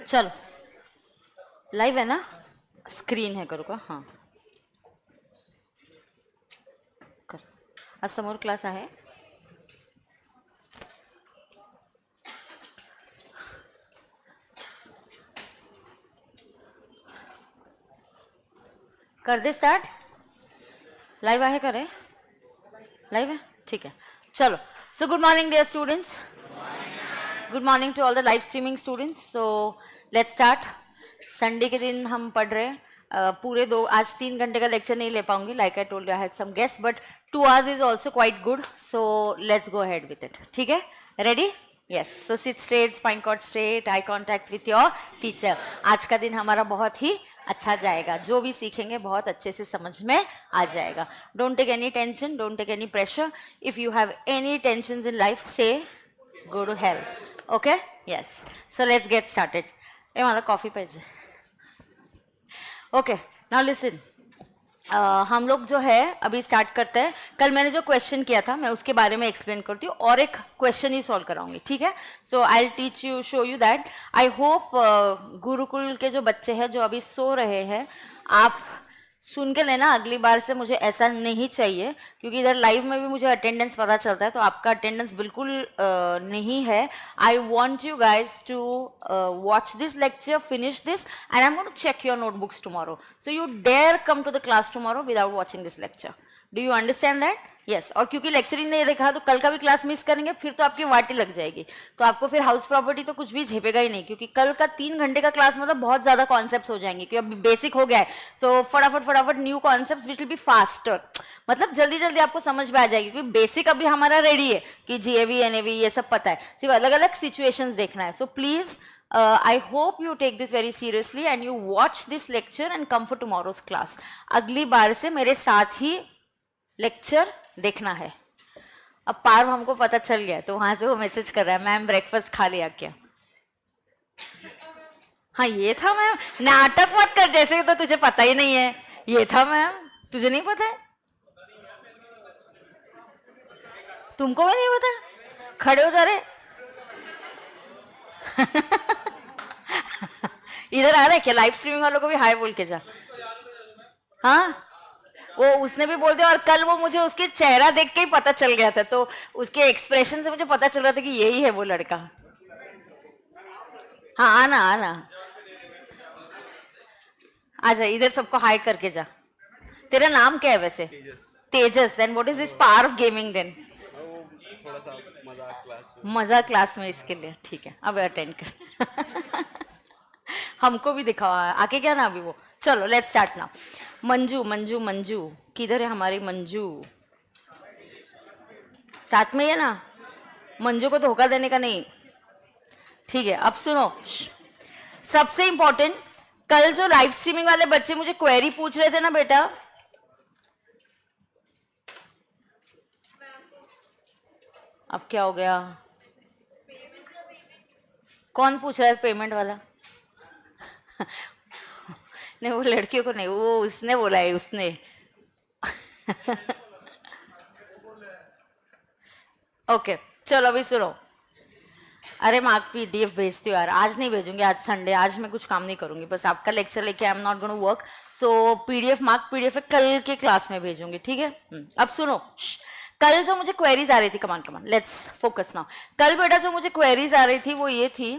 चलो लाइव है ना, स्क्रीन है करू का. हां कर. आज समोर क्लास आहे. कर दे स्टार्ट. लाइव आहे का रे? लाइव है, ठीक है. चलो. So good morning dear students. Good morning to all the live streaming students. So let's start. Sunday के दिन हम पढ़ रहे हैं पूरे आज 3 घंटे का लेक्चर नहीं ले पाऊंगी. Like I told you I had some guest but 2 hours is also quite good. So let's go ahead with it. ठीक है, ready? Yes. So sit straight, spine cord straight, eye contact with your teacher. आज का दिन हमारा बहुत ही अच्छा जाएगा. जो भी सीखेंगे बहुत अच्छे से समझ में आ जाएगा. Don't take any tension, don't take any pressure. If you have any tensions in life say go to hell. Okay? Yes. So let's get started. ए मला कॉफी पाहिजे. Okay, now listen. हम लोग जो है अभी स्टार्ट करते हैं. कल मैंने जो क्वेश्चन किया था मैं उसके बारे में एक्सप्लेन करती हूँ और एक क्वेश्चन ही सॉल्व कराऊंगी. ठीक है? So I will teach you, show you that. I hope Gurukul के जो बच्चे हैं जो अभी सो रहे हैं, आप सुन के लेना. अगली बार से मुझे ऐसा नहीं चाहिए क्योंकि इधर लाइव में भी मुझे अटेंडेंस पता चलता है तो आपका अटेंडेंस बिल्कुल नहीं है. I want you guys to watch this lecture, finish this and I am going to check your notebooks tomorrow. So you dare come to the class tomorrow without watching this lecture. Do you understand that? Yes. और क्योंकि lecture ही नहीं देखा तो कल का भी class miss करेंगे फिर तो आपकी वाटी लग जाएगी. तो आपको फिर हाउस प्रॉपर्टी तो कुछ भी झेपेगा ही नहीं क्योंकि कल का 3 घंटे का क्लास मतलब बहुत ज्यादा कॉन्सेप्ट्स हो जाएंगे क्योंकि अभी बेसिक हो गया है. सो फटाफट new concepts which will be faster. मतलब जल्दी जल्दी आपको समझ में आ जाएगी क्योंकि बेसिक अभी हमारा रेडी है कि जीएवी एनएवी ये सब पता है. सिर्फ अलग अलग सिचुएशंस देखना है. So please I hope you take this very seriously and you watch this lecture and come for tomorrow's class. अगली बार से मेरे साथ ही लेक्चर देखना है. अब पार्व हमको पता चल गया तो वहां से वो मैसेज कर रहा है मैम ब्रेकफास्ट खा लिया क्या? हाँ ये था मैम. नाटक मत कर जैसे तो तुझे पता ही नहीं है. ये था मैम, तुझे नहीं पता है? तुमको भी नहीं पता? खड़े हो जा रहे. इधर आ रहा है क्या? लाइव स्ट्रीमिंग वालों को भी हाय बोल के जा. हाँ वो उसने भी बोल दिया और कल वो मुझे उसके चेहरा देख के ही पता चल गया था तो उसके एक्सप्रेशन से मुझे पता चल रहा था कि यही है वो लड़का. हाँ आना आना आजा इधर सबको हाय करके जा. तेरा नाम क्या है वैसे? Tejas. And what is this power of gaming then? थोड़ा सा मजाक क्लास में इसके लिए. ठीक है अब अटेंड कर. हमको भी दिखाओ आके क्या ना अभी वो. चलो let's start now. Manju Manju Manju किधर है हमारी मंजू? साथ में है ना. मंजू को धोखा देने का नहीं. ठीक है अब सुनो. सबसे इंपॉर्टेंट, कल जो लाइव स्ट्रीमिंग वाले बच्चे मुझे क्वेरी पूछ रहे थे ना बेटा, अब क्या हो गया? कौन पूछ रहा है पेमेंट वाला? नहीं वो लड़कियों को नहीं, वो उसने बोला है उसने. ओके चलो अभी सुनो. अरे मार्क पीडीएफ भेजती हूँ यार. आज नहीं भेजूंगी, आज संडे, आज मैं कुछ काम नहीं करूंगी. बस आपका लेक्चर लेके I am not going to work. So PDF mark PDF कल के क्लास में भेजूंगी. ठीक है? अब सुनो. कल जो मुझे क्वेरीज आ रही थी, कमान कमान लेट्स फोकस नाउ. कल बेटा जो मुझे क्वेरीज आ रही थी वो ये थी,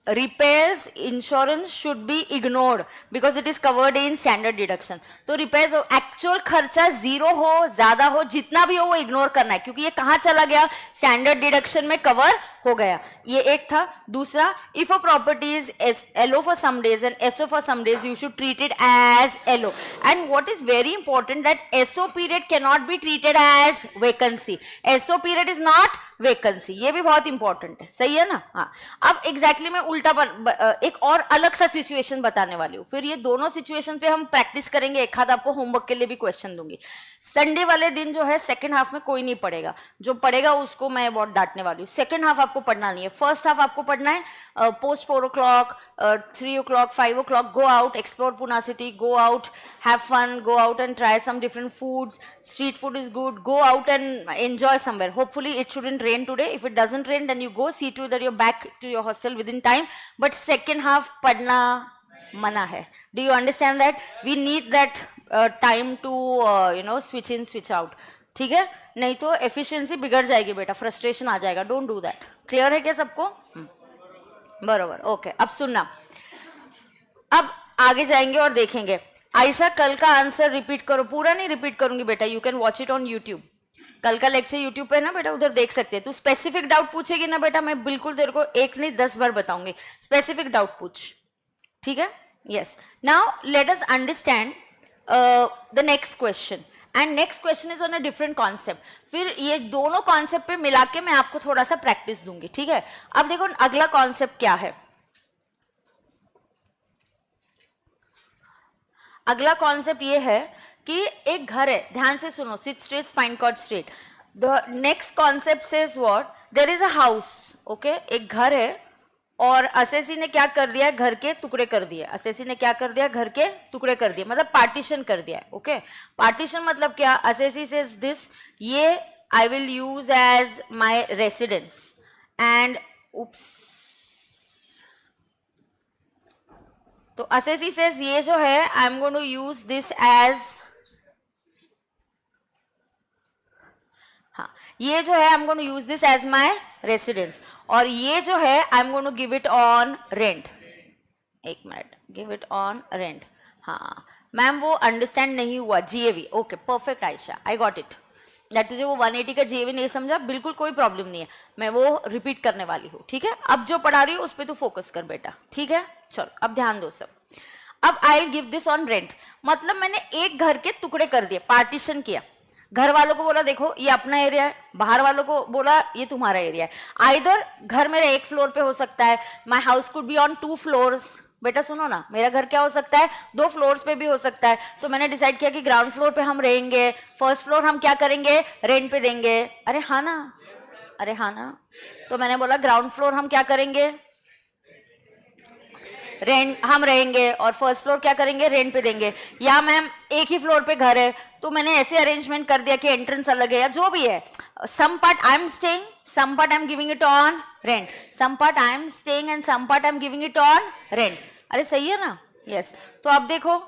repairs insurance should be ignored because it is covered in standard deduction. तो repairs एक्चुअल खर्चा 0 हो ज्यादा हो जितना भी हो वो इग्नोर करना है क्योंकि ये कहाँ चला गया? स्टैंडर्ड डिडक्शन में कवर हो गया. ये एक था. दूसरा, if a property is LO for some days and SO for some days you should treat it as LO. And what is very important that SO period can not be treated as vacancy. SO period is not vacancy. ये भी बहुत important है. सही है ना? हाँ. अब exactly मैं उल्टा एक और अलग सा सिचुएशन बताने वाली हूँ. फिर ये दोनों सिचुएशन पे हम प्रैक्टिस करेंगे. एक आध आपको होमवर्क के लिए भी क्वेश्चन दूंगी. संडे वाले दिन जो है सेकंड हाफ में कोई नहीं पढ़ेगा. जो पढ़ेगा उसको मैं बहुत डांटने वाली हूँ. सेकंड हाफ आपको पढ़ना नहीं है. फर्स्ट हाफ आपको पढ़ना है post 4 o'clock, 3 o'clock, 5 o'clock, go out, explore Pune city, go out, have fun, go out and try some different foods. Street food is good. Go out and enjoy somewhere. Hopefully it shouldn't rain today. If it doesn't rain, then you go, see to that you're back to your hostel within time. But second half पढ़ना मना है. Do you understand that? We need that time to switch in, switch out. ठीक है, नहीं तो efficiency बिगड़ जाएगी बेटा, फ्रस्ट्रेशन आ जाएगा. Don't do that. क्लियर है क्या सबको? बरोबर. ओके, अब सुनना. अब आगे जाएंगे और देखेंगे. आयशा कल का आंसर रिपीट करो. पूरा नहीं रिपीट करूंगी बेटा, you can watch it on YouTube. कल का लेक्चर यूट्यूब पे ना बेटा, उधर देख सकते हैं. तू स्पेसिफिक डाउट पूछेगी ना बेटा, मैं बिल्कुल तेरे को एक नहीं 10 बार बताऊंगी. स्पेसिफिक डाउट पूछ, ठीक है? Yes. Now let us understand the next question. And next question is on a different concept. फिर ये दोनों कॉन्सेप्ट पे मिला के मैं आपको थोड़ा सा प्रैक्टिस दूंगी, ठीक है? अब देखो अगला कॉन्सेप्ट क्या है. अगला कॉन्सेप्ट ये है कि एक घर है. ध्यान से सुनो. 6 street, spine cord street. The next concept says what, there is a house. Okay, एक घर है और असेसी ने क्या कर दिया, घर के टुकड़े कर दिए. असेसी ने क्या कर दिया, घर के टुकड़े कर दिए, मतलब पार्टीशन कर दिया. ओके, पार्टीशन मतलब क्या? असेसी सेज दिस, ये I will use as my residence and oops. तो असेसी सेज ये जो है I am going to use this as, हाँ, ये जो है I am going to use this as my residence. और ये जो है I am going to give it on rent. एक minute, give it on rent. हाँ मैम, वो अंडरस्टैंड नहीं हुआ. GAV. Okay, perfect Ayesha, I got it. That तुझे वो 180 का जीएवी नहीं समझा, बिल्कुल कोई प्रॉब्लम नहीं है, मैं वो रिपीट करने वाली हूँ, ठीक है? अब जो पढ़ा रही हूँ उस पर तू फोकस कर बेटा, ठीक है? चलो अब ध्यान दो सब. अब I will give this on rent, मतलब मैंने एक घर के टुकड़े कर दिए, पार्टीशन किया. घर वालों को बोला देखो ये अपना एरिया है, बाहर वालों को बोला ये तुम्हारा एरिया है. आइदर घर मेरा एक फ्लोर पे हो सकता है, my house could be on 2 floors. बेटा सुनो ना, मेरा घर क्या हो सकता है, 2 फ्लोर्स पे भी हो सकता है. तो मैंने डिसाइड किया कि ग्राउंड फ्लोर पे हम रहेंगे, फर्स्ट फ्लोर हम क्या करेंगे, रेंट पे देंगे. अरे हाँ ना, अरे हाँ ना. तो मैंने बोला ग्राउंड फ्लोर हम क्या करेंगे, रेंट हम रहेंगे, और फर्स्ट फ्लोर क्या करेंगे, रेंट पे देंगे. या मैम एक ही फ्लोर पे घर है, तो मैंने ऐसे अरेंजमेंट कर दिया कि एंट्रेंस अलग है या जो भी है. Some part I am staying, some part I am giving it on rent. Some part I am staying and some part I am giving it on rent. अरे सही है ना? यस. तो अब देखो,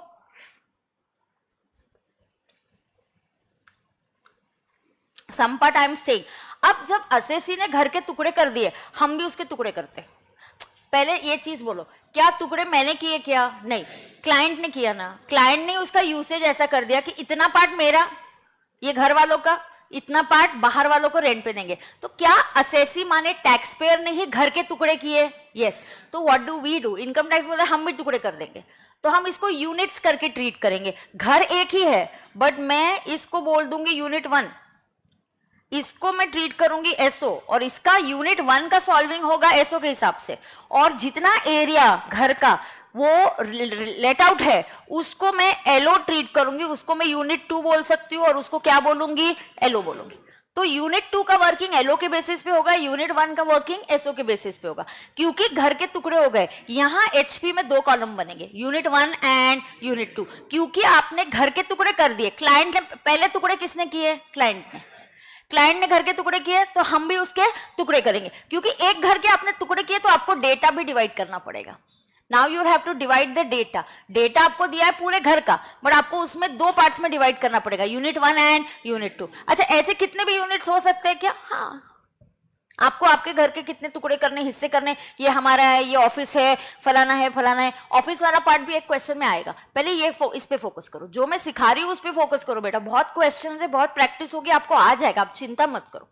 some part I am staying. अब जब assessee ने घर के टुकड़े कर दिए, हम भी उसके टुकड़े करते. पहले ये चीज बोलो, क्या टुकड़े मैंने किए क्या? नहीं, क्लाइंट ने किया ना. क्लाइंट ने उसका यूसेज ऐसा कर दिया कि इतना पार्ट मेरा, ये घर वालों का, इतना पार्ट बाहर वालों को रेंट पे देंगे. तो क्या असेसी माने टैक्स पेयर ने ही घर के टुकड़े किए? यस. तो what do we do? Income tax बोलते हम भी टुकड़े कर देंगे. तो हम इसको यूनिट्स करके ट्रीट करेंगे. घर एक ही है, बट मैं इसको बोल दूंगी यूनिट 1, इसको मैं ट्रीट करूंगी एसओ, और इसका यूनिट 1 का सॉल्विंग होगा एसओ के हिसाब से. और जितना एरिया घर का वो लेट आउट है उसको मैं एलओ ट्रीट करूंगी, उसको मैं यूनिट 2 बोल सकती हूँ, और उसको क्या बोलूंगी, एलओ बोलूंगी. तो यूनिट 2 का वर्किंग एलओ के बेसिस पे होगा, यूनिट 1 का वर्किंग एसओ के बेसिस पे होगा. क्योंकि घर के टुकड़े हो गए, यहां एचपी में 2 कॉलम बनेंगे, यूनिट 1 एंड यूनिट 2. क्योंकि आपने घर के टुकड़े कर दिए. क्लाइंट ने पहले टुकड़े किसने किए? क्लाइंट ने घर के टुकड़े किए, तो हम भी उसके टुकड़े करेंगे. क्योंकि एक घर के आपने टुकड़े किए तो आपको डेटा भी डिवाइड करना पड़ेगा. Now you have to divide the data. Data आपको दिया है पूरे घर का, बट आपको उसमें 2 पार्ट्स में डिवाइड करना पड़ेगा, यूनिट 1 एंड यूनिट 2. अच्छा, ऐसे कितने भी यूनिट्स हो सकते हैं क्या? हाँ, आपको आपके घर के कितने टुकड़े करने, हिस्से करने, ये हमारा है, ये ऑफिस है, फलाना है, फलाना है. ऑफिस वाला पार्ट भी एक क्वेश्चन में आएगा. पहले ये इस पे फोकस करो, जो मैं सिखा रही हूँ उस पे फोकस करो बेटा. बहुत क्वेश्चन है, बहुत प्रैक्टिस होगी, आपको आ जाएगा, आप चिंता मत करो.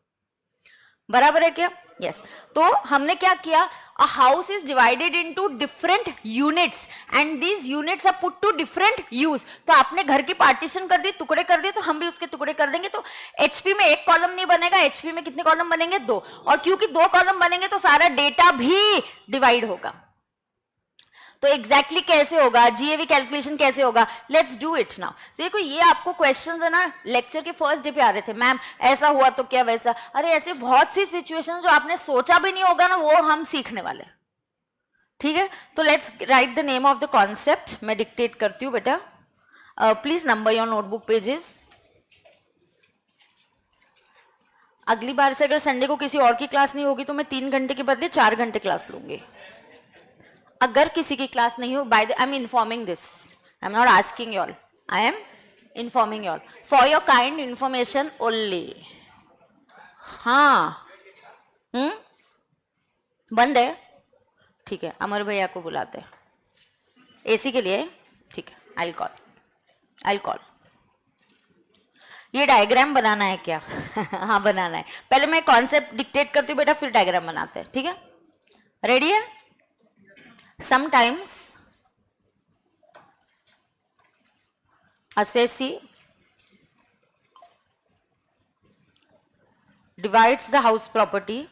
बराबर है क्या? यस. तो हमने क्या किया, a house is divided into different units and these units are put to different use. तो आपने घर की पार्टीशन कर दी, टुकड़े कर दिए, तो हम भी उसके टुकड़े कर देंगे. तो एचपी में एक कॉलम नहीं बनेगा, एचपी में कितने कॉलम बनेंगे? 2. और क्योंकि 2 कॉलम बनेंगे तो सारा डेटा भी डिवाइड होगा. तो एग्जैक्टली कैसे होगा, जीएवी कैलकुलेशन कैसे होगा, लेट्स डू इट नाउ। देखो ये आपको क्वेश्चन है ना, लेक्चर के फर्स्ट डे पे आ रहे थे, मैम ऐसा हुआ तो क्या वैसा, अरे ऐसे बहुत सी सिचुएशन जो आपने सोचा भी नहीं होगा ना, वो हम सीखने वाले। ठीक है, तो let's write the name of the concept. मैं डिक्टेट करती हूँ बेटा, please number your notebook pages. अगली बार से अगर संडे को किसी और की क्लास नहीं होगी तो मैं 3 घंटे के बदले 4 घंटे क्लास लूंगी। अगर किसी की क्लास नहीं हो, by the I am informing this, I am not asking you all, I am informing you all for your kind information only. हाँ बंद है, ठीक है, अमर भैया को बुलाते हैं एसी के लिए, ठीक है, आई कॉल। ये डायग्राम बनाना है क्या? हाँ बनाना है, पहले मैं कॉन्सेप्ट डिक्टेट करती हूँ बेटा, फिर डायग्राम बनाते हैं, ठीक है, रेडी है? Sometimes assessee divides the house property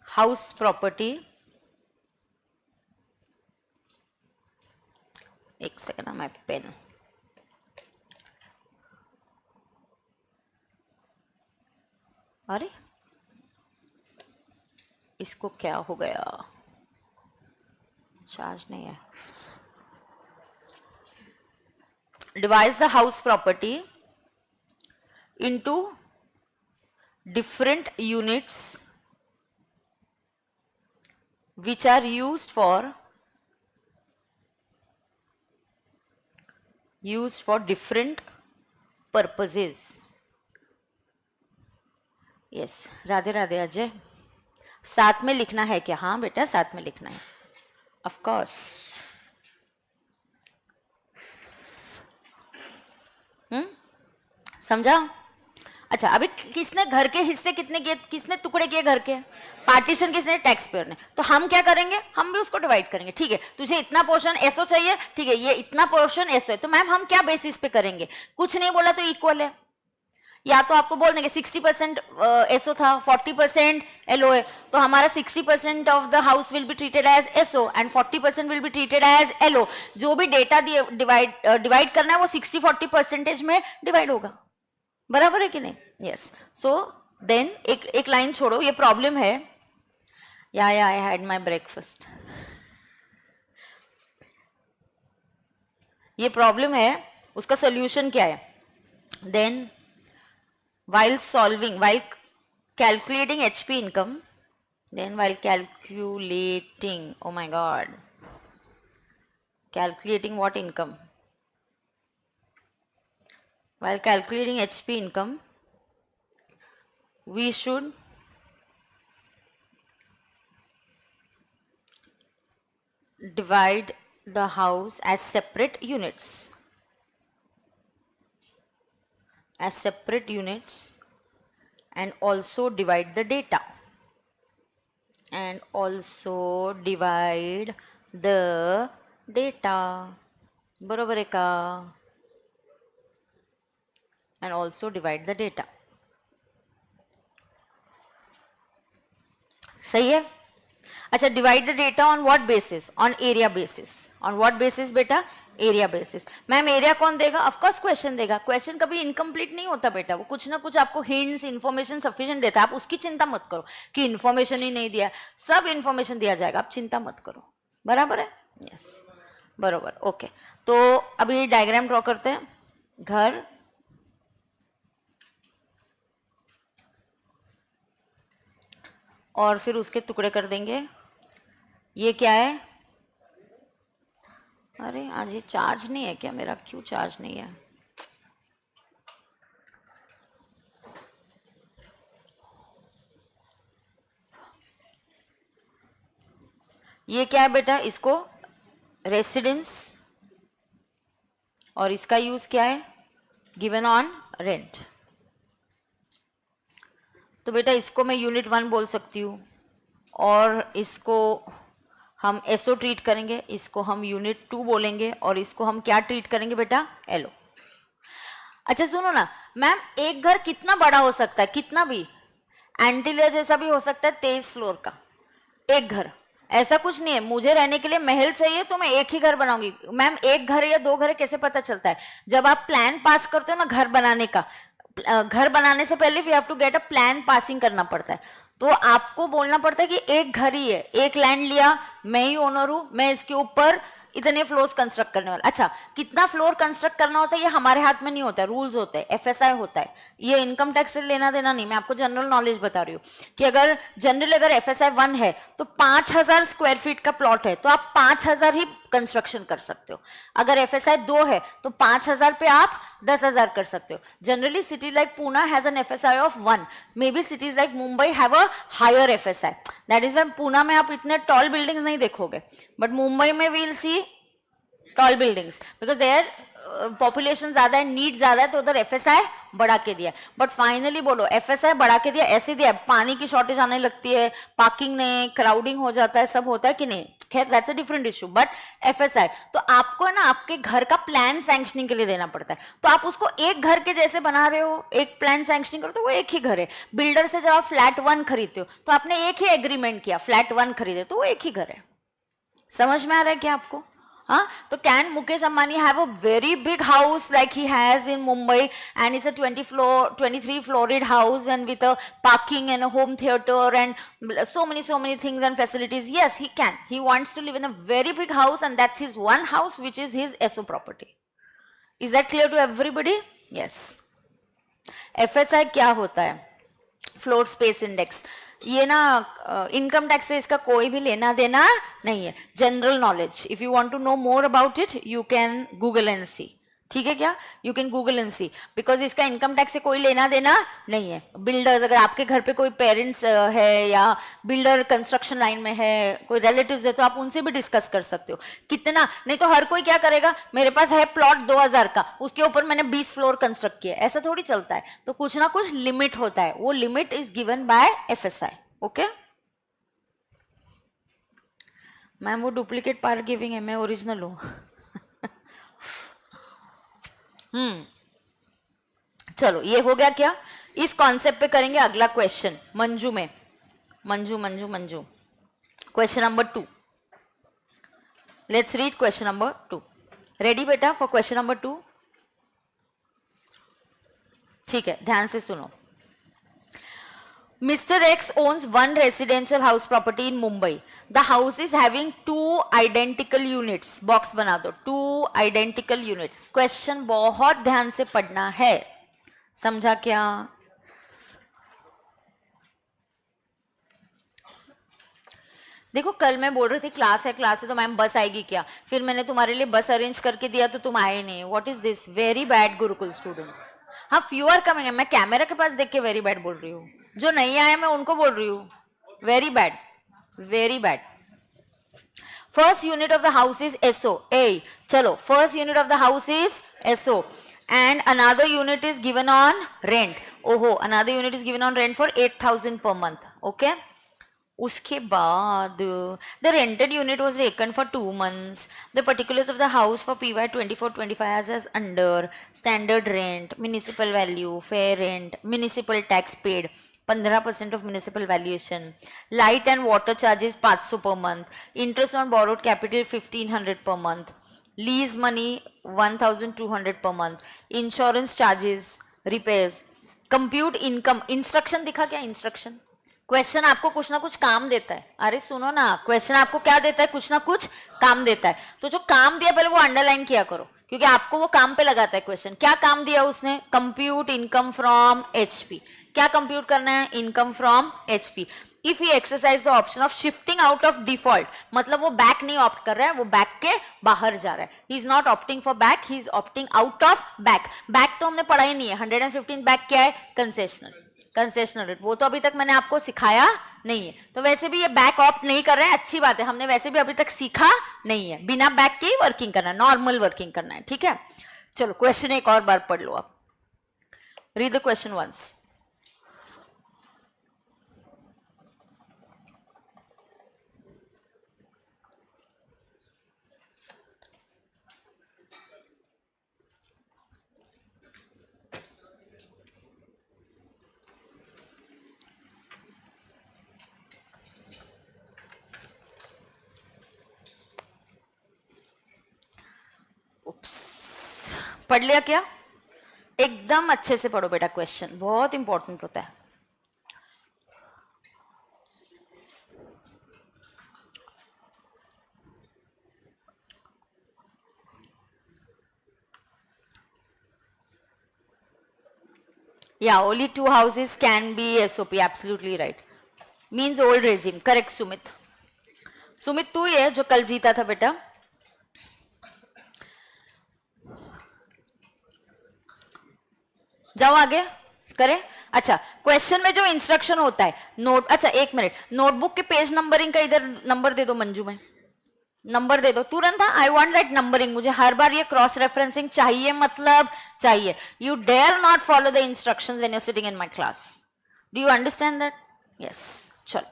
house property, एक सेकंड मैं पेन, अरे इसको क्या हो गया, चार्ज नहीं है। Divides the house property into different units which are used for different purposes. Yes, Radhe Radhe Ajay, साथ में लिखना है क्या? हाँ बेटा साथ में लिखना है, of course। समझा? अच्छा, अभी किसने घर के हिस्से कितने किए, किसने टुकड़े किए घर के, पार्टीशन किसने, टैक्स पेयर ने। तो हम क्या करेंगे, हम भी उसको डिवाइड करेंगे। ठीक है, तुझे इतना पोर्शन एसओ चाहिए, ठीक है, ये इतना पोर्शन एसओ है, तो मैम हम क्या बेसिस पे करेंगे, कुछ नहीं बोला तो इक्वल है, या तो आपको बोल देंगे 60% एसओ था, 40% एलओ है, तो हमारा 60% of the house will be treated as SO and 40% will be treated as LO. जो भी डेटा डिवाइड करना है वो 60-40% में डिवाइड होगा, बराबर है कि नहीं? यस। सो देन एक लाइन छोड़ो, ये प्रॉब्लम है, या आई हैड माय ब्रेकफास्ट, ये प्रॉब्लम है, उसका सोल्यूशन क्या है? Then while calculating HP income, oh my god, calculating what income? While calculating HP income, we should divide the house as separate units, and also divide the data, बरोबर है का? and also divide the data, सही है? अच्छा, divide the data on what basis? On area basis. On what basis बेटा? Area basis. Ma'am area कौन देगा? Of course question देगा। क्वेश्चन कभी इनकम्प्लीट नहीं होता बेटा, वो कुछ ना कुछ आपको हिंट्स, इन्फॉर्मेशन सफिशिएंट देता है। आप उसकी चिंता मत करो कि इन्फॉर्मेशन ही नहीं दिया, सब इन्फॉर्मेशन दिया जाएगा, आप चिंता मत करो, बराबर है? यस, बरोबर, ओके। तो अभी डायग्राम ड्रॉ करते हैं। घर, और फिर उसके टुकड़े कर देंगे। ये क्या है? अरे आज ये चार्ज नहीं है क्या मेरा? क्यों चार्ज नहीं है? ये क्या है बेटा? इसको रेसिडेंस, और इसका यूज क्या है? Given on rent. तो बेटा इसको मैं यूनिट 1 बोल सकती हूँ, और इसको हम एसओ ट्रीट करेंगे, इसको हम यूनिट 2 बोलेंगे, और इसको हम क्या ट्रीट करेंगे बेटा? एलओ। अच्छा सुनो ना मैम, एक घर कितना बड़ा हो सकता है, कितना भी, एंटीलिया जैसा भी हो सकता है, 23 फ्लोर का एक घर, ऐसा कुछ नहीं है। मुझे रहने के लिए महल चाहिए तो मैं एक ही घर बनाऊंगी। मैम एक घर या दो घर कैसे पता चलता है? जब आप प्लान पास करते हो ना घर बनाने का, घर बनाने से पहले we have to get a plan passing करना पड़ता है। तो आपको बोलना पड़ता है कि एक घर ही है, एक लैंड लिया, मैं ही ओनर हूं, मैं इसके ऊपर इतने फ्लोर्स कंस्ट्रक्ट करने वाला। अच्छा कितना फ्लोर कंस्ट्रक्ट करना होता है ये हमारे हाथ में नहीं होता है, रूल्स होते हैं, एफएसआई होता है। ये इनकम टैक्स से लेना देना नहीं, मैं आपको जनरल नॉलेज बता रही हूँ कि अगर जनरल अगर एफएसआई 1 है तो 5000 स्क्वायर फीट का प्लॉट है तो आप 5000 ही कंस्ट्रक्शन कर सकते हो। अगर एफएसआई 2 है तो 5000 पे आप 10,000 कर सकते हो। Generally city like Poona has an FSI of 1, may be cities like Mumbai have a higher FSI, that is why Poona में आप इतने टॉल बिल्डिंग्स नहीं देखोगे, बट मुंबई में we'll see tall buildings because their population ज्यादा है, नीड ज्यादा है, तो उधर एफएसआई बढ़ा के दिया। बट फाइनली बोलो एफएसआई बढ़ा के दिया ऐसे दिया, पानी की शॉर्टेज आने लगती है, पार्किंग नहीं, क्राउडिंग हो जाता है, सब होता है कि नहीं, खैर that's a different issue. But FSI तो आपको है ना आपके घर का प्लान सैंक्शनिंग के लिए देना पड़ता है, तो आप उसको एक घर के जैसे बना रहे हो, एक प्लान सैंक्शनिंग करो तो वो एक ही घर है। बिल्डर से जब आप फ्लैट 1 खरीदते हो तो आपने एक ही एग्रीमेंट किया, फ्लैट 1 खरीदे तो वो एक ही घर है। समझ में आ रहा है क्या आपको? हाँ, तो can Mukesh Ambani have a very big house like he has in Mumbai and it's a 23 fluoride house and with a parking and a home theatre and so many things and facilities? Yes, he can. He wants to live in a very big house and that's his one house which is his SO property. Is that clear to everybody? Yes. FSI क्या होता है? Floor space index. ये ना income tax से इसका कोई भी लेना देना नहीं है, general knowledge. If you want to know more about it you can Google and see, ठीक है क्या? You can Google and see because इसका इनकम टैक्स से कोई लेना देना नहीं है। बिल्डर्स, अगर आपके घर पे कोई पेरेंट्स है या बिल्डर कंस्ट्रक्शन लाइन में है, कोई रिलेटिव्स है, तो आप उनसे भी डिस्कस कर सकते हो कितना। नहीं तो हर कोई क्या करेगा, मेरे पास है प्लॉट 2000 का, उसके ऊपर मैंने 20 फ्लोर कंस्ट्रक्ट किया, ऐसा थोड़ी चलता है। तो कुछ ना कुछ लिमिट होता है, वो limit is given by FSI. Okay ma'am, वो डुप्लीकेट पार गिविंग है, मैं ओरिजिनल हूं। चलो ये हो गया क्या? इस कॉन्सेप्ट पे करेंगे अगला क्वेश्चन मंजू में। Manju Manju Manju question number 2, let's read question number 2। Ready बेटा फॉर क्वेश्चन नंबर 2? ठीक है, ध्यान से सुनो। Mr. X owns one residential house property in Mumbai. The house is having 2 identical units. Box बना दो, 2 identical units. Question बहुत ध्यान से पढ़ना है, समझा क्या? देखो कल मैं बोल रही थी क्लास है तो मैम बस आएगी क्या, फिर मैंने तुम्हारे लिए बस अरेंज करके दिया तो तुम आए नहीं। What is this? Very bad Gurukul students. हाँ फ्यू आर कमिंग, मैं कैमरा के पास देख के वेरी बैड बोल रही हूँ, जो नहीं आए मैं उनको बोल रही हूँ very bad, very bad. First unit of the house is SO a, चलो first unit of the house is SO and another unit is given on rent. ओहो, another unit is given on rent for 8,000 per month. Okay, उसके बाद the rented unit was vacant for 2 months. The particulars of the house for PY 24-25 as under standard rent, municipal value, fair rent, municipal tax paid 15% of municipal valuation, light and water charges 500 per month, interest on borrowed capital 1500 per month, lease money 1200 per month, insurance charges, repairs, compute income. Instruction दिखा क्या? Instruction question आपको कुछ ना कुछ काम देता है। अरे सुनो ना, क्वेश्चन आपको क्या देता है? कुछ ना कुछ काम देता है। तो जो काम दिया पहले वो अंडरलाइन किया करो क्योंकि आपको वो काम पे लगाता है क्वेश्चन। क्या काम दिया उसने? Compute income from HP. क्या कंप्यूट करना है? Income from HP. If he exercise the option of shifting out of default, मतलब वो बैक नहीं ऑप्ट कर रहा है, वो बैक के बाहर जा रहा है। ही is not opting for back, he is opting out of back. Back तो हमने पढ़ा ही नहीं है। 115 बैक क्या है? कंसेशनल, कंसेशनल रेट, वो तो अभी तक मैंने आपको सिखाया नहीं है। तो वैसे भी ये बैक ऑप्ट नहीं कर रहे हैं, अच्छी बात है, हमने वैसे भी अभी तक सीखा नहीं है। बिना बैक के ही वर्किंग करना है, नॉर्मल वर्किंग करना है, ठीक है। चलो क्वेश्चन एक और बार पढ़ लो आप, रीड द क्वेश्चन वंस। पढ़ लिया क्या? एकदम अच्छे से पढ़ो बेटा, क्वेश्चन बहुत इंपॉर्टेंट होता है. Yeah, only 2 houses can be SOP. Absolutely right. Means old regime. Correct, Sumit. Sumit तू ही है जो कल जीता था बेटा. जाओ आगे करें. अच्छा, क्वेश्चन में जो इंस्ट्रक्शन होता है नोट. अच्छा एक मिनट, नोटबुक के पेज नंबरिंग का इधर नंबर दे दो मंजू में. नंबर दे दो तुरंत. I want that numbering. मुझे हर बार ये क्रॉस रेफरेंसिंग चाहिए, मतलब चाहिए. You dare not follow the instructions when you are sitting in my class. Do you understand that? Yes. चलो,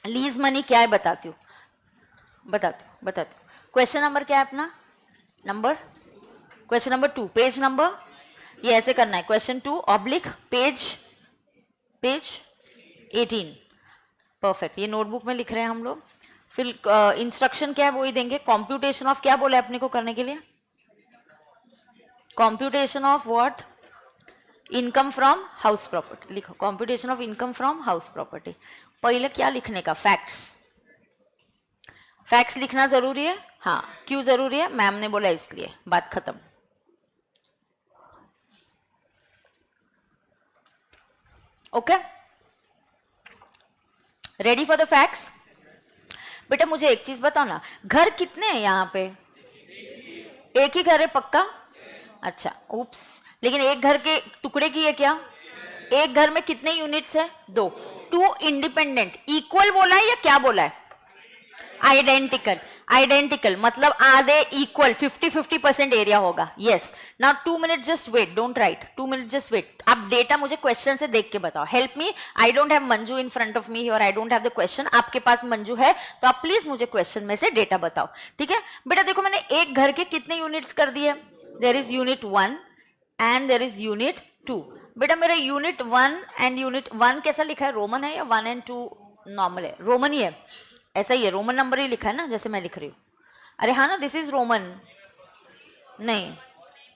लीज मनी क्या है बताती हूँ. क्वेश्चन नंबर क्या है अपना? Number question number 2 page number. ये ऐसे करना है. Question 2 oblique page 18. परफेक्ट. ये नोटबुक में लिख रहे हैं हम लोग. फिर इंस्ट्रक्शन क्या है वो ही देंगे. कॉम्प्यूटेशन ऑफ क्या बोला है अपने को करने के लिए? Computation of what? Income from house property. लिखो computation of income from house property. पहले क्या लिखने का? फैक्ट्स. फैक्ट्स लिखना जरूरी है. हाँ, क्यों जरूरी है? मैम ने बोला इसलिए. बात खत्म. Okay, ready for the facts? बेटा मुझे एक चीज बताओ ना, घर कितने हैं यहाँ पे? एक ही घर है पक्का? अच्छा, उप्स. लेकिन एक घर के टुकड़े की है क्या? एक घर में कितने यूनिट्स है? 2. 2 इंडिपेंडेंट. इक्वल बोला है या क्या बोला है? आइडेंटिकल मतलब आधे इक्वल. 50-50% एरिया होगा. Yes. Now 2 minute just wait. Don't write. 2 minute just wait. आप डेटा मुझे क्वेश्चन से देख के बताओ. Help me. I don't have Manju in front of me और I don't have the question. आपके पास मंजू है तो आप प्लीज मुझे क्वेश्चन में से डेटा बताओ. ठीक है बेटा. देखो मैंने एक घर के कितने यूनिट्स कर दिए. There is unit 1 and there is unit 2. बेटा मेरा यूनिट 1 एंड यूनिट 1 कैसा लिखा है? रोमन है या 1 एंड 2 नॉर्मल है? रोमन ही है. ऐसा ही है, रोमन नंबर ही लिखा है ना जैसे मैं लिख रही हूँ. अरे हाँ ना, दिस इज रोमन. नहीं,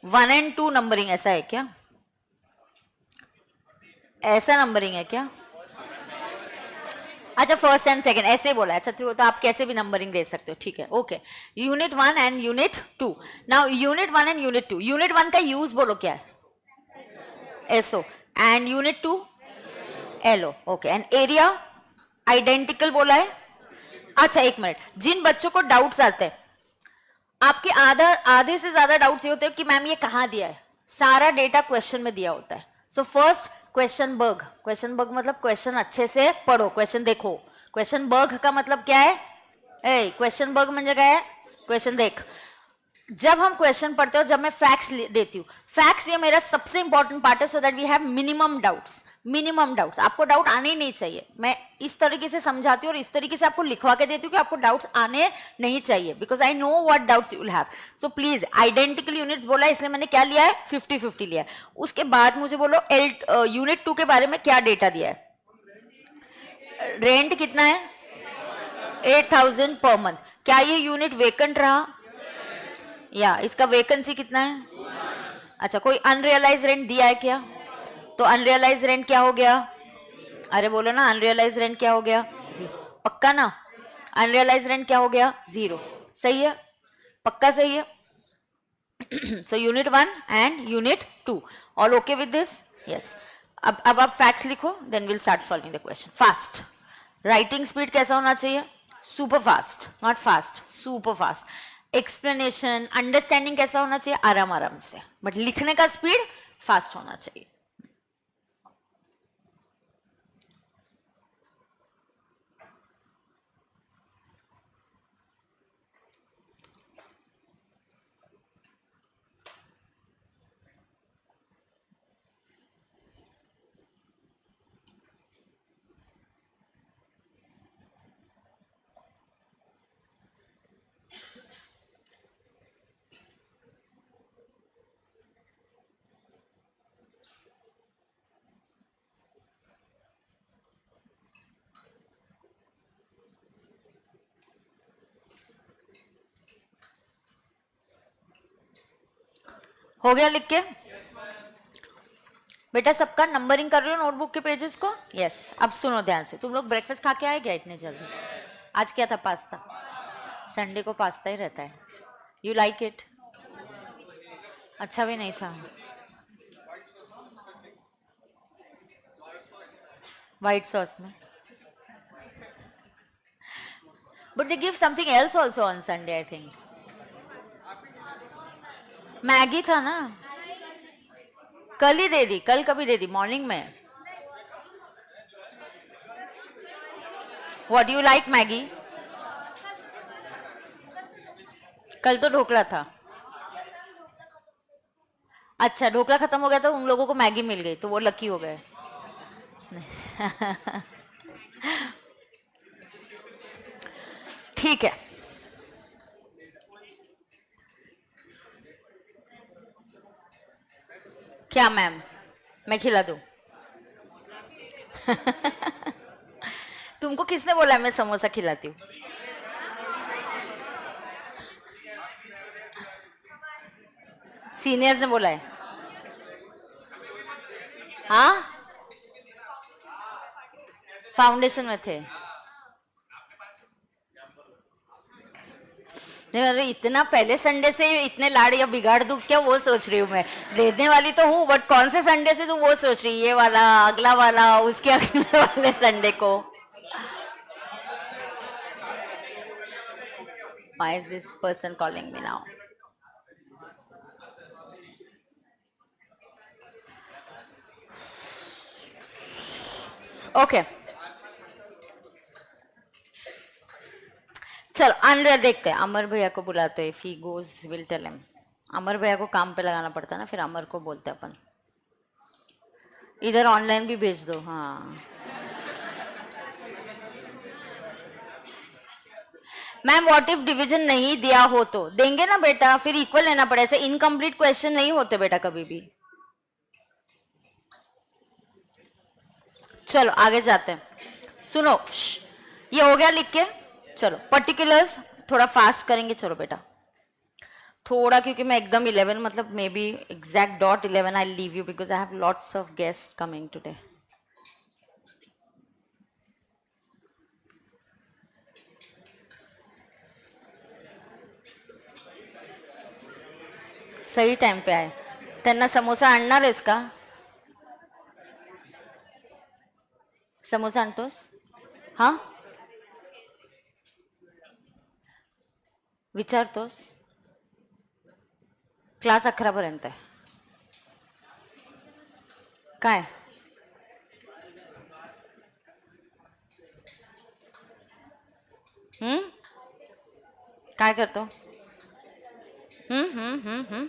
1 एंड 2 नंबरिंग ऐसा है क्या? ऐसा नंबरिंग है क्या? अच्छा, फर्स्ट एंड सेकंड ऐसे बोला है. अच्छा तो आप कैसे भी नंबरिंग दे सकते हो. ठीक है, okay. Unit 1 and unit 2. Now unit 1 and unit 2. Unit 1 का यूज बोलो क्या है? SO. And unit 2 LO. Okay. And area identical बोला है. अच्छा एक मिनट, जिन बच्चों को डाउट्स आते हैं, आपके आधे से ज्यादा डाउट्स ये होते हैं कि मैम ये कहाँ दिया है. सारा डेटा क्वेश्चन में दिया होता है. सो फर्स्ट क्वेश्चन बग मतलब क्वेश्चन अच्छे से पढ़ो. क्वेश्चन देखो. क्वेश्चन बग का मतलब क्या है? क्वेश्चन बग म्हणजे काय है? क्वेश्चन देख. जब हम क्वेश्चन पढ़ते हो, जब मैं फैक्ट्स देती हूँ, फैक्ट्स ये मेरा सबसे इंपॉर्टेंट पार्ट है so that we have minimum doubts. आपको डाउट आने ही नहीं चाहिए. मैं इस तरीके से समझाती हूँ और इस तरीके से आपको लिखवा के देती हूँ कि आपको डाउट्स आने नहीं चाहिए, because I know what doubts you will have. So please, identical units बोला इसलिए मैंने क्या लिया है? 50-50 लिया है. उसके बाद मुझे बोलो यूनिट 2 के बारे में क्या डेटा दिया है? रेंट कितना है? 8,000 पर मंथ. क्या ये यूनिट वेकेंट रहा? या इसका वैकेंसी कितना है? अच्छा, कोई अनरियलाइज रेंट दिया है क्या? तो अनरियलाइज रेंट क्या हो गया? अरे बोलो ना, अनरियलाइज रेंट क्या हो गया? पक्का ना? अनरियलाइज रेंट क्या हो गया? 0. सही है? पक्का सही है? So unit 1 and unit 2 all okay with this? Yes. अब आप फैक्ट्स लिखो, then will start solving the question. Fast. Writing speed कैसा होना चाहिए? Super fast. Not fast, super fast. Explanation understanding कैसा होना चाहिए? आराम आराम से. बट लिखने का स्पीड फास्ट होना चाहिए. हो गया लिख के? बेटा सबका नंबरिंग कर रहे हो नोटबुक के पेजेस को? यस। अब सुनो ध्यान से, तुम लोग ब्रेकफास्ट खा के आए क्या इतने जल्दी? आज क्या था? पास्ता। संडे को पास्ता ही रहता है। You like it? अच्छा भी नहीं था। व्हाइट सॉस में। But they give something else also on Sunday I think. Maggi था ना? कल ही दे दी, कल कभी दे दी? मॉर्निंग में। What you like Maggi? कल तो ढोकला था। अच्छा, ढोकला खत्म हो गया तो उन लोगों को मैगी मिल गई तो वो लकी हो गए। ठीक है। क्या मैम, मैं खिला दूं? तुमको किसने बोला है मैं समोसा खिलाती हूँ? सीनियर्स ने बोला है। हाँ, फाउंडेशन में थे। नहीं मतलब इतना पहले संडे से इतने लाड़ या बिगाड़ दूं क्या, वो सोच रही हूँ मैं। देने वाली तो हूँ बट कौन से संडे से तू वो सोच रही? ये वाला, अगला वाला, उसके अगले वाले संडे को? Why is this person calling me now? Okay चलो अनरेड देखते हैं। अमर भैया को बुलाते हैं। If he goes will tell him. Amar भैया को काम पे लगाना पड़ता है ना, फिर अमर को बोलते हैं अपन। इधर ऑनलाइन भी भेज दो। हाँ मैम, व्हाट इफ डिवीजन नहीं दिया हो तो? देंगे ना बेटा, फिर इक्वल लेना पड़े। ऐसे इनकम्प्लीट क्वेश्चन नहीं होते बेटा कभी भी। चलो आगे जाते हैं। सुनो, ये हो गया लिख के। चलो पर्टिकुलर्स थोड़ा फास्ट करेंगे। चलो बेटा थोड़ा, क्योंकि मैं एकदम 11 मतलब may be exact dot 11 I leave you because I have lots of guest coming today. सही टाइम पे आए. त्यांना समोसा आणणार आहेस का? समोसा आणतोस? हा विचारतोस? क्लास 11 पर्यंत आहे. काय काय करतो?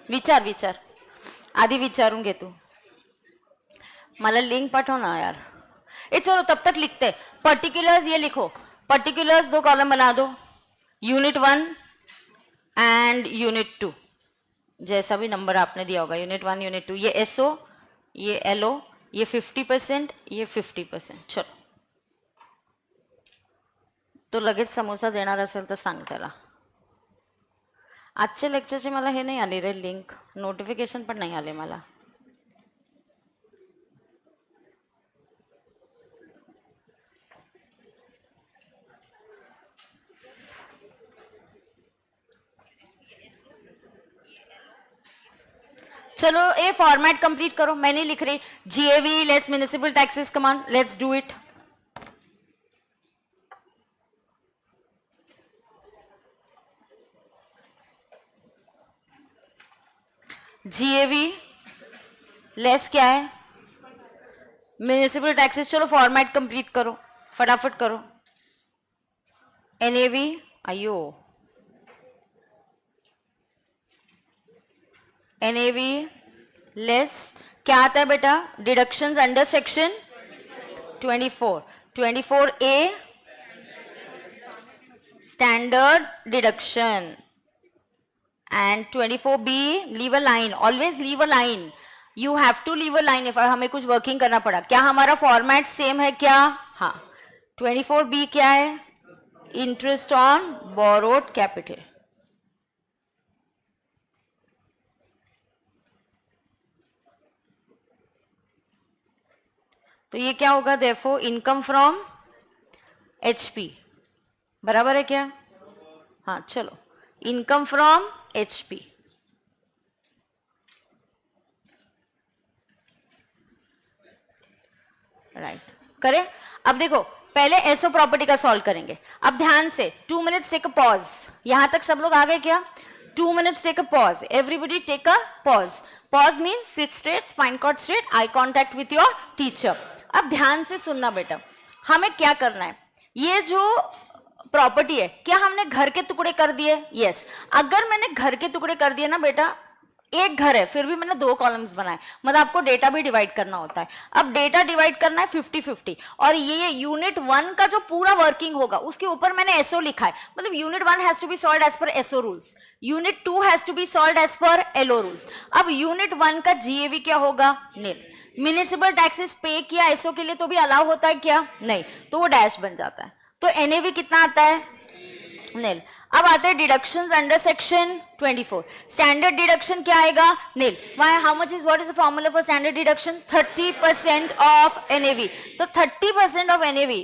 विचार विचार आधी विचारून घे तू. मला लिंक पाठव ना यार. ए चलो तब तक लिखते. पर्टिकुलर्स ये लिखो. पर्टिकुलर्स 2 कॉलम बना दो. यूनिट 1 एंड यूनिट 2 जैसा भी नंबर आपने दिया होगा. यूनिट 1 यूनिट 2 ये एसओ ये एलओ ये 50% ये 50%. चलो तो लगेच समोसा देणार असेल तर सांग त्याला. आजच्या लेक्चरचे मला हे नाही आले रे लिंक. नोटिफिकेशन पण नाही आले मला. चलो ए फॉर्मेट कंप्लीट करो. मैं नहीं लिख रही. GAV less municipal taxes. Come on let's do it. GAV less क्या है? Municipal taxes. चलो फॉर्मेट कंप्लीट करो, फटाफट करो. एनएवी अयो एनएवी लेस क्या आता है बेटा? Deductions under section 24. 24A standard deduction and 24B leave a line. Always leave a line. You have to leave a line if हमें कुछ वर्किंग करना पड़ा. क्या हमारा फॉर्मेट सेम है क्या? हाँ. 24B क्या है? Interest on borrowed capital. तो ये क्या होगा, देयरफॉर इनकम फ्रॉम एचपी, बराबर है क्या? हाँ चलो, इनकम फ्रॉम एचपी, राइट, करें। अब देखो पहले एसओ प्रॉपर्टी का सॉल्व करेंगे। अब ध्यान से 2 मिनट्स टेक अ पॉज। यहां तक सब लोग आ गए क्या? 2 minutes take a pause, everybody take a pause. Pause means sit straight, spine cord straight, eye contact with your teacher. अब ध्यान से सुनना बेटा, हमें क्या करना है, ये जो प्रॉपर्टी है क्या हमने घर के टुकड़े कर दिए? यस। अगर मैंने घर के टुकड़े कर दिए ना बेटा, एक घर है फिर भी मैंने 2 कॉलम्स बनाए, मतलब आपको डेटा भी डिवाइड करना होता है। अब डेटा डिवाइड करना है 50-50, और ये यूनिट 1 का जो पूरा वर्किंग होगा उसके ऊपर मैंने एसओ लिखा है, मतलब unit 1 has to be solved as per SO rules, unit 2 has to be solved as per LO rules. अब यूनिट 1 का जीएवी क्या होगा? नील। म्युनिसिपल टैक्सेस पे किया एसओ के लिए तो भी अलाउ होता है क्या? नहीं, तो वो डैश बन जाता है। तो एनएवी कितना आता है? नील। अब आते हैं deductions under section 24। Standard deduction क्या आएगा? Nil. Why? How much is, what is the formula for standard deduction? 30% of NAV. So 30% of NAV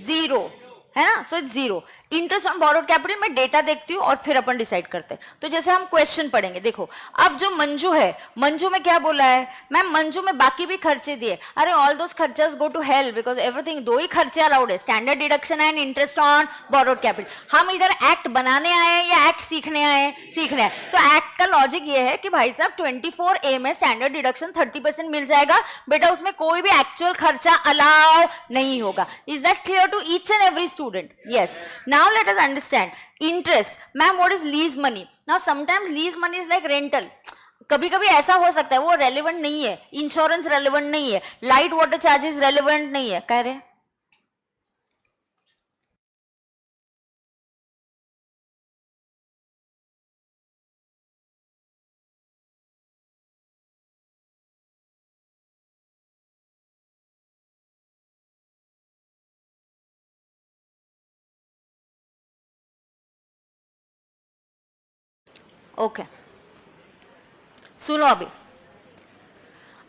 0 है ना, so it's 0। Interest on borrowed capital में डेटा देखती हूँ और फिर अपन डिसाइड करते हैं। तो जैसे हम क्वेश्चन पढ़ेंगे, देखो अब जो मंजू है, मंजू में क्या बोला है? मैम मंजू में बाकी भी खर्चे दिए। अरे ऑल दोस खर्चेस go to hell because everything, 2 ही खर्चे अलाउड है, standard deduction and interest on borrowed capital. हम इधर एक्ट बनाने आए हैं या एक्ट सीखने आए हैं? सीखने आए। तो एक्ट का लॉजिक ये है कि भाई साहब 24A में स्टैंडर्ड डिडक्शन 30% मिल जाएगा बेटा, उसमें कोई भी एक्चुअल खर्चा अलाउ नहीं होगा। Is that clear to each and every student? Yes. Now let us understand interest. Ma'am, what is lease money? Now sometimes lease money is like rental. कभी कभी ऐसा हो सकता है वो रेलिवेंट नहीं है, इंश्योरेंस रेलिवेंट नहीं है, लाइट वाटर चार्जेस रेलिवेंट नहीं है, कह रहे? ओके सुनो, अभी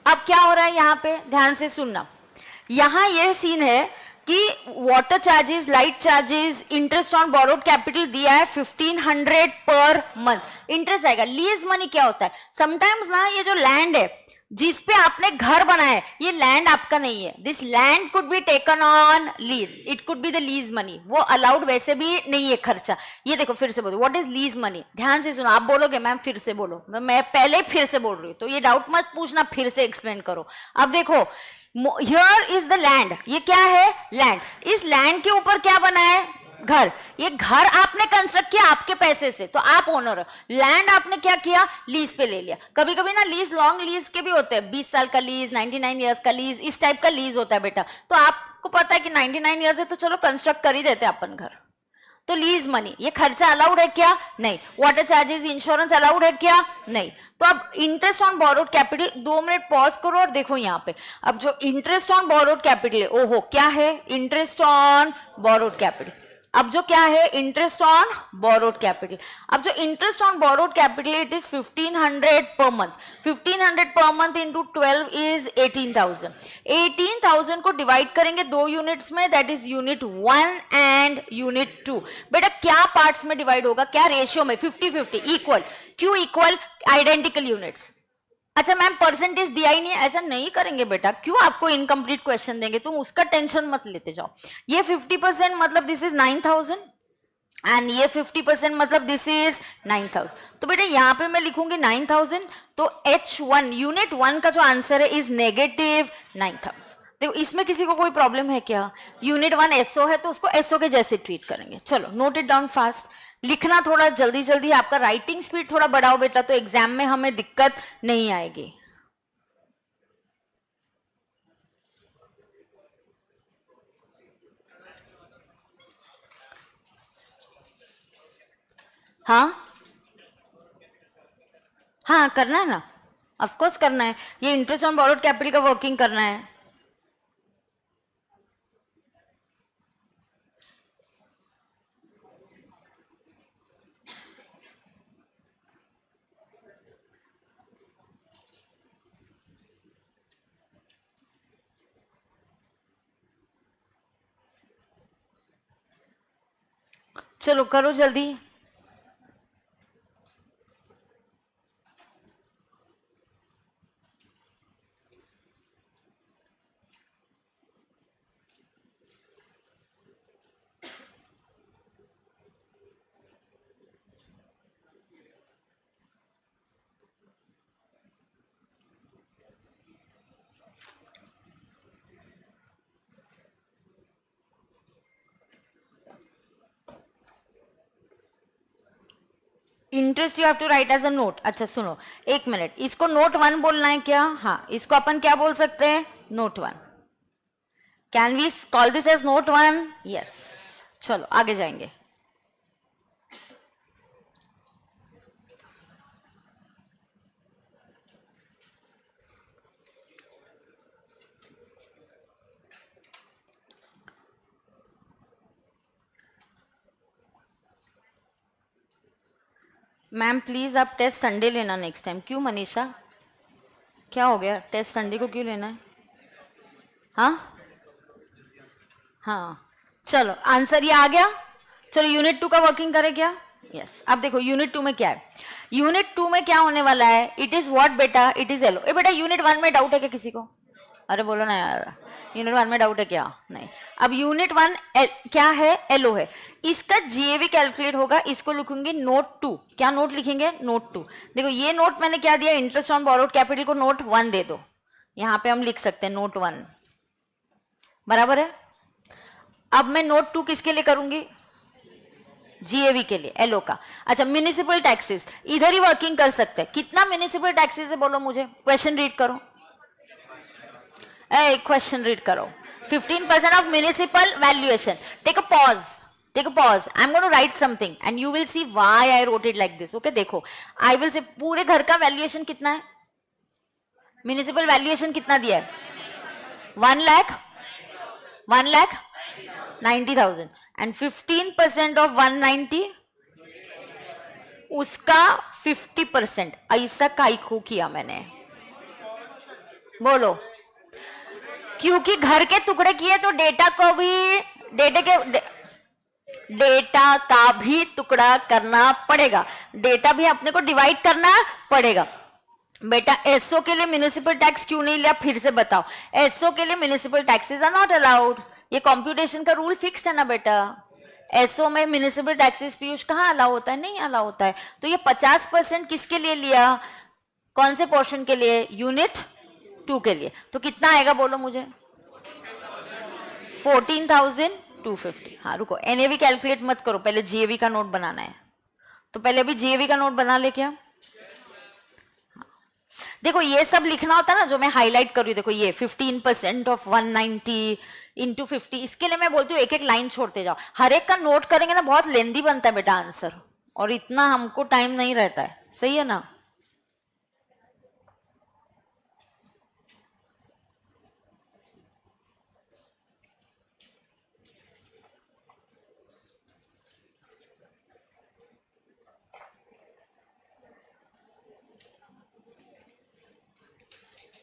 अब क्या हो रहा है यहाँ पे, ध्यान से सुनना। यहाँ ये सीन है कि water charges, light charges, interest on borrowed capital दिया है 1500 पर मंथ इंटरेस्ट आएगा। लीज मनी क्या होता है? समटाइम्स ना ये जो लैंड है जिस पे आपने घर बनाया है, ये लैंड आपका नहीं है, this land could be taken on lease, it could be the lease money, वो अलाउड वैसे भी नहीं है खर्चा। ये देखो फिर से बोलो, व्हाट इज लीज मनी? ध्यान से सुनो, आप बोलोगे मैम फिर से बोलो, मैं पहले फिर से बोल रही हूँ, तो ये डाउट मत पूछना, फिर से एक्सप्लेन करो। अब देखो हियर इज द लैंड, ये क्या है? लैंड। इस लैंड के ऊपर क्या बना है? घर। ये घर आपने कंस्ट्रक्ट किया आपके पैसे से, तो आप ओनर हो। लैंड आपने क्या किया? लीज पे ले लिया। कभी कभी ना लीज लॉन्ग लीज के भी होते हैं, 20 साल का लीज, 99 ईयर्स का लीज, इस टाइप का लीज होता है बेटा। तो आपको पता है कि 99 ईयर्स है तो चलो कंस्ट्रक्ट कर ही देते हैं अपन घर, तो लीज मनी। ये खर्चा अलाउड है क्या? नहीं। वाटर चार्जेस, इंश्योरेंस अलाउड है क्या? नहीं। तो अब interest on borrowed capital, 2 minute pause करो और देखो यहाँ पे, अब जो इंटरेस्ट ऑन बोरोड कैपिटल है, ओहो क्या है? Interest on borrowed capital. अब जो क्या है? Interest on borrowed capital. अब जो interest on borrowed capital it is 1500 per month. 1500 per month into 12 is 18,000। 18,000 को डिवाइड करेंगे 2 यूनिट्स में, that is unit 1 and unit 2। बेटा क्या पार्ट्स में डिवाइड होगा? क्या रेशियो में? 50-50, इक्वल। क्यों इक्वल? Identical units. अच्छा मैम परसेंटेज दिया ही नहीं, ऐसा नहीं करेंगे बेटा, क्यों आपको इनकम्प्लीट क्वेश्चन देंगे, तुम उसका टेंशन मत लेते जाओ। ये 50% मतलब दिस इज 9,000 एंड ये 50% मतलब दिस इज 9,000। तो बेटा यहाँ पे मैं लिखूंगी 9,000, तो H1 यूनिट 1 का जो आंसर है इज नेगेटिव 9,000। देखो इसमें किसी को कोई प्रॉब्लम है क्या? यूनिट 1 एसओ है तो उसको एसओ के जैसे ट्रीट करेंगे। चलो नोट इट डाउन फास्ट, लिखना थोड़ा जल्दी जल्दी, आपका राइटिंग स्पीड थोड़ा बढ़ाओ बेटा, तो एग्जाम में हमें दिक्कत नहीं आएगी। हाँ हाँ करना है ना, ऑफ कोर्स करना है, ये इंटरेस्ट ऑन बोरोड कैपिटल का वर्किंग करना है। चलो करो जल्दी। Interest you have to write as a note. अच्छा सुनो, एक मिनट, इसको नोट 1 बोलना है क्या? हाँ, इसको अपन क्या बोल सकते हैं? Note 1। Can we call this as note 1? Yes. चलो आगे जाएंगे। मैम प्लीज आप टेस्ट संडे लेना नेक्स्ट टाइम। क्यों मनीषा, क्या हो गया? टेस्ट संडे को क्यों लेना है? हाँ हाँ, चलो आंसर ये आ गया। चलो यूनिट 2 का वर्किंग करें क्या? यस। अब देखो यूनिट 2 में क्या है। यूनिट 2 में क्या होने वाला है? इट इज व्हाट बेटा? It is ALV. ए बेटा यूनिट 1 में डाउट है क्या किसी को? अरे बोलो ना यार, यूनिट 1 में डाउट है क्या? नहीं। अब यूनिट 1 क्या है? एलओ है। इसका जीएवी कैलकुलेट होगा। इसको लिखूंगी नोट 2। क्या नोट लिखेंगे? नोट 2। देखो ये नोट मैंने क्या दिया? इंटरेस्ट ऑन बोरोड कैपिटल को नोट 1 दे दो। यहां पे हम लिख सकते हैं नोट 1, बराबर है। अब मैं नोट 2 किसके लिए करूंगी? जीएवी के लिए, एलओ का। अच्छा म्युनिसिपल टैक्सेस इधर ही वर्किंग कर सकते हैं। कितना म्युनिसिपल टैक्सेस है बोलो मुझे? क्वेश्चन रीड करो। क्वेश्चन रीड करो। 15% of municipal valuation. Take a pause. Take a pause. I'm going to write something and you will see why I wrote it like this. Okay, देखो, I will say पूरे घर का valuation कितना है? Municipal valuation कितना दिया है? 1,90,000 and 15% of 190 उसका 50%। ऐसा काई को किया मैंने? बोलो। क्योंकि घर के टुकड़े किए तो डेटा का भी टुकड़ा करना पड़ेगा। डेटा भी अपने को डिवाइड करना पड़ेगा। बेटा एसओ के लिए म्युनिसिपल टैक्स क्यों नहीं लिया? फिर से बताओ। एसओ के लिए municipal taxes are not allowed. ये कंप्यूटेशन का रूल फिक्स्ड है ना बेटा। एसओ में म्युनिसिपल टैक्सेस पीयूष कहाँ अलाउ होता है? नहीं अलाउ होता है। तो ये 50% किसके लिए लिया? कौन से पोर्शन के लिए? यूनिट 2 के लिए। तो कितना आएगा बोलो मुझे? 14,250। हाँ रुको, एनएवी कैलकुलेट मत करो, पहले जीएवी का नोट बनाना है। तो पहले अभी जीएवी का नोट बना ले क्या? हाँ। देखो ये सब लिखना होता है ना जो मैं हाईलाइट कर रही हूँ। देखो ये 15% ऑफ 190 इंटू 50, इसके लिए मैं बोलती हूँ एक एक लाइन छोड़ते जाओ। हर एक का नोट करेंगे ना बहुत लेंदी बनता है बेटा आंसर, और इतना हमको टाइम नहीं रहता है। सही है ना?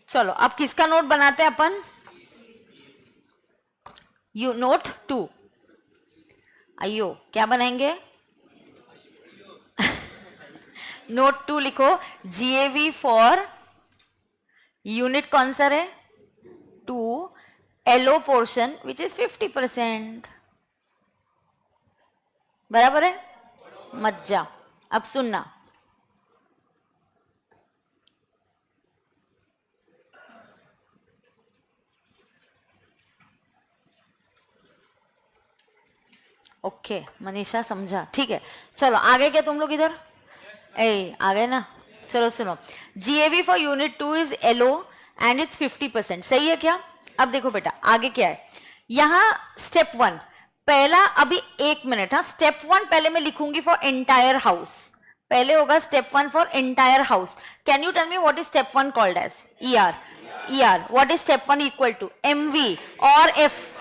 चलो अब किसका नोट बनाते हैं अपन? You note 2। अयो क्या बनाएंगे? नोट 2 लिखो। जीएवी फॉर यूनिट कौन सा है? 2। LO portion which is 50%। बराबर है? मत जा। अब सुनना, ओके मनीषा समझा? ठीक है चलो आगे। क्या तुम लोग इधर आ गए ना? चलो सुनो, GAV for unit 2 is LO and it's 50%। सही है क्या? अब देखो बेटा आगे क्या है। यहां स्टेप 1 पहला, अभी 1 मिनट। हाँ स्टेप 1 पहले मैं लिखूंगी फॉर एंटायर हाउस। पहले होगा step 1 for entire house. Can you tell me what is step 1 called as? ER. what is step 1 equal to? MV or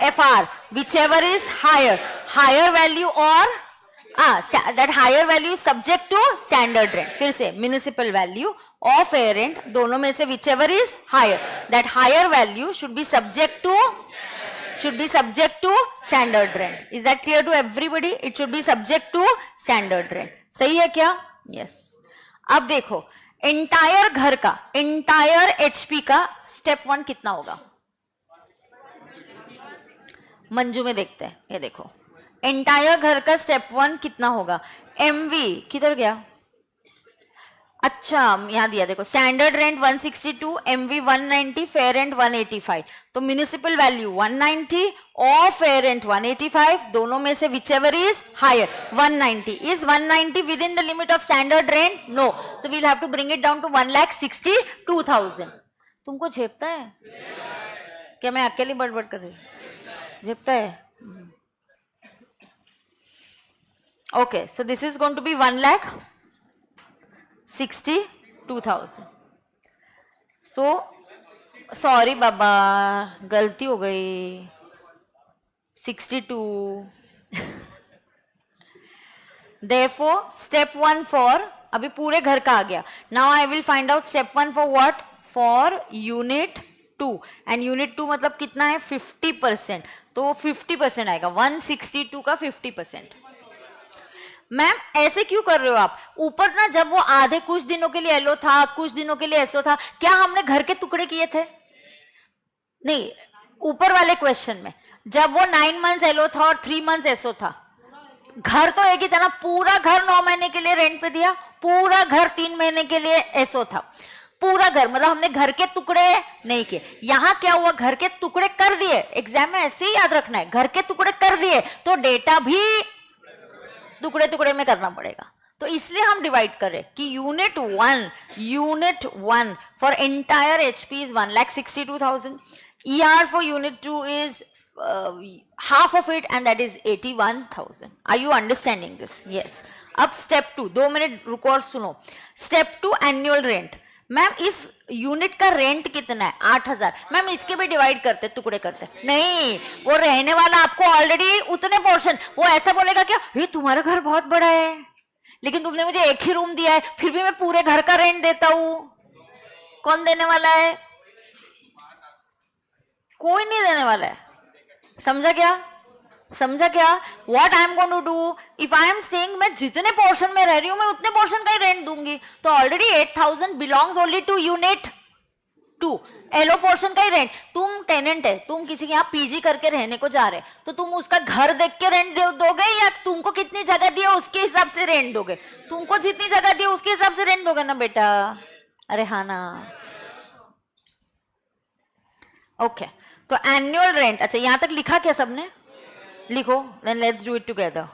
FR, whichever is higher value, or that higher value is subject to standard rent. फिर से municipal value or fair rent, दोनों में से whichever is higher, that higher value should be subject to should be subject to standard rent. Is that clear to everybody? It should be subject to standard rent. सही है क्या? Yes. अब देखो entire घर का, एंटायर एचपी का step 1 कितना होगा? मंजू में देखते हैं, ये देखो एंटायर घर का स्टेप 1 कितना होगा? एमवी किधर गया? अच्छा यहां दिया देखो, standard rent 162, MV 190, fair rent 185. तो म्युनिसिपल वैल्यू 190 और फेयर रेंट 185, दोनों में से whichever is higher 190. Is 190 within the limit of standard rent? No. So we'll have to bring it down to 1,62,000. तुमको झेपता है? क्या मैं अकेली बड़बड़ कर रही हूँ? झेपता है? Okay, so this is going to be 1,62,000. So sorry बाबा, गलती हो गई. 62. Therefore, step 1 for अभी पूरे घर का आ गया. Now I will find out step 1 for what? For unit 2. And unit 2 मतलब कितना है? 50%. तो 50% आएगा. 162 का 50%. मैम ऐसे क्यों कर रहे हो आप? ऊपर ना जब वो आधे कुछ दिनों के लिए एलओ था, कुछ दिनों के लिए एसओ था, क्या हमने घर के टुकड़े किए थे? नहीं, ऊपर वाले क्वेश्चन में जब वो 9 मंथ्स एलओ था और 3 मंथ्स एसओ था, घर तो एक ही था ना. पूरा घर 9 महीने के लिए रेंट पे दिया, पूरा घर 3 महीने के लिए एसओ था. पूरा घर मतलब हमने घर के टुकड़े नहीं किए. यहां क्या हुआ? घर के टुकड़े कर दिए. एग्जाम में ऐसे ही याद रखना है, घर के टुकड़े कर दिए तो डेटा भी टुकड़े टुकड़े में करना पड़ेगा. तो इसलिए हम डिवाइड करें कि unit 1 for entire HP is 1,62,000. ER for unit 2 is half of it and that is 81,000. Are you understanding this? Yes. अब step 2, 2 मिनट रुको और सुनो. step 2 annual rent. मैम इस यूनिट का रेंट कितना है? 8,000. मैम इसके भी डिवाइड करते, टुकड़े करते. नहीं, वो रहने वाला आपको ऑलरेडी उतने पोर्शन, वो ऐसा बोलेगा क्या? ये तुम्हारा घर बहुत बड़ा है लेकिन तुमने मुझे एक ही रूम दिया है, फिर भी मैं पूरे घर का रेंट देता हूं. कौन देने वाला है? कोई नहीं देने वाला है. समझा क्या? समझा क्या? What I am going to do? If I am saying मैं जितने पोर्शन में रह रही हूं मैं उतने पोर्शन का ही रेंट दूंगी, तो already 8,000 belongs only to unit 2. LO portion का ही रेंट. तुम टेनेंट है, तुम किसी के यहाँ पीजी करके रहने को जा रहे, तो तुम उसका घर देख के रेंट दोगे या तुमको कितनी जगह दी है उसके हिसाब से रेंट दोगे? तुमको जितनी जगह दी है उसके हिसाब से रेंट दोगे ना बेटा. अरे हाँ ना. ओके, तो एनुअल रेंट. अच्छा यहां तक लिखा क्या सबने? लिखो. Then let's do it together.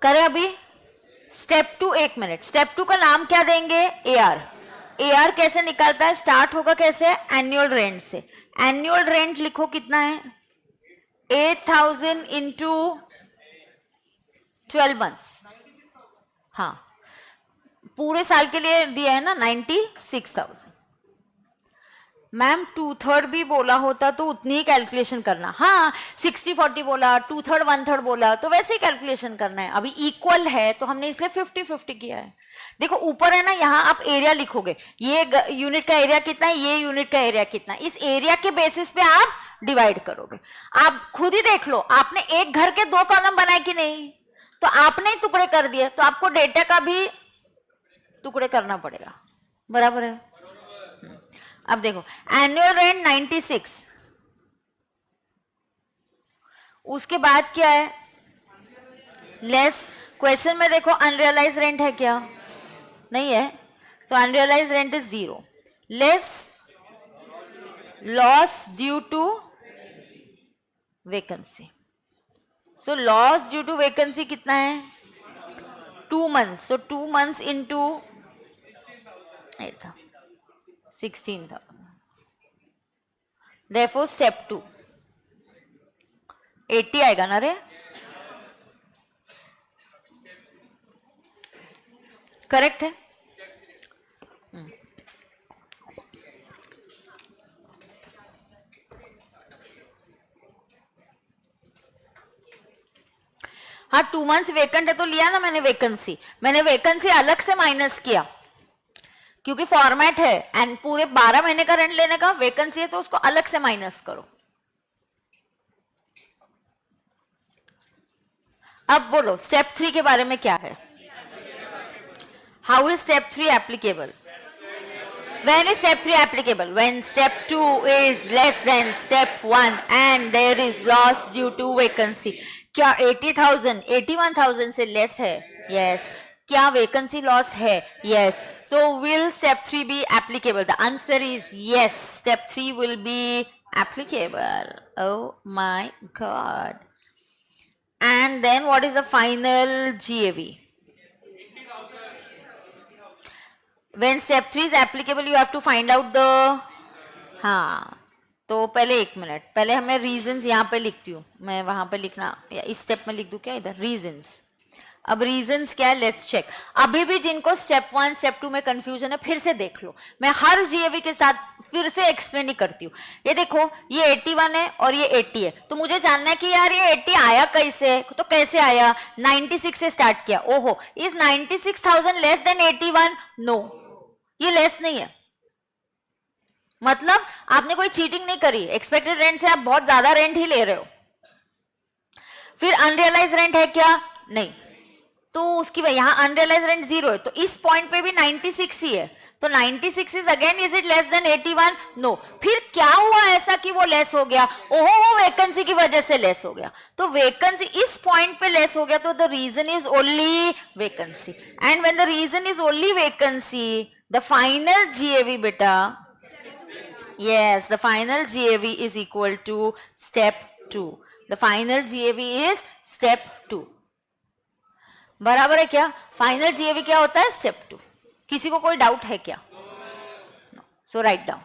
करें अभी. Step 2 1 minute. स्टेप 2 का नाम क्या देंगे? AR. AR कैसे निकालता है? स्टार्ट होगा कैसे? एनुअल रेंट से. एनुअल रेंट लिखो कितना है? 8,000 इंटू 12 मंथ्स. हाँ, पूरे साल के लिए दिया है ना 96,000. मैम 2/3 भी बोला होता तो उतनी ही कैलकुलेशन करना. हाँ 60-40 बोला, 2/3 1/3 बोला तो वैसे ही कैलकुलेशन करना है. अभी इक्वल है तो हमने इसलिए 50-50 किया है. देखो ऊपर है ना, यहाँ आप एरिया लिखोगे, ये यूनिट का एरिया कितना है, ये यूनिट का एरिया कितना है, इस एरिया के बेसिस पे आप डिवाइड करोगे. आप खुद ही देख लो, आपने एक घर के 2 कॉलम बनाए कि नहीं, तो आपने ही टुकड़े कर दिए, तो आपको डेटा का भी टुकड़े करना पड़ेगा. बराबर है. अब देखो एनुअल रेंट 96. उसके बाद क्या है? लेस. क्वेश्चन में देखो अनरियलाइज रेंट है क्या? नहीं है. So unrealised rent is 0. Less loss due to vacancy. So loss due to vacancy कितना है? 2 months. So 2 months into 16,000. Therefore step 2 80 आएगा ना रे? करेक्ट है. 2 मंथ्स वेकेंट है तो लिया ना मैंने वैकेंसी, मैंने वैकेंसी अलग से माइनस किया क्योंकि फॉर्मेट है एंड पूरे 12 महीने का रेंट लेने का, वैकेंसी है तो उसको अलग से माइनस करो। अब बोलो स्टेप 3 के बारे में क्या है? How is step 3 applicable? When is step 3 applicable? When step 2 is less than step 1 and there is loss due to vacancy. क्या 80,000 81,000 से less है? Yes. क्या vacancy loss है? Yes. So will step 3 be applicable? The answer is yes. Step 3 will be applicable. Oh my God. And then what is the final GAV? When step 3 is applicable, you have to find out the, हाँ तो पहले 1 minute, पहले हमें reasons यहाँ पे लिखती हूँ मैं, वहां पे लिखना या इस स्टेप में लिख दूँ क्या इधर? रीजंस। अब रीजंस क्या है, लेट्स चेक। अभी भी जिनको स्टेप 1 स्टेप 2 में कंफ्यूजन है फिर से देख लो, मैं हर जीएवी के साथ फिर से एक्सप्लेन ही करती हूँ। ये देखो ये 81 है और ये 80 है, तो मुझे जानना है कि यार ये 80 आया कैसे, तो कैसे आया? 96 से स्टार्ट किया। ओहो, इज 96,000 लेस देन 81? नो, ये लेस नहीं है, मतलब आपने कोई चीटिंग नहीं करी, एक्सपेक्टेड रेंट से आप बहुत ज्यादा रेंट ही ले रहे हो। फिर अनरियलाइज रेंट है क्या? नहीं, तो उसकी वजह यहाँ अनरियलाइज रेंट 0 है, तो इस पॉइंट पे भी 96 ही है, तो 96 is again, is it less than 81? No. फिर क्या हुआ ऐसा कि वो लेस हो गया? ओहो, वो वैकेंसी की वजह से लेस हो गया, तो वैकेंसी इस पॉइंट पे लेस हो गया, तो the reason is only vacancy. And when the reason is only vacancy, the final GAV beta, yes, the final GAV is equal to step 2. The final GAV is step 2. बराबर है क्या? Final GAV क्या होता है? Step 2। किसी को कोई doubt है क्या? सो राइट डाउन।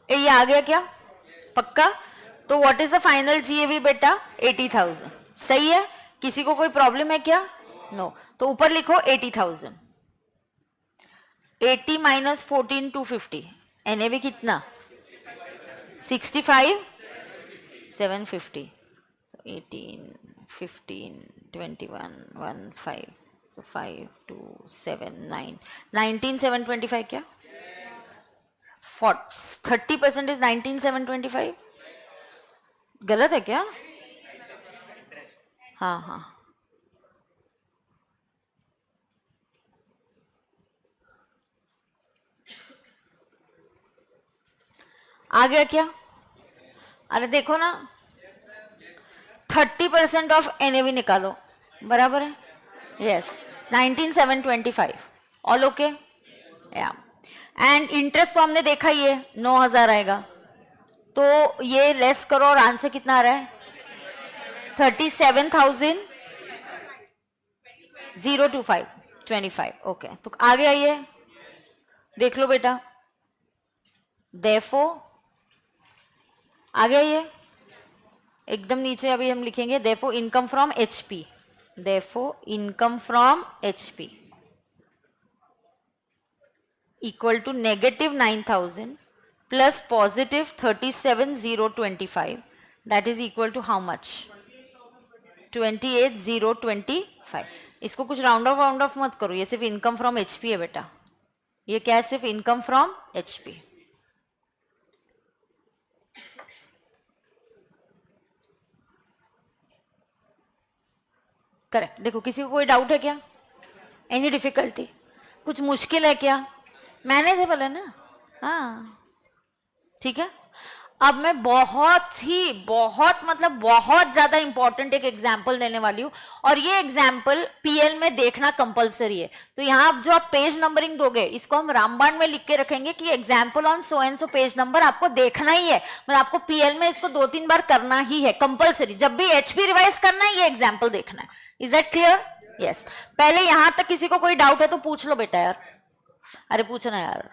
ये आ गया क्या? पक्का? तो what is the final GAV बेटा? 80,000। सही है? किसी को कोई प्रॉब्लम है क्या? नो। तो ऊपर लिखो 80,000। 80 माइनस 14 250, एनएवी कितना? 65 750, 18 15 21 15, so 5 2 7 9 19 725 क्या? 30% इज 19,725? गलत है क्या? हाँ हाँ, आ गया क्या? अरे देखो ना, 30% ऑफ एनएवी निकालो, बराबर है? यस, 19,725। All okay? या। एंड इंटरेस्ट तो हमने देखा ही है, 9,000 आएगा, तो ये लेस करो और आंसर कितना आ रहा है? 37,025। ओके, तो आ गया ये, देख लो बेटा। देफो आ गया ये, एकदम नीचे अभी हम लिखेंगे therefore income from HP, therefore income from HP equal to negative 9,000 plus positive 37,025, that is equal to how much? 28,025। इसको कुछ राउंड ऑफ मत करो, ये सिर्फ इनकम फ्रॉम एचपी है बेटा, ये क्या है? सिर्फ इनकम फ्रॉम एचपी। करेक्ट। देखो किसी को कोई डाउट है क्या? Any difficulty? कुछ मुश्किल है क्या? मैनेजेबल है ना? हाँ ठीक है। अब मैं बहुत मतलब बहुत ज्यादा इंपॉर्टेंट एक एग्जाम्पल देने वाली हूँ, और ये एग्जाम्पल पीएल में देखना कंपलसरी है। तो यहाँ आप जो आप पेज नंबरिंग दोगे, इसको हम रामबाण में लिख के रखेंगे कि example on so and so page number आपको देखना ही है। मतलब आपको पीएल में इसको 2-3 बार करना ही है कंपलसरी। जब भी एचपी रिवाइज करना है, ये एग्जाम्पल देखना है। Is that clear? यस। पहले यहां तक किसी को कोई डाउट है तो पूछ लो बेटा यार। अरे पूछना यार।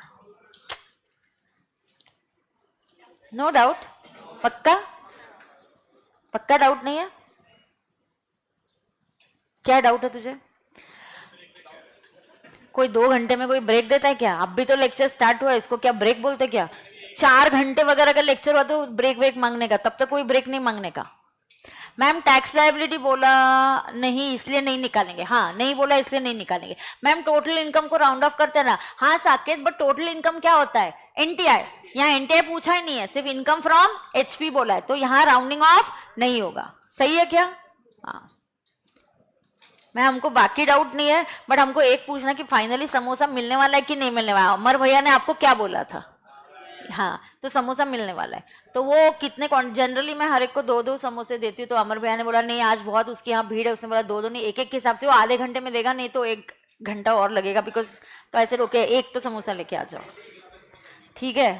No doubt? पक्का? पक्का डाउट नहीं है? क्या डाउट है तुझे? कोई 2 घंटे में कोई ब्रेक देता है क्या? अब भी तो लेक्चर स्टार्ट हुआ है, इसको क्या ब्रेक बोलते क्या? 4 घंटे वगैरह का लेक्चर हुआ तो ब्रेक मांगने का, तब तक कोई ब्रेक नहीं मांगने का। मैम टैक्स लायबिलिटी बोला नहीं इसलिए नहीं निकालेंगे। हाँ, नहीं बोला इसलिए नहीं निकालेंगे। मैम टोटल इनकम को राउंड ऑफ करते हैं ना। हाँ साकेत, बट टोटल इनकम क्या होता है? एनटीआई। यहाँ एनटीआई पूछा ही नहीं है, सिर्फ इनकम फ्रॉम एचपी बोला है, तो यहाँ राउंडिंग ऑफ नहीं होगा। सही है क्या? हाँ मैं, हमको बाकी डाउट नहीं है, बट हमको एक पूछना कि फाइनली समोसा मिलने वाला है कि नहीं मिलने वाला। अमर भैया ने आपको क्या बोला था? हाँ, तो समोसा मिलने वाला है। तो वो कितने, जनरली मैं हर एक को 2-2 समोसे देती हूँ, तो अमर भैया ने बोला नहीं आज बहुत उसके यहाँ भीड़ है, उसने बोला 2-2 नहीं, एक के हिसाब से वो आधे घंटे में देगा, नहीं तो 1 घंटा और लगेगा बिकॉज। तो ऐसे रोके, एक तो समोसा लेके आ जाओ, ठीक है?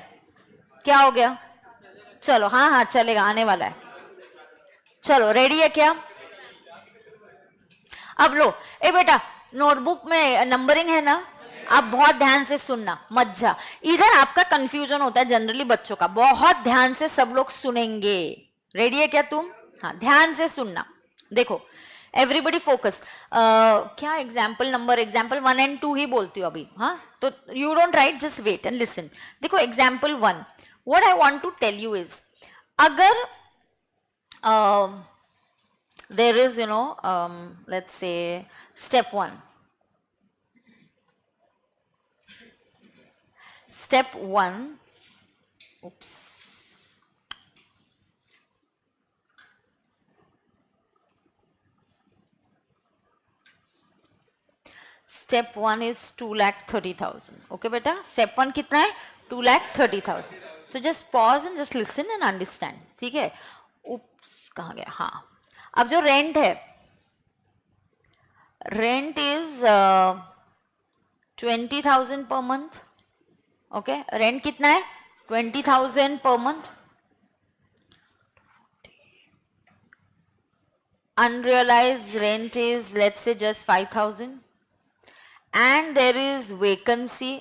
क्या हो गया? चलो हाँ चलेगा, आने वाला है। चलो रेडी है क्या? अब लो, ए बेटा नोटबुक में नंबरिंग है ना, आप बहुत ध्यान से सुनना, मत जा इधर। आपका कंफ्यूजन होता है जनरली बच्चों का, बहुत ध्यान से सब लोग सुनेंगे। रेडी है क्या तुम? हाँ ध्यान से सुनना। देखो एवरीबडी फोकस। क्या एग्जाम्पल नंबर, एग्जाम्पल 1 and 2 ही बोलती हूँ अभी। हाँ तो you don't write, just wait and listen. देखो example 1, what I want to tell you is, अगर there is let's say step 1. Step 1, oops, step 1 is 2,30,000. okay beta, step 1 कितना है? 2,30,000. so just pause and just listen and understand. ठीक है? oops कहाँ गया? हाँ, अब जो रेंट है, rent is 20,000 per month. Okay, rent कितना है? 20,000 per month. Unrealized rent is, let's say, just 5,000, and there is vacancy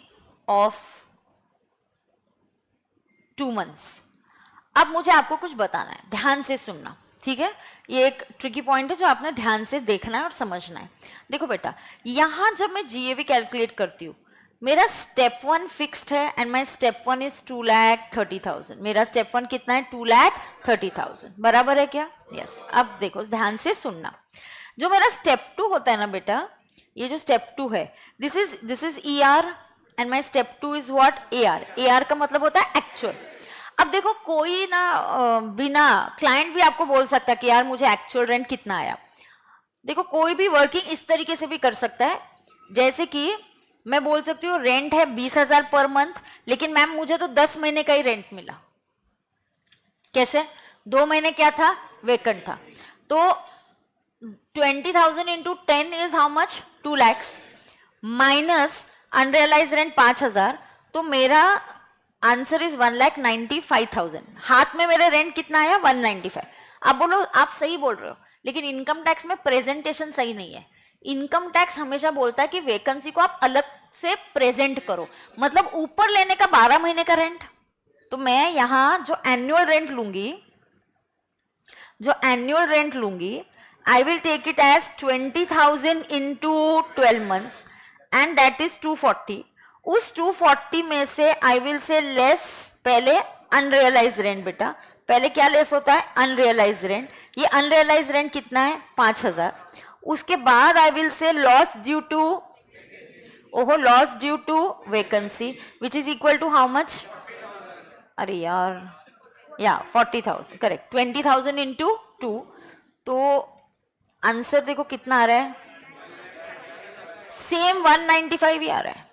of 2 months. अब मुझे आपको कुछ बताना है, ध्यान से सुनना, ठीक है? ये एक ट्रिकी पॉइंट है जो आपने ध्यान से देखना है और समझना है। देखो बेटा, यहां जब मैं जीएवी कैलकुलेट करती हूँ, मेरा स्टेप 1 फिक्स्ड है एंड माय स्टेप 1 इज 2,30,000. मेरा स्टेप 1 कितना है? 2,30,000. बराबर है क्या? यस. अब देखो ध्यान से सुनना, जो मेरा स्टेप 2 होता है ना बेटा, ये जो स्टेप 2 है, this is ER and my step 2 is what? AR. AR का मतलब होता है एक्चुअल. अब देखो कोई ना बिना, क्लाइंट भी आपको बोल सकता है कि यार मुझे एक्चुअल रेंट कितना आया। देखो कोई भी वर्किंग इस तरीके से भी कर सकता है, जैसे कि मैं बोल सकती हूँ रेंट है 20,000 पर मंथ, लेकिन मैम मुझे तो 10 महीने का ही रेंट मिला। कैसे? 2 महीने क्या था? वेकेंट था। तो 20,000 into 10 is how much? 2 lakhs minus unrealise rent 5,000, तो मेरा आंसर इज 1,95,000. हाथ में मेरे रेंट कितना आया? 195. अब बोलो आप सही बोल रहे हो, लेकिन इनकम टैक्स में प्रेजेंटेशन सही नहीं है। इनकम टैक्स हमेशा बोलता है कि वैकेंसी को आप अलग से प्रेजेंट करो, मतलब ऊपर लेने का 12 महीने का रेंट। तो मैं यहां जो एनुअल रेंट लूंगी, I will take it as 20,000 into 12 months and that is 240. उस 240 में से आई विल से लेस पहले अनरियलाइज रेंट। बेटा पहले क्या लेस होता है? Unrealised rent. ये अनरियलाइज रेंट कितना है? 5,000. उसके बाद I will say loss due to vacancy which is equal to how much? अरे यार, या 40,000. करेक्ट. 20,000 इंटू 2, तो आंसर देखो कितना आ रहा है? सेम 195 ही आ रहा है।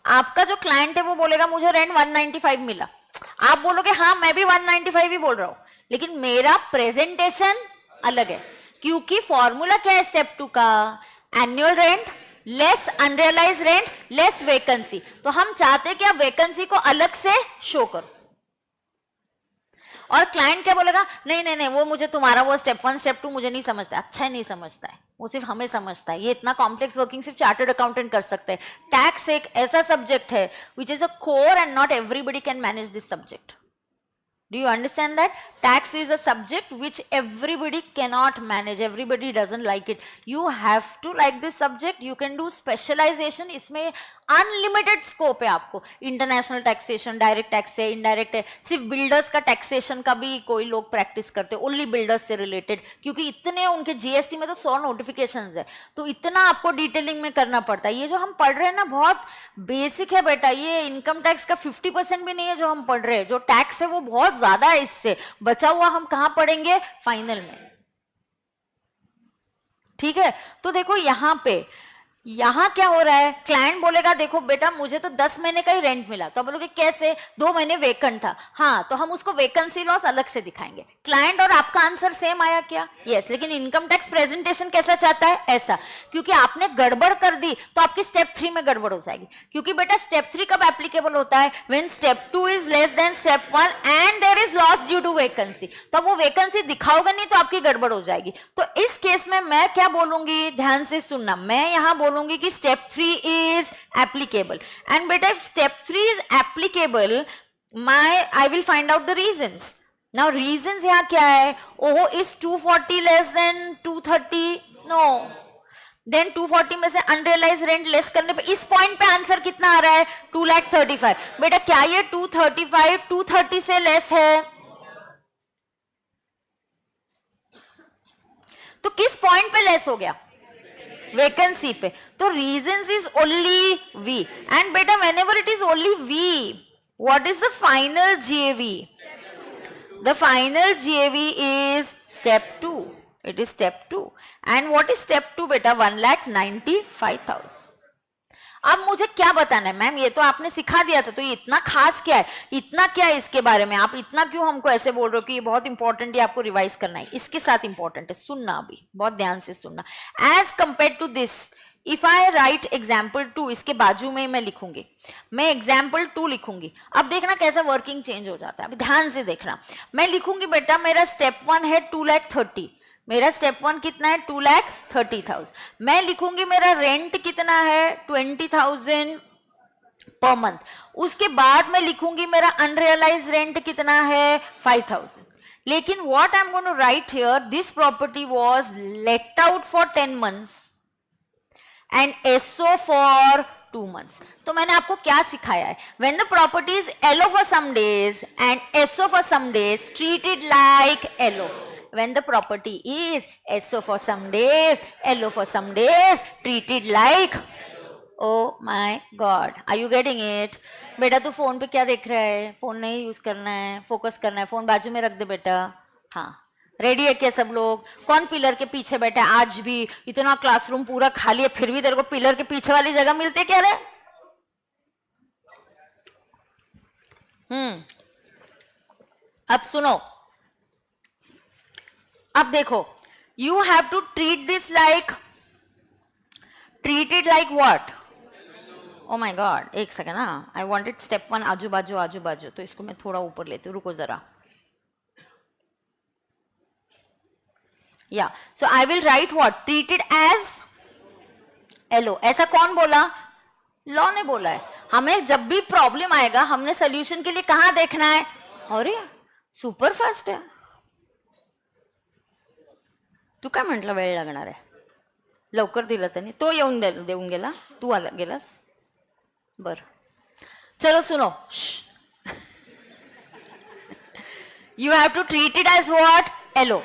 आपका जो क्लाइंट है वो बोलेगा मुझे रेंट 195 मिला, आप बोलोगे हाँ मैं भी 195 ही बोल रहा हूं, लेकिन मेरा प्रेजेंटेशन अलग है, क्योंकि फॉर्मूला क्या है स्टेप 2 का, annual rent less unrealise rent less vacancy. तो हम चाहते हैं कि आप वैकेंसी को अलग से शो करो। और क्लाइंट क्या बोलेगा, नहीं नहीं नहीं वो मुझे तुम्हारा वो स्टेप 1 स्टेप 2 मुझे नहीं समझता। अच्छा नहीं समझता है, वो सिर्फ हमें समझता है। ये इतना कॉम्प्लेक्स वर्किंग सिर्फ चार्टर्ड अकाउंटेंट कर सकते हैं। टैक्स एक ऐसा सब्जेक्ट है which is a core and not everybody can manage this subject. Do you understand that? Tax is a subject which everybody cannot manage. Everybody doesn't like it. You have to like this subject. You can do specialization. इसमें unlimited scope है आपको। International taxation, direct tax है, indirect है, सिर्फ builders का taxation का भी कोई लोग प्रैक्टिस करते हैं, ओनली बिल्डर्स से रिलेटेड, क्योंकि इतने उनके जीएसटी में तो 100 नोटिफिकेशंस है, तो इतना आपको डिटेलिंग में करना पड़ता है। ये जो हम पढ़ रहे हैं ना बहुत बेसिक है बेटा, ये इनकम टैक्स का 50% भी नहीं है जो हम पढ़ रहे हैं। जो टैक्स है वो बहुत ज्यादा है, इससे बचा हुआ हम कहां पढ़ेंगे, फाइनल में। ठीक है, तो देखो यहां क्या हो रहा है, क्लाइंट बोलेगा देखो बेटा मुझे तो 10 महीने का ही रेंट मिला, तो बोलोगे कैसे, 2 महीने वेकेंट था। हाँ, तो हम उसको वेकेंसी लॉस अलग से दिखाएंगे। क्लाइंट और आपका आंसर सेम आया क्या, यस, लेकिन इनकम टैक्स प्रेजेंटेशन कैसा चाहता है, ऐसा, क्योंकि आपने गड़बड़ कर दी तो आपकी स्टेप 3 में गड़बड़ हो जाएगी। क्योंकि बेटा स्टेप 3 कब एप्लीकेबल होता है, when step 2 is less than step 1 and there is loss due to vacancy. तो वो वैकेंसी दिखाओगे नहीं तो आपकी गड़बड़ हो जाएगी। तो इस केस में मैं क्या बोलूंगी, ध्यान से सुनना, मैं यहां बोलूंगी कि स्टेप 3 इज एप्लीकेबल। एंड बेटा if step 3 is applicable, I will find out the reasons. Now reasons यहाँ क्या है, ओहो is 240 less than 230, no, then 240 में से अनरियलाइज रेंट लेस करने पे इस पॉइंट पे आंसर कितना आ रहा है, 2,35,000। बेटा क्या ये 235 230 से लेस है, तो किस पॉइंट पे लेस हो गया, वैकेंसी पे। तो reasons is only V, and बेटा whenever it is only V, what is the final GAV, the final GAV is step 2, it is step 2। And what is step 2 बेटा, 1,95,000। अब मुझे क्या बताना है, मैम ये तो आपने सिखा दिया था, तो ये इतना खास क्या है, इतना क्या है इसके बारे में, आप इतना क्यों हमको ऐसे बोल रहे हो कि ये बहुत इंपॉर्टेंट है, आपको रिवाइज करना है, इसके साथ इंपॉर्टेंट है, सुनना अभी बहुत ध्यान से सुनना। As compare to this, if I write example 2, इसके बाजू में मैं लिखूंगी, मैं एग्जाम्पल 2 लिखूंगी। अब देखना कैसा वर्किंग चेंज हो जाता है, अभी ध्यान से देखना। मैं लिखूंगी बेटा मेरा स्टेप 1 है 2,30,000, मेरा स्टेप 1 कितना है, 2,30,000। मैं लिखूंगी मेरा रेंट कितना है, 20,000 पर मंथ। उसके बाद मैं लिखूंगी मेरा अनरियलाइज रेंट कितना है, 5,000। लेकिन what I am going to write here, this property was let out for 10 months and SO for 2 months। तो मैंने आपको क्या सिखाया है, when the property is LO for some days and SO for some days, treat it like LO. When the property is SO for some days, LO for some days, treat it like, oh my God, are you getting it? बेटा तू phone पे क्या देख रहा है, phone नहीं use करना है, फोकस करना है, फोन बाजू में रख दे बेटा। हाँ, रेडी है क्या सब लोग? कौन पिलर के पीछे बैठा है? आज भी इतना क्लासरूम पूरा खाली है, फिर भी तेरे को पिलर के पीछे वाली जगह मिलती है क्या रे? अब सुनो, अब देखो, you have to treat this like, treat it like what? Oh my god, एक सेकेंड, हाँ, आई वांटेड स्टेप 1 आजू बाजू, तो इसको मैं थोड़ा ऊपर लेती हूँ, रुको जरा। या so I will write what, treat it as ALV. ऐसा कौन बोला? लॉ ने बोला है। हमें जब भी प्रॉब्लम आएगा हमने सोल्यूशन के लिए कहां देखना है? अरे सुपर फास्ट है, तू काय म्हटलं वेळ लागणार आहे, लवकर दिलं त्याने, तो येऊन देऊन गेला, तू आला गेलास, बर चलो सुनो, you have to treat it as what? LO.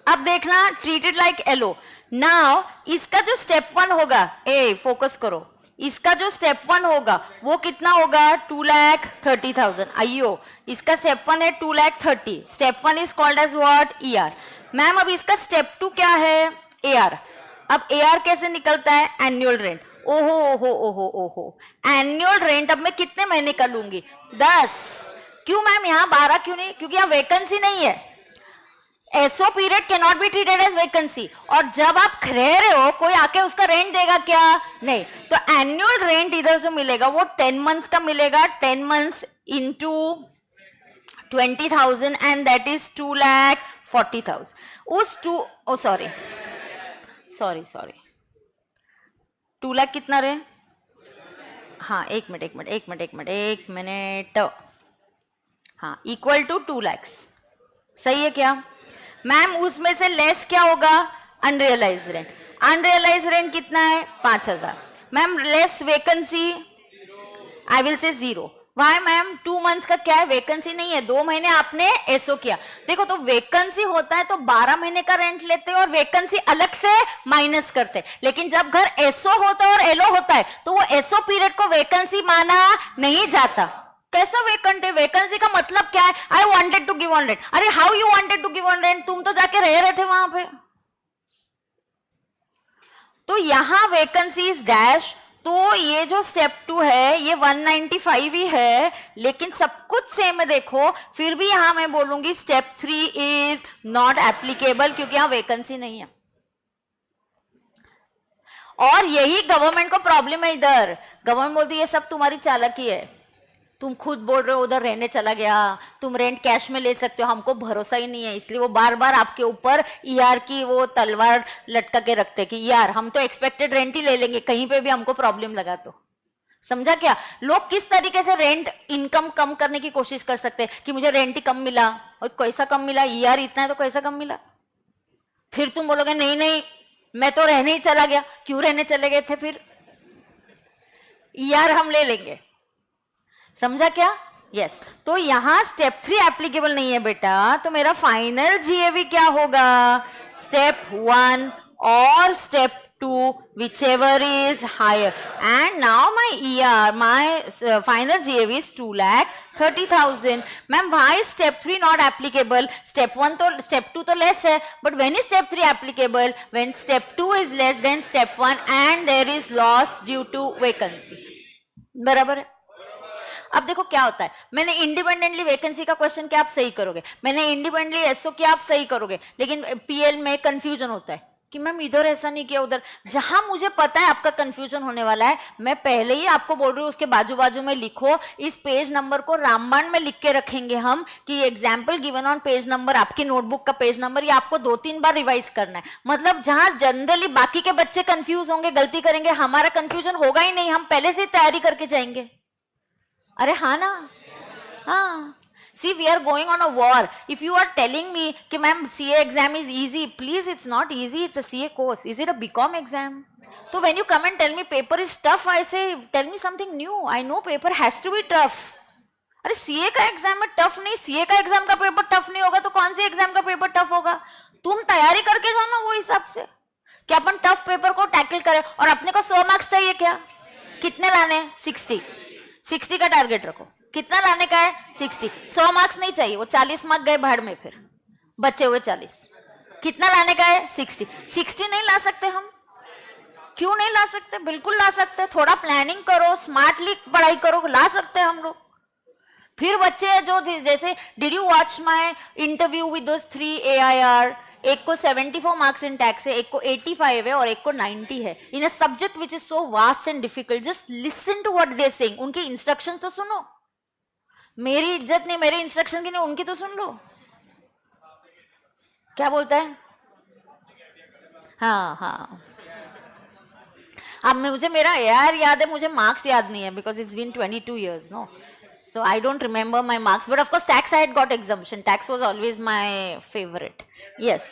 अब देखना, treat it like LO. Now इसका जो स्टेप 1 होगा, ए फोकस करो, इसका जो स्टेप 1 होगा वो कितना होगा? 2,30,000। आइयो, इसका स्टेप 1 है 2,30,000, step 1 is called as what? ER। Ma'am अब इसका स्टेप 2 क्या है? AR। अब AR कैसे निकलता है? Annual rent. ओहो ओहो ओहो ओहो, एनुअल रेंट अब मैं कितने महीने का लूंगी? 10। क्यों मैम यहाँ 12 क्यों नहीं? क्योंकि यहाँ वैकेंसी नहीं है। SO period can not be treated as vacancy. और जब आप रह रहे हो कोई आके उसका रेंट देगा क्या? नहीं। तो एनुअल रेंट इधर जो मिलेगा वो 10 मंथ्स का मिलेगा, 10 months into 20,000 and that is 2,40,000। उस 2 लाख कितना रहे? हाँ एक मिनट हाँ, इक्वल टू 2 लाख। सही है क्या मैम? उसमें से लेस क्या होगा? Unrealise rent. अनरियलाइज रेंट कितना है? 5,000। Ma'am less vacancy, I will say 0। Y ma'am? 2 months का क्या है? वैकेंसी नहीं है, 2 महीने आपने एसओ किया। देखो तो वैकेंसी होता है तो 12 महीने का रेंट लेते हैं और वैकेंसी अलग से माइनस करते हैं। लेकिन जब घर एसओ होता है और एलओ होता है तो वो एसओ पीरियड को वैकेंसी माना नहीं जाता। कैसा वैकेंट है? वैकेंसी का मतलब क्या है? I wanted to give on rent. अरे how you wanted to give on rent? तुम तो जाके रह रहे थे वहां पे। तो यहां वैकेंसी इज डैश। तो ये जो स्टेप 2 है ये 195 ही है, लेकिन सब कुछ सेम है। देखो फिर भी यहां मैं बोलूंगी स्टेप 3 इज नॉट एप्लीकेबल क्योंकि यहां वैकेंसी नहीं है। और यही गवर्नमेंट को प्रॉब्लम है। इधर गवर्नमेंट बोलती है ये सब तुम्हारी चालाकी है, तुम खुद बोल रहे हो उधर रहने चला गया, तुम रेंट कैश में ले सकते हो, हमको भरोसा ही नहीं है। इसलिए वो बार बार आपके ऊपर ईआर की वो तलवार लटका के रखते कि यार हम तो एक्सपेक्टेड रेंट ही ले लेंगे, कहीं पे भी हमको प्रॉब्लम लगा तो। समझा क्या? लोग किस तरीके से रेंट इनकम कम करने की कोशिश कर सकते हैं कि मुझे रेंट ही कम मिला। और कैसा कम मिला? ईआर इतना है तो कैसा कम मिला? फिर तुम बोलोगे नहीं नहीं मैं तो रहने ही चला गया। क्यों रहने चले गए थे? फिर ईआर हम ले लेंगे। समझा क्या? यस। तो यहां स्टेप 3 एप्लीकेबल नहीं है बेटा। तो मेरा फाइनल जीएवी क्या होगा? स्टेप 1 और step 2 whichever is higher, and now my final GAV is 2,30,000. Ma'am, why is step 3 not applicable? Step 2 तो less है, but when is step 3 applicable? When step 2 is less than step 1 and there is loss due to vacancy. बराबर है? अब देखो क्या होता है, मैंने इंडिपेंडेंटली वैकेंसी का क्वेश्चन किया, आप सही करोगे। मैंने इंडिपेंडेंटली एसओ किया, आप सही करोगे। लेकिन पीएल में कंफ्यूजन होता है कि मैम इधर ऐसा नहीं किया उधर। जहां मुझे पता है आपका कंफ्यूजन होने वाला है, मैं पहले ही आपको बोल रही हूँ उसके बाजू बाजू में लिखो। इस पेज नंबर को रामबाण में लिख के रखेंगे हम कि example given on page number, आपकी नोटबुक का पेज नंबर, ये आपको 2-3 बार रिवाइज करना है। मतलब जहां जनरली बाकी के बच्चे कंफ्यूज होंगे, गलती करेंगे, हमारा कंफ्यूजन होगा ही नहीं, हम पहले से तैयारी करके जाएंगे। अरे हाँ ना? हाँ। See, we are going on a war. If you are telling me कि ma'am CA exam is easy, please, it's not easy. It's a CA course. Is it a BCom exam? So when you come and tell me paper is tough, I say tell me something new. I know paper has to be tough. अरे CA का exam में tough नहीं, CA का exam का paper tough नहीं होगा तो कौन से एग्जाम का पेपर टफ होगा? तुम तैयारी करके जाना वो हिसाब से कि अपन टफ पेपर को टैकल करें। और अपने को 100 मार्क्स चाहिए क्या? कितने लाने? 60 का टारगेट रखो। कितना लाने का है? 60। 100 मार्क्स नहीं चाहिए, वो 40 मार्क्स गए भाड़ में, फिर बचे हुए 40। कितना लाने का है? 60 नहीं ला सकते हम? क्यों नहीं ला सकते? बिल्कुल ला सकते। थोड़ा प्लानिंग करो, स्मार्टली पढ़ाई करो, ला सकते हैं हम लोग। फिर बच्चे जो जैसे did you watch my interview with those 3 AIR, एक को 74 मार्क्स इन टैक्स है, एक को 85 है और एक को 90 है in a subject which is so vast and difficult. Just listen to what they saying. उनके इंस्ट्रक्शंस तो सुनो। मेरी इज्जत नहीं, मेरे इंस्ट्रक्शन की नहीं, उनकी तो सुन लो। क्या बोलता है? हाँ हाँ। अब मुझे मेरा AIR याद है, मुझे मार्क्स याद नहीं है because it's been 22 years no, so I don't remember my marks, but of course tax I had got exemption. Tax was always my favorite. Yes.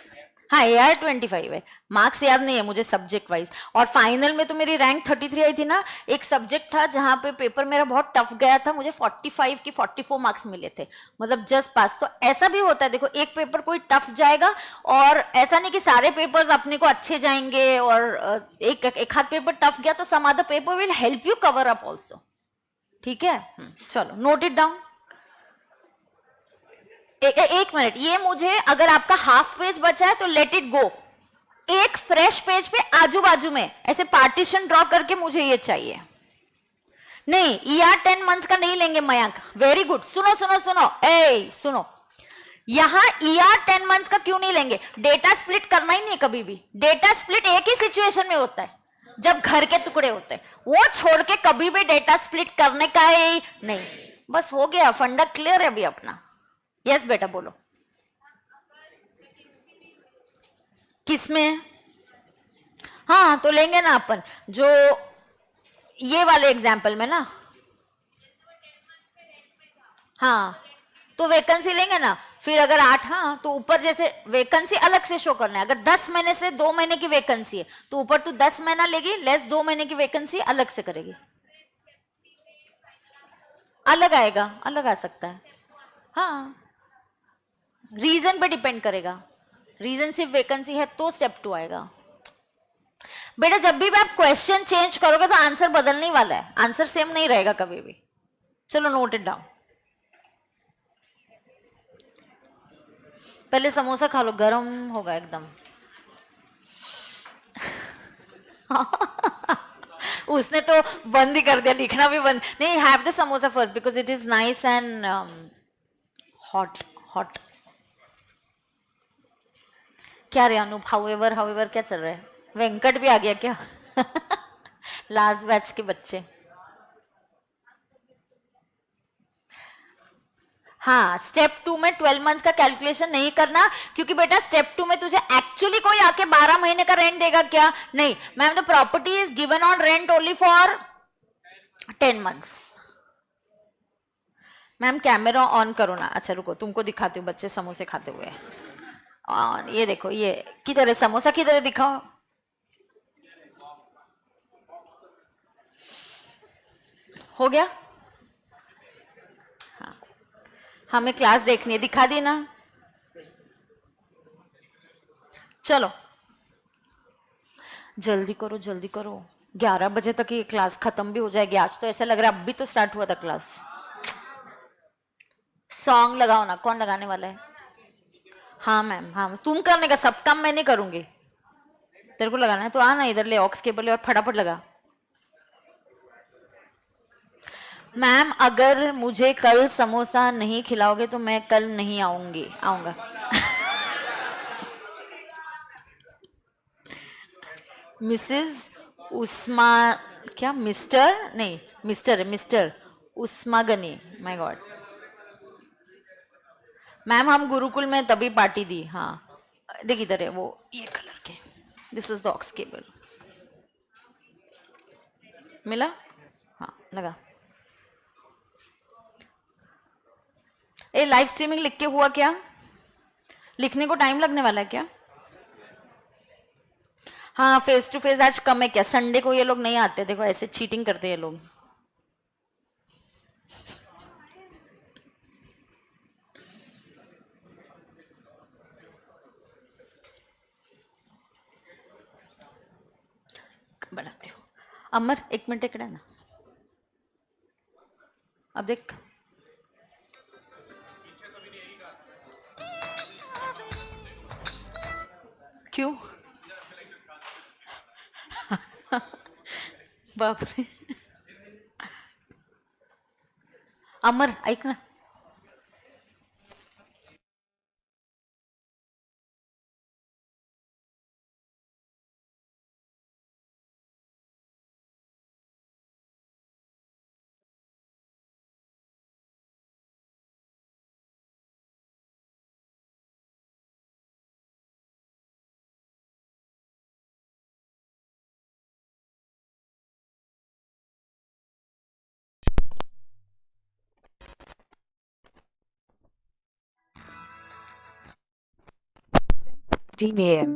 हाँ AIR 25 है, मार्क्स याद नहीं है मुझे सब्जेक्ट वाइज। और फाइनल में तो मेरी रैंक 33 आई थी ना। एक सब्जेक्ट था जहां पे पेपर मेरा बहुत टफ गया था, मुझे 45 की 44 मार्क्स मिले थे, मतलब जस्ट पास। तो ऐसा भी होता है, देखो एक पेपर कोई टफ जाएगा और ऐसा नहीं कि सारे पेपर्स अपने को अच्छे जाएंगे और एक हाथ पेपर टफ गया तो some other paper will help you cover up also. ठीक है, चलो नोट इट डाउन। एक मिनट, ये मुझे अगर आपका हाफ पेज बचा है तो लेट इट गो। एक फ्रेश पेज पे आजू बाजू में ऐसे पार्टीशन ड्रॉ करके मुझे ये चाहिए। नहीं, ER 10 मंथ्स का नहीं लेंगे मयंक। वेरी गुड, सुनो सुनो सुनो, सुनो, यहां ER 10 मंथ्स का क्यों नहीं लेंगे? डेटा स्प्लिट करना ही नहीं कभी भी। डेटा स्प्लिट एक ही सिचुएशन में होता है, जब घर के टुकड़े होते हैं, वो छोड़ के कभी भी डेटा स्प्लिट करने का ही नहीं। बस हो गया, फंडा क्लियर है अभी अपना। यस बेटा बोलो। किसमें? हाँ तो लेंगे ना अपन, जो ये वाले एग्जाम्पल में ना। हाँ तो वैकेंसी लेंगे ना, फिर अगर 8, हाँ तो ऊपर जैसे वैकेंसी अलग से शो करना है। अगर 10 महीने से 2 महीने की वैकेंसी है तो ऊपर तो 10 महीना लेगी, लेस 2 महीने की वैकेंसी अलग से करेगी। अलग आएगा, अलग आ सकता है। हाँ, रीजन पे डिपेंड करेगा। रीजन सिर्फ वैकेंसी है तो स्टेप 2 आएगा। बेटा जब भी आप क्वेश्चन चेंज करोगे तो आंसर बदलने वाला है, आंसर सेम नहीं रहेगा कभी भी। चलो नोट इट डाउन। पहले समोसा खा लो, गरम होगा एकदम। उसने तो बंद ही कर दिया, लिखना भी बंद। नहीं, have the samosa first because it is nice and hot hot. क्या रे अनूप, हाउएवर हाउएवर क्या चल रहा है? वेंकट भी आ गया क्या? लास्ट बैच के बच्चे। हाँ, स्टेप 2 में 12 मंथ्स का कैलकुलेशन नहीं करना, क्योंकि बेटा स्टेप 2 में तुझे एक्चुअली कोई आके 12 महीने का रेंट देगा क्या? नहीं ma'am, the property is given on rent only for 10 months. Ma'am camera on करो ना। अच्छा रुको, तुमको दिखाती हूँ बच्चे समोसे खाते हुए। ऑन, ये देखो, ये किधर है समोसा, किधर है दिखाओ। हो गया? हाँ, हमें क्लास देखनी है, दिखा दी ना। चलो जल्दी करो जल्दी करो, 11 बजे तक ये क्लास खत्म भी हो जाएगी। आज तो ऐसा लग रहा है अभी तो स्टार्ट हुआ था क्लास। सॉन्ग लगाओ ना, कौन लगाने वाला है? हाँ मैम, हाँ तुम करने का, सब काम मैं नहीं करूंगी। तेरे को लगाना है तो आना इधर, ले ऑक्स केबल और फटाफट लगा। मैम अगर मुझे कल समोसा नहीं खिलाओगे तो मैं कल नहीं आऊंगा। मिसेस उस्मा, क्या मिस्टर? नहीं मिस्टर है, मिस्टर उस्मागनी। माय गॉड मैम, हम गुरुकुल में तभी पार्टी दी। हाँ देख इधर है वो, ये कलर के, this is the ox cable. मिला? हाँ लगा। ए लाइव स्ट्रीमिंग लिख के हुआ क्या? लिखने को टाइम लगने वाला है क्या? हाँ फेस टू फेस आज कम है क्या? संडे को ये लोग नहीं आते, देखो ऐसे चीटिंग करते हैं ये लोग। बनाते हो अमर, 1 मिनट इकड़ा ना। अब देख, क्यों? बाप रे। अमर ऐक ना, DNAM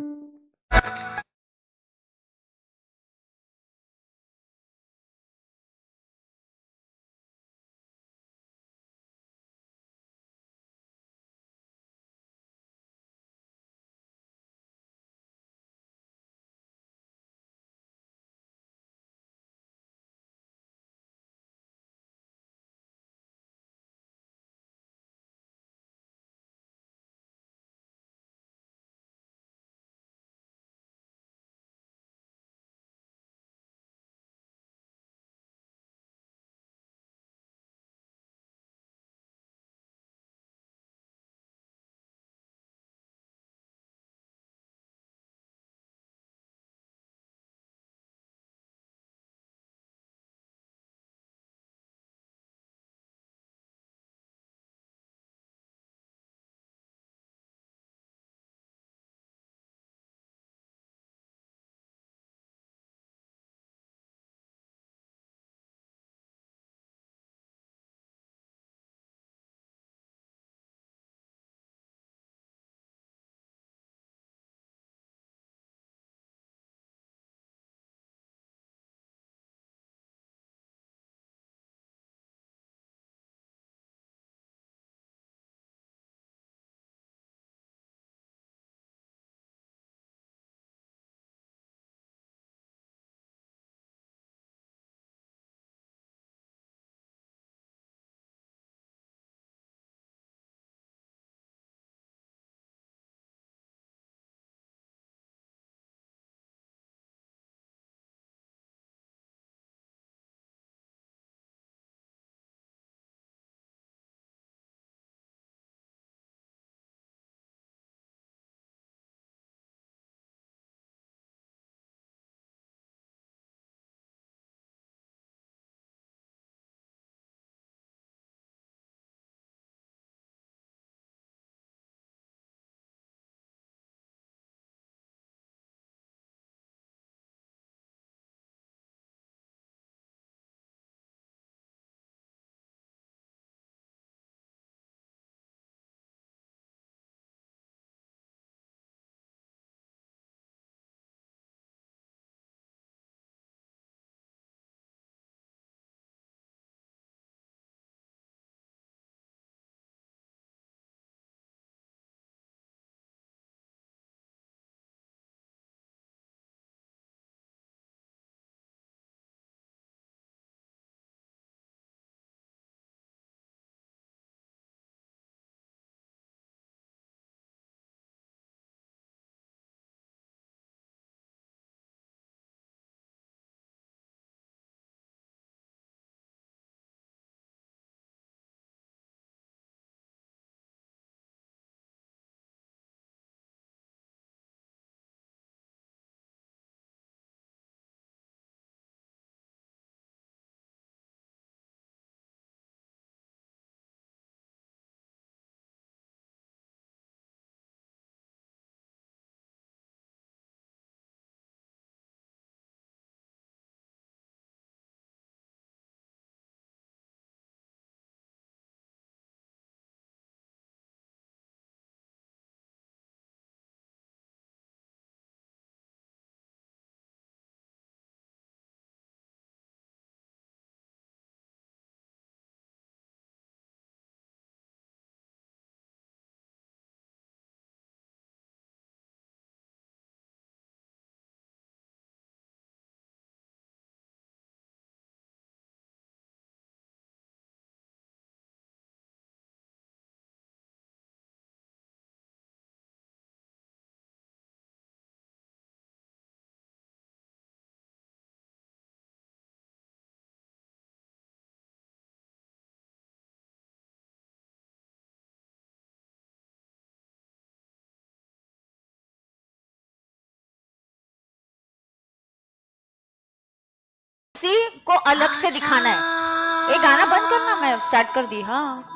को अलग से दिखाना है। ये गाना बंद करना, मैं स्टार्ट कर दी। हाँ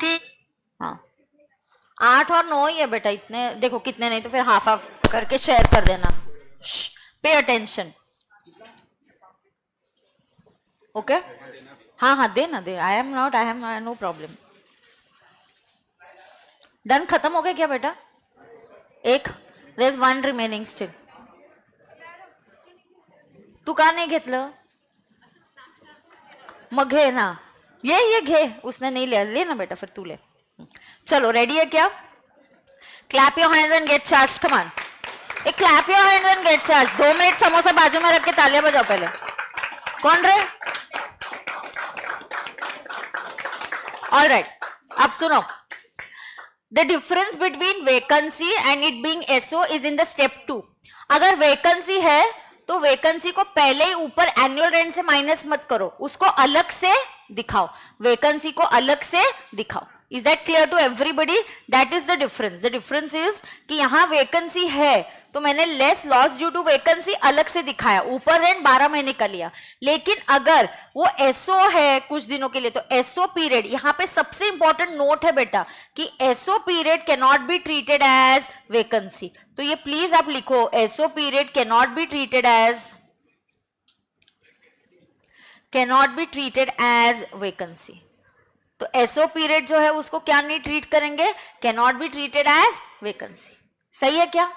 हाँ, 8 और 9 ही है बेटा, इतने देखो कितने, नहीं तो फिर हाफ हाफ करके शेयर कर देना। Pay attention, okay. हाँ हाँ, दे ना दे, I am no problem. Done, खत्म हो गया क्या बेटा? एक, there is one remaining still. तू का नाही घेतलं? मग घे ना, ये घे, उसने नहीं लिया, ले ना बेटा, फिर तू ले. चलो, रेडी है क्या? Clap your hands and get charge, come on. एक clap your hands and get charge. 2 minute samosa बाजू में रख के तालियां बजाओ पहले. कौन रे? ऑलराइट, अब सुनो. The difference between vacancy and it being SO is in the step 2. अगर वैकेंसी है तो वैकेंसी को पहले ही ऊपर एनुअल रेंट से माइनस मत करो, उसको अलग से दिखाओ. वैकेंसी को अलग से दिखाओ. Is that clear to everybody? That is the difference. The difference is कि यहां वैकेंसी है तो मैंने less loss due to vacancy अलग से दिखाया, ऊपर रेंट 12 महीने का लिया. लेकिन अगर वो एसओ है कुछ दिनों के लिए तो एसओ पीरियड, यहां पे सबसे इंपॉर्टेंट नोट है बेटा कि SO period can not be treated as vacancy. तो ये प्लीज आप लिखो, SO period can not be treated as vacancy. तो एसओ पीरियड जो है उसको क्या नहीं ट्रीट करेंगे? Can not be treated as vacancy. सही है क्या?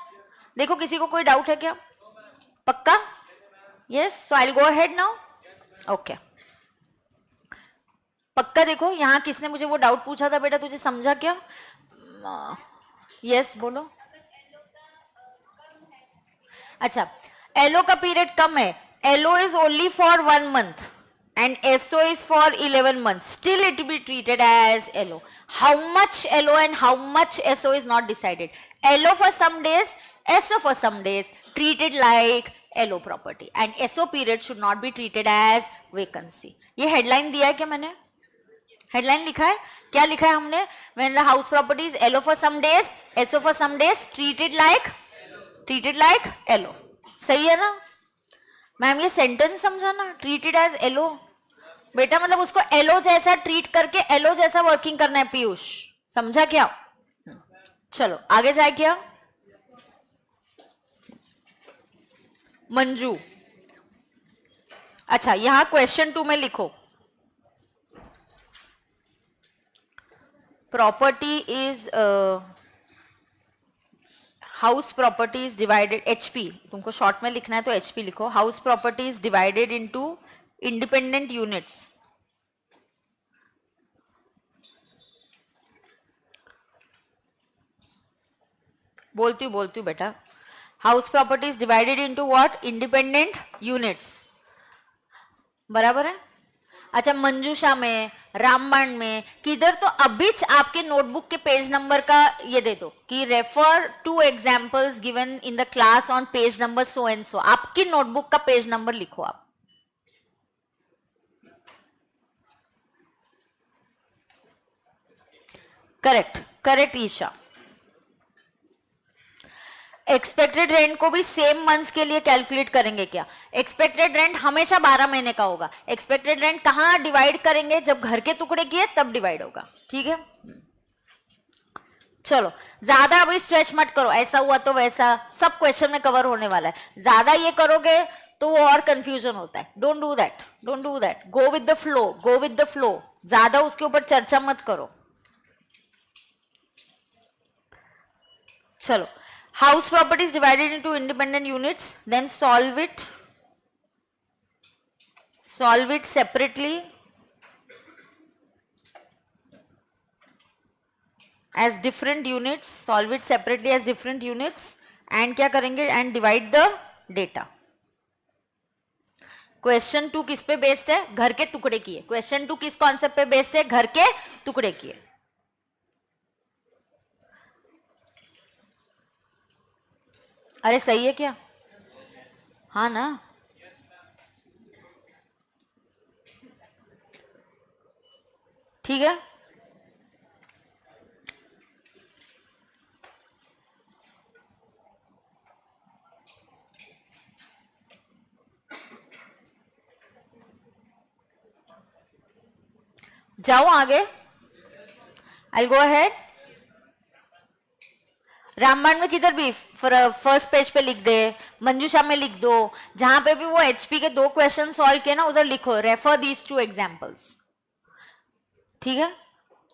देखो, किसी को कोई डाउट है क्या? पक्का? Yes, so I will go ahead now. Okay, पक्का. देखो, यहां किसने मुझे वो डाउट पूछा था बेटा, तुझे समझा क्या? यस, बोलो. अच्छा, एलओ का पीरियड कम है. LO is only for 1 month and SO is for 11 months. Still it will be treated as LO. How much LO and how much SO is not decided. LO for some days, SO for some days, treated like LO property. And SO period should not be treated as vacancy. ये headline दिया है क्या मैंने? Headline लिखा है? क्या लिखा है हमने? When the house property is LO for some days, SO for some days, treated like LO. सही है ना? मैम ये सेंटेंस समझा ना, ट्रीटेड एज एलओ. बेटा मतलब उसको एलओ जैसा ट्रीट करके एलओ जैसा वर्किंग करना है पीयूष, समझा क्या? चलो आगे जाए क्या? मंजू. अच्छा, यहां क्वेश्चन 2 में लिखो, property is house property is divided, HP तुमको शॉर्ट में लिखना है तो एचपी लिखो. House property is divided into independent units. बोलती हूँ बेटा. House property is divided into what? Independent units. बराबर है? अच्छा, मंजूषा में, रामबाण में, किधर तो अभी आपके नोटबुक के पेज नंबर का ये दे दो कि refer to examples given in the class on page number so and so. आपकी नोटबुक का पेज नंबर लिखो आप. करेक्ट ईशा. एक्सपेक्टेड रेंट को भी सेम मंथ्स के लिए कैलकुलेट करेंगे क्या? एक्सपेक्टेड रेंट हमेशा 12 महीने का होगा. एक्सपेक्टेड रेंट कहां डिवाइड करेंगे? जब घर के टुकड़े किए तब डिवाइड होगा. ठीक है, चलो ज्यादा अभी स्ट्रेच मत करो, ऐसा हुआ तो वैसा सब क्वेश्चन में कवर होने वाला है. ज्यादा ये करोगे तो वो और कंफ्यूजन होता है. Don't do that. Go with the flow. ज्यादा उसके ऊपर चर्चा मत करो. चलो, house property is divided into independent units, then solve it separately as different units. And क्या करेंगे? And divide the data. Question 2 किस पे बेस्ड है? घर के टुकड़े किए. क्वेश्चन 2 किस कॉन्सेप्ट पे बेस्ड है? घर के टुकड़े किए. अरे सही है क्या? हाँ ना? ठीक है. जाओ आगे, आई गो अहेड। रामबाण में किधर भी फर्स्ट पेज पे लिख दे, मंजूषा में लिख दो, जहां पे भी वो एचपी के 2 क्वेश्चन सॉल्व किए ना उधर लिखो रेफर दीज 2 एग्जांपल्स। ठीक है,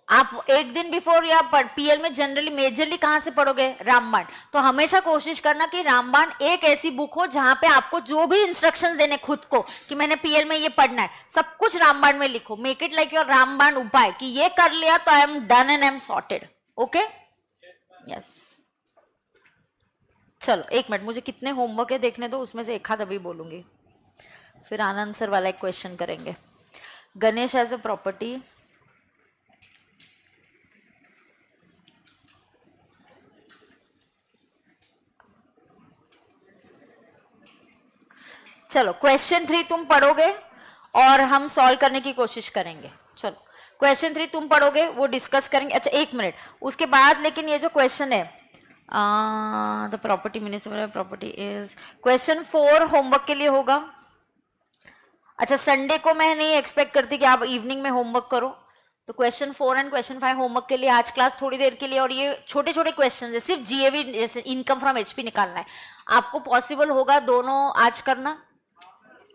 आप एक दिन बिफोर या पीएल में जनरली मेजरली कहां से पढ़ोगे, रामबाण। तो हमेशा कोशिश करना कि रामबाण एक ऐसी बुक हो जहां पे आपको जो भी इंस्ट्रक्शंस देने खुद को कि मैंने पीएल में ये पढ़ना है, सब कुछ रामबाण में लिखो। मेक इट लाइक योर रामबाण उपाय कि ये कर लिया तो I am done and I am sorted. Okay, yes. चलो 1 मिनट, मुझे कितने होमवर्क है देखने दो, उसमें से एक आध अभी बोलूंगी, फिर आनंद सर वाला एक क्वेश्चन करेंगे। गणेश एज अ प्रॉपर्टी, चलो क्वेश्चन 3 तुम पढ़ोगे और हम सॉल्व करने की कोशिश करेंगे। चलो क्वेश्चन 3 तुम पढ़ोगे, वो डिस्कस करेंगे। अच्छा 1 मिनट, उसके बाद लेकिन ये जो क्वेश्चन है the property municipal property is, question 4 homework के लिए होगा। अच्छा संडे को मैं नहीं एक्सपेक्ट करती कि आप इवनिंग में होमवर्क करो, तो क्वेश्चन 4 एंड क्वेश्चन 5 होमवर्क के लिए आज क्लास थोड़ी देर के लिए। और ये छोटे छोटे क्वेश्चन है, सिर्फ जीएवी जैसे इनकम फ्रॉम एचपी निकालना है। आपको पॉसिबल होगा दोनों आज करना,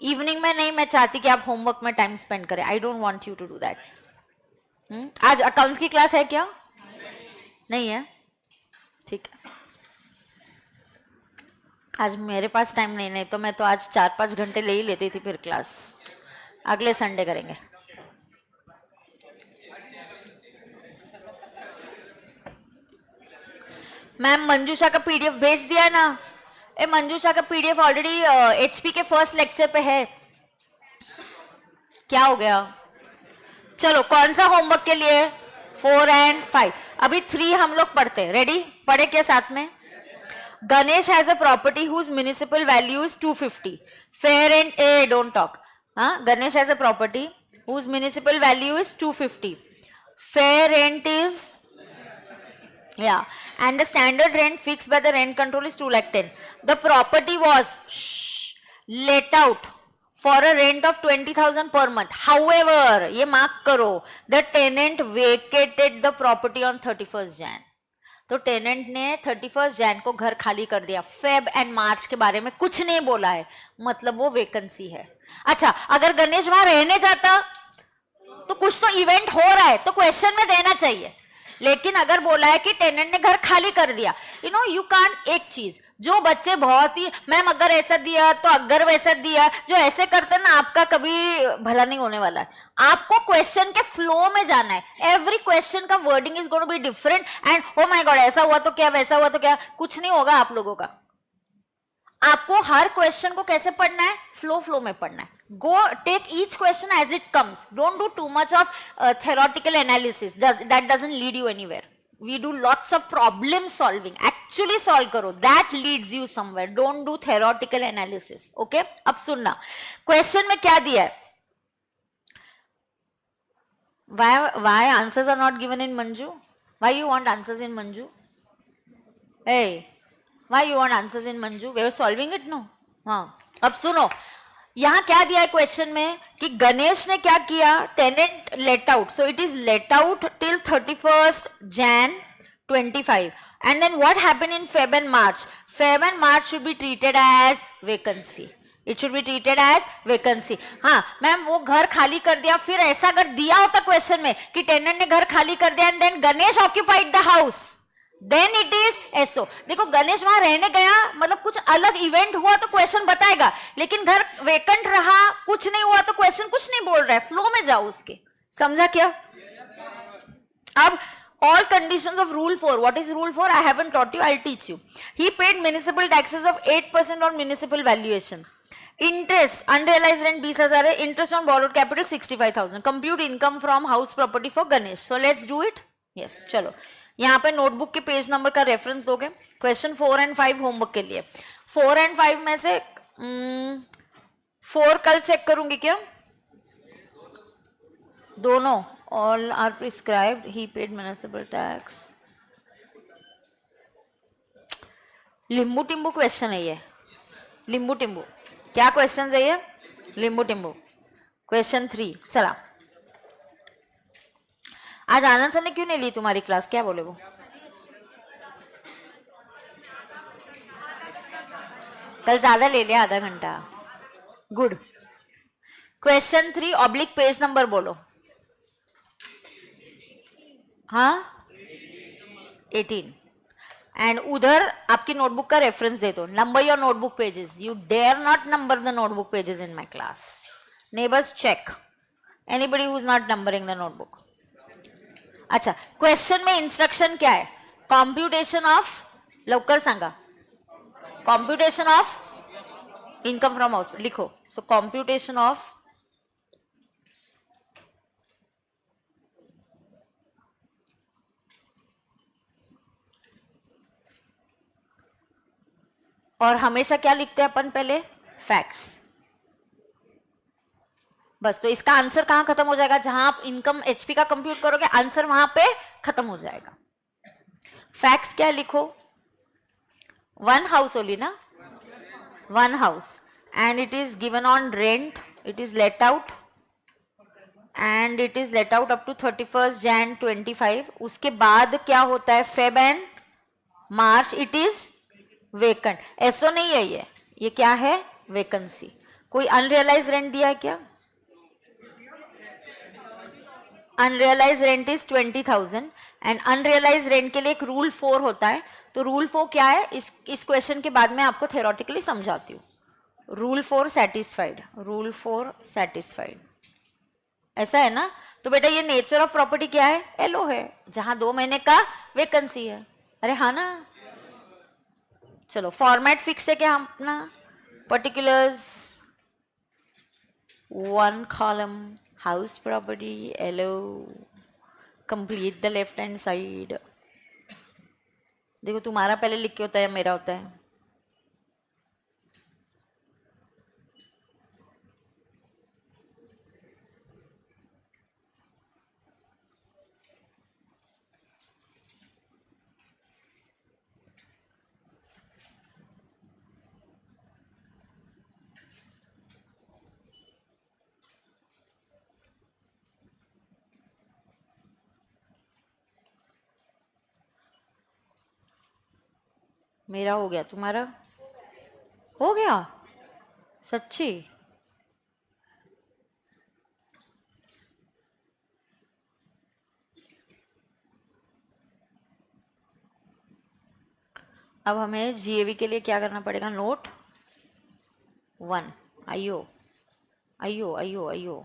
इवनिंग में नहीं। मैं चाहती कि आप होमवर्क में टाइम स्पेंड करें, I don't want you to do that. आज अकाउंट्स की क्लास है क्या? नहीं है, ठीक है। आज मेरे पास टाइम नहीं तो मैं तो आज 4-5 घंटे ले ही लेती थी फिर क्लास। अगले संडे करेंगे। मैम मंजूषा का पीडीएफ भेज दिया ना? ए मंजूषा का पीडीएफ ऑलरेडी एचपी के फर्स्ट लेक्चर पे है। क्या हो गया? चलो कौन सा होमवर्क के लिए? 4 एंड 5। अभी 3 हम लोग पढ़ते हैं। रेडी? पढ़े क्या साथ में? Ganesh has a property whose municipal value is 250। Fair and a don't talk. हाँ, Ganesh has a property whose municipal value is 250। Fair rent is, yeah, and the standard rent fixed by the rent control is 210,000. The property was let out for a rent of 20,000 per month. However, ये mark करो, the tenant vacated the property on 31st Jan. तो tenant ने 31st Jain को घर खाली कर दिया। Feb and मार्च के बारे में कुछ नहीं बोला है, मतलब वो वेकेंसी है। अच्छा, अगर गणेश वहां रहने जाता तो कुछ तो इवेंट हो रहा है तो क्वेश्चन में देना चाहिए। लेकिन अगर बोला है कि टेनेंट ने घर खाली कर दिया, यू कांट, एक चीज जो बच्चे बहुत ही मैम अगर ऐसा दिया तो अगर वैसा दिया, जो ऐसे करते ना आपका कभी भला नहीं होने वाला है। आपको क्वेश्चन के फ्लो में जाना है। एवरी क्वेश्चन का wording is going to be different and oh my God ऐसा हुआ तो क्या, वैसा हुआ तो क्या, कुछ नहीं होगा आप लोगों का। आपको हर क्वेश्चन को कैसे पढ़ना है? फ्लो में पढ़ना है। Go take each question as it comes. Don't do too much of theoretical analysis. That doesn't lead you anywhere. We do lots of problem solving. Actually solve करो. That leads you somewhere. Don't do theoretical analysis. Okay? अब सुनना. Question में क्या दिया है? Why answers are not given in Manju? Why you want answers in Manju? Hey, why you want answers in Manju? We are solving it, no? हाँ. अब सुनो. यहां क्या दिया है क्वेश्चन में कि गणेश ने क्या किया? Tenant let out, so it is let out till 31st Jan 25 and then what happened in Feb and March? Feb and March should be treated as vacancy. It should be treated as vacancy. हाँ ma'am वो घर खाली कर दिया, फिर ऐसा अगर दिया होता क्वेश्चन में कि टेनेंट ने घर खाली कर दिया and then Ganesh occupied the house, then it is SO. देखो गणेश वहां रहने गया, मतलब कुछ अलग इवेंट हुआ तो क्वेश्चन बताएगा, लेकिन घर वेकेंट रहा, कुछ नहीं हुआ तो क्वेश्चन कुछ नहीं बोल रहा है। फ्लो में जाओ उसके। समझा क्या? अब all conditions of rule 4. What is rule 4? I haven't taught you, I'll teach you. He paid municipal taxes of 8% on municipal valuation. Interest, unrealized rent 20,000 है, interest on borrowed capital 65,000. Compute income from house property for Ganesh. So let's do it. Yes, चलो यहाँ पे notebook के page number का reference दोगे। Question 4 and 5 homework के लिए। 4 and 5 में से 4 कल चेक करूंगी क्या? दोनों all are prescribed, he paid municipal tax. लिंबू टिम्बू क्वेश्चन है ये, लिंबू टिम्बू। क्या क्वेश्चन है ये? लिंबू टिम्बू। क्वेश्चन 3 चला। आज आनंद सर ने क्यों नहीं ली तुम्हारी क्लास, क्या बोले वो? कल ज्यादा ले लिया, आधा घंटा। Good. Question 3 oblique page number बोलो। हाँ 18। एंड उधर आपकी नोटबुक का रेफरेंस दे दो। Number your notebook pages. You dare not number the notebook pages in my class. Neighbours check anybody who is not numbering the notebook. अच्छा, question में instruction क्या है? कॉम्प्युटेशन ऑफ, लवकर सांगा, computation of income from house लिखो। So computation of और हमेशा क्या लिखते हैं अपन पहले? फैक्ट्स। बस, तो इसका आंसर कहां खत्म हो जाएगा? जहां आप इनकम एचपी का कंप्यूट करोगे आंसर वहां पे खत्म हो जाएगा। फैक्ट्स क्या लिखो? वन हाउस ओनली ना, one house and it is given on rent, it is let out and it is let out up to 31 Jan 25। उसके बाद क्या होता है? Feb and March it is vacant. SO नहीं है ये क्या है? वेकेंसी। कोई अनरियलाइज रेंट दिया है क्या? Unrealise rent is 20,000 and unrealise rent के लिए एक रूल 4 होता है। तो रूल 4 क्या है? इस क्वेश्चन के बाद मैं आपको थ्योरेटिकली समझाती हूँ। रूल 4 सेटिस्फाइड, रूल 4 सेटिस्फाइड, ऐसा है ना? तो बेटा ये नेचर ऑफ प्रॉपर्टी क्या है? एलओ है, जहां 2 महीने का वेकेंसी है। अरे हाँ ना? चलो फॉर्मेट फिक्स है क्या अपना? Particulars 1 column house property LO, complete the left hand side. देखो तुम्हारा पहले लिख के होता है या मेरा होता है? मेरा हो गया, तुम्हारा हो गया? सच्ची? अब हमें जीएवी के लिए क्या करना पड़ेगा? नोट 1। आइयो आइयो आइयो आइयो,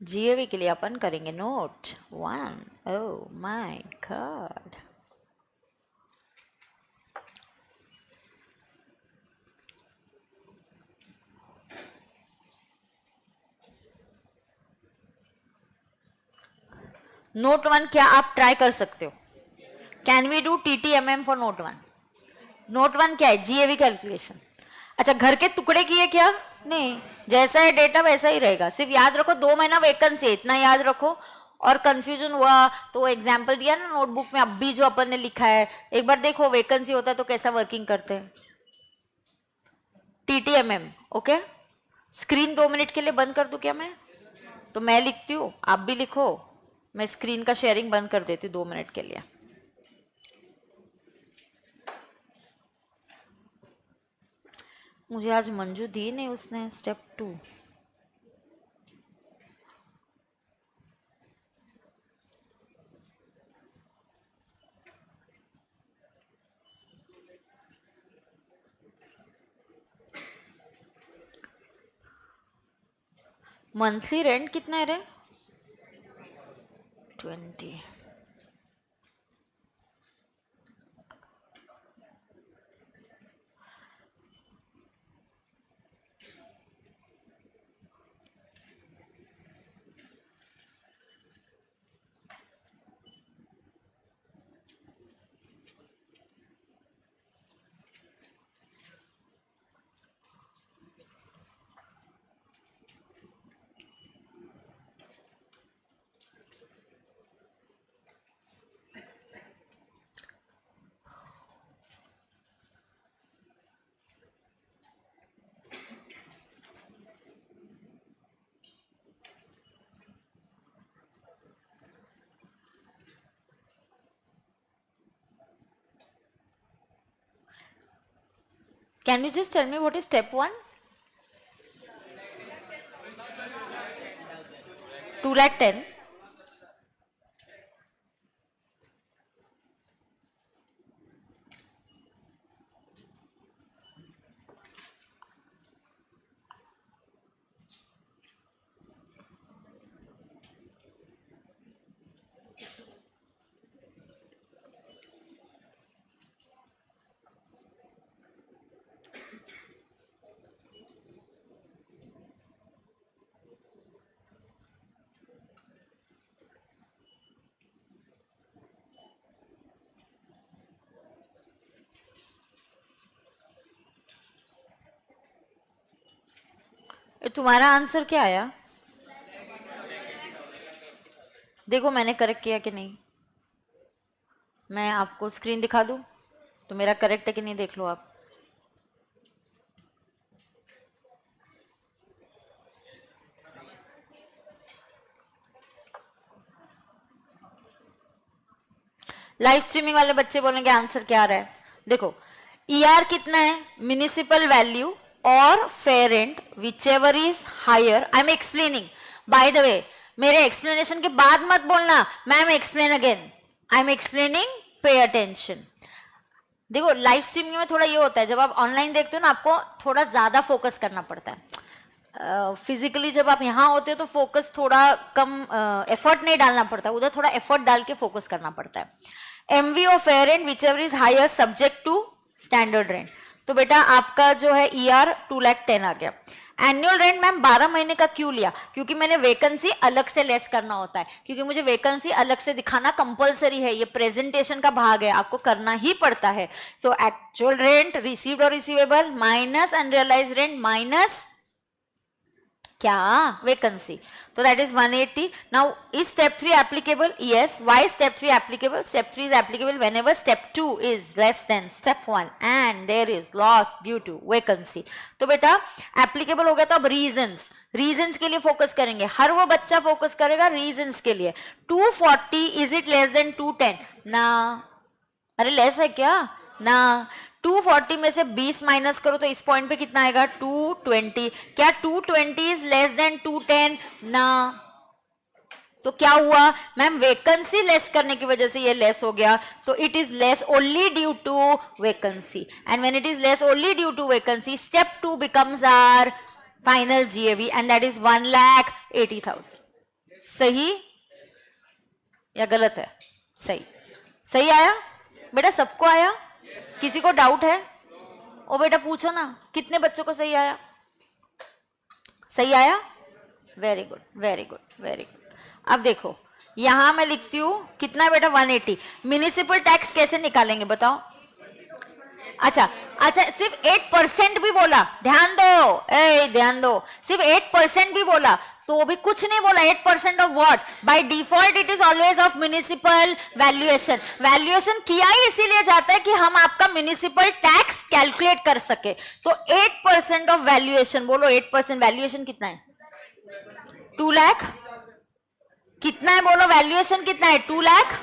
जीएवी के लिए अपन करेंगे note 1। Oh my God. Note 1 क्या आप ट्राई कर सकते हो? Can we do TTMM for note 1? Note 1 क्या है? GAV calculation. अच्छा, घर के टुकड़े किए क्या? नहीं, जैसा है डेटा वैसा ही रहेगा। सिर्फ याद रखो 2 महीना वैकेंसी, इतना याद रखो। और कंफ्यूजन हुआ तो एग्जाम्पल दिया ना नोटबुक में, अब भी जो अपन ने लिखा है एक बार देखो। वैकेंसी होता है तो कैसा वर्किंग करते हैं? टीटीएमएम। ओके, स्क्रीन 2 मिनट के लिए बंद कर दूं क्या मैं? तो मैं लिखती हूँ, आप भी लिखो। मैं स्क्रीन का शेयरिंग बंद कर देती हूँ 2 मिनट के लिए। मुझे आज मंजू दी नहीं उसने स्टेप 2। मंथली रेंट कितना है रे? 20। Can you just tell me what is step 1? 2,10,000. तुम्हारा आंसर क्या आया? देखो मैंने करेक्ट किया कि नहीं. मैं आपको स्क्रीन दिखा दूं तो मेरा करेक्ट है कि नहीं देख लो आप. लाइव स्ट्रीमिंग वाले बच्चे बोलेंगे आंसर क्या आ रहा है. देखो ईआर कितना है, म्युनिसिपल वैल्यू और fair rent whichever is higher. I am explaining. By the way मेरे एक्सप्लेनेशन के बाद मत बोलना ma'am explain again. I am explaining, pay attention. देखो लाइव स्ट्रीमिंग में थोड़ा ये होता है, जब आप ऑनलाइन देखते हो ना आपको थोड़ा ज्यादा फोकस करना पड़ता है. फिजिकली जब आप यहाँ होते हो तो फोकस थोड़ा कम, एफर्ट नहीं डालना पड़ता, उधर थोड़ा एफर्ट डाल के फोकस करना पड़ता है. एमवी और fair rent whichever is higher subject to standard rent. तो बेटा आपका जो है ईआर 2,10,000 आ गया. एनुअल रेंट मैम 12 महीने का क्यों लिया? क्योंकि मैंने वैकेंसी अलग से लेस करना होता है, क्योंकि मुझे वैकेंसी अलग से दिखाना कंपलसरी है, ये प्रेजेंटेशन का भाग है, आपको करना ही पड़ता है. सो एक्चुअल रेंट रिसीव्ड और receivable minus unrealise rent minus क्या, वैकेंसी. तो that is 180. Now is step 3 applicable? Yes. Why step 3 applicable? Step 3 is applicable whenever step 2 is less than step 1 and there is loss due to vacancy. तो बेटा applicable हो गया. तो अब reasons के लिए फोकस करेंगे. हर वो बच्चा फोकस करेगा रीजंस के लिए. 240 इज इट लेस देन 210? ना. अरे लेस है क्या? ना. 240 में से 20 माइनस करो तो इस पॉइंट पे कितना आएगा? 220. क्या 220 इज लेस देन 210? ना. तो क्या हुआ मैम? वैकेंसी लेस करने की वजह से ये लेस हो गया. तो it is less only due to vacancy. And when it is less only due to vacancy, step 2 becomes our final GAV and that is 1,80,000. सही या गलत है? सही. सही आया बेटा? सबको आया? किसी को डाउट है? ओ बेटा पूछो ना, कितने बच्चों को सही आया? सही आया? Very good very good very good. अब देखो यहां मैं लिखती हूं कितना बेटा? 180. म्युनिसिपल टैक्स कैसे निकालेंगे बताओ? अच्छा सिर्फ 8% भी बोला, ध्यान दो, ध्यान दो, सिर्फ 8% भी बोला तो भी कुछ नहीं बोला. 8% of what? By default it is always of municipal valuation. Valuation किया ही इसीलिए जाता है कि हम आपका म्युनिसिपल टैक्स कैलकुलेट कर सके. तो 8% ऑफ वैल्यूएशन. बोलो 8% वैल्यूएशन कितना है? 2 लाख. कितना है बोलो? वैल्यूएशन कितना है? 2 लाख.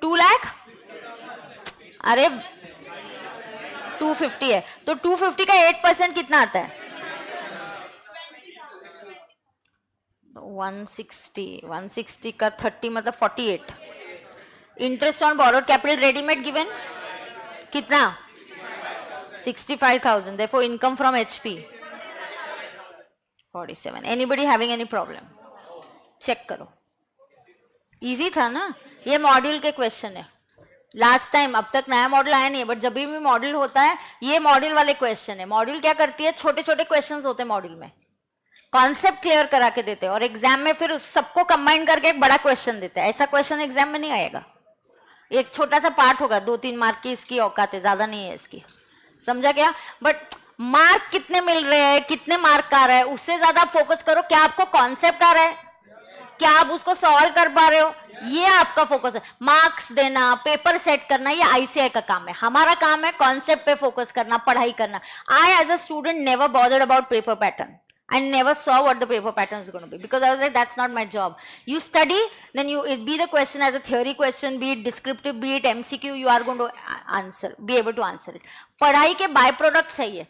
2 लाख. अरे 250 है तो 250 का 8% कितना आता है? 160 का 30 मतलब 48. Interest on borrowed capital readymade given कितना? 65,000. Therefore income from HP 47. Anybody having any problem? Check करो. इजी था ना? ये मॉड्यूल के क्वेश्चन है. लास्ट टाइम, अब तक नया मॉडल आया नहीं है, बट जब भी मॉडल होता है ये मॉडल वाले क्वेश्चन है. मॉडल क्या करती है? छोटे छोटे क्वेश्चंस होते हैं मॉडल में, कॉन्सेप्ट क्लियर करा के देते हैं और एग्जाम में फिर उस सबको कंबाइन करके एक बड़ा क्वेश्चन देते हैं. ऐसा क्वेश्चन एग्जाम में नहीं आएगा. एक छोटा सा पार्ट होगा, 2-3 मार्क की इसकी औकात है, ज्यादा नहीं है इसकी. समझा क्या? बट मार्क कितने मिल रहे हैं, कितने मार्क का आ रहा है, उससे ज्यादा फोकस करो. क्या आपको कॉन्सेप्ट आ रहा है? क्या आप उसको सॉल्व कर पा रहे हो? ये आपका फोकस है. मार्क्स देना, पेपर सेट करना, ये आईसीआई का काम है. हमारा काम है कॉन्सेप्ट पे फोकस करना, पढ़ाई करना. I as a student never bothered about paper pattern. I never saw what the paper pattern is going to be because I was like, that's not my job. You study, then it be the question as a theory question, be it descriptive, be it MCQ, you are going to be able to answer it. पढ़ाई के by products है ये.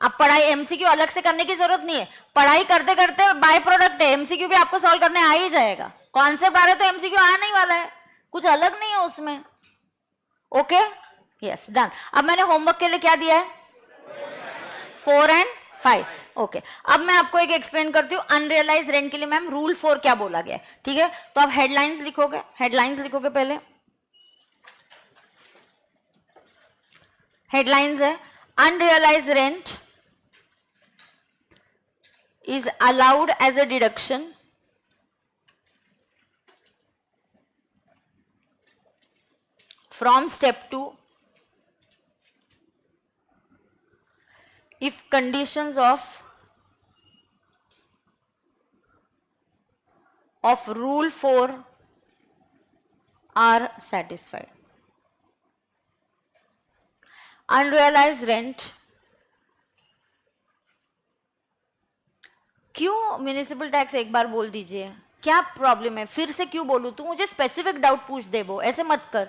अब पढ़ाई MCQ अलग से करने की जरूरत नहीं है. पढ़ाई करते करते बाय प्रोडक्ट है. एमसीक्यू भी आपको सॉल्व करने आ ही जाएगा. कॉन्सेप्ट आ रहे तो एमसीक्यू आया नहीं वाला है. कुछ अलग नहीं है उसमें. Okay, yes, done. अब मैंने होमवर्क के लिए क्या दिया है? 4 and 5. ओके, अब मैं आपको एक एक्सप्लेन करती हूँ. अनरियलाइज रेंट के लिए मैम रूल 4 क्या बोला गया है, ठीक है? तो आप हेडलाइंस लिखोगे. हेडलाइंस लिखोगे पहले. हेडलाइंस है unrealised rent is allowed as a deduction from step 2 if conditions of rule 4 are satisfied. Unrealized rent. क्यों म्यूनिसिपल टैक्स एक बार बोल दीजिए, क्या प्रॉब्लम है? फिर से क्यों बोलूं? तू मुझे स्पेसिफिक डाउट पूछ दे, वो ऐसे मत कर.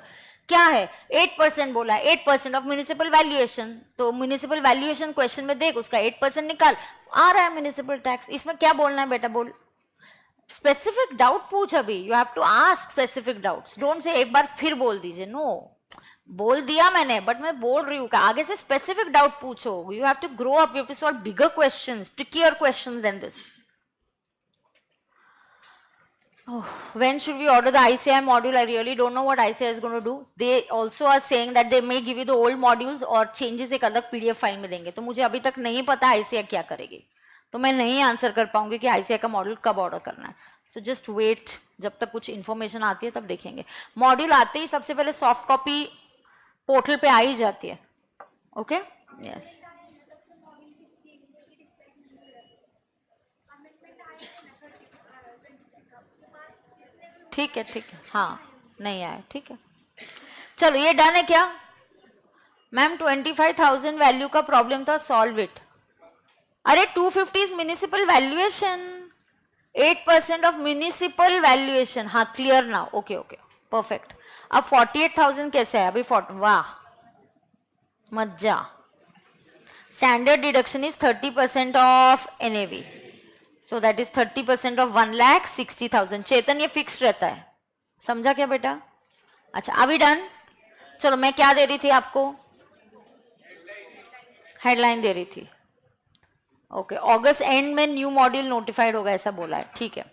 क्या है? 8% बोला है, 8% ऑफ म्यूनिसिपल वैल्यूएशन. तो म्यूनिसिपल वैल्यूएशन क्वेश्चन में देख, उसका 8% निकाल, आ रहा है म्यूनिसिपल टैक्स. इसमें क्या बोलना है बेटा? बोल, स्पेसिफिक डाउट पूछ. अभी you have to ask specific doubts. Don't say एक बार फिर बोल दीजिए. नो, बोल दिया मैंने, बट मैं बोल रही हूँ कि आगे से स्पेसिफिक डाउट पूछो. You have to grow up, you have to solve bigger questions, trickier questions than this. When should we order the ICI module? I really don't know what ICI is going to do. They also are saying that they may give you the old modules और changes एक अलग PDF file में देंगे. तो मुझे अभी तक नहीं पता ICI क्या करेगी, तो मैं नहीं आंसर कर पाऊंगी कि ICI का मॉड्यूल कब ऑर्डर करना है. सो जस्ट वेट, जब तक कुछ इन्फॉर्मेशन आती है तब देखेंगे. मॉड्यूल आते ही सबसे पहले सॉफ्ट कॉपी पोर्टल पे आ ही जाती है. Okay, yes. ठीक है, ठीक है, हाँ, नहीं आया, ठीक है. चलो, ये डन है क्या मैम? 25,000 वैल्यू का प्रॉब्लम था, सॉल्व इट. अरे 250 is municipal valuation, 8% of municipal valuation. हाँ, clear now. Okay okay, perfect. अब 48,000 कैसे है? अभी 40. वाह, मज्जा. Standard deduction is 30% of NAV. So that is 30% of 1,60,000. Chetan, ये फिक्स रहता है, समझा क्या बेटा? अच्छा, अभी डन. चलो, मैं क्या दे रही थी आपको? हेडलाइन दे रही थी. ओके, अगस्त एंड में न्यू मॉड्यूल नोटिफाइड होगा ऐसा बोला है, ठीक है.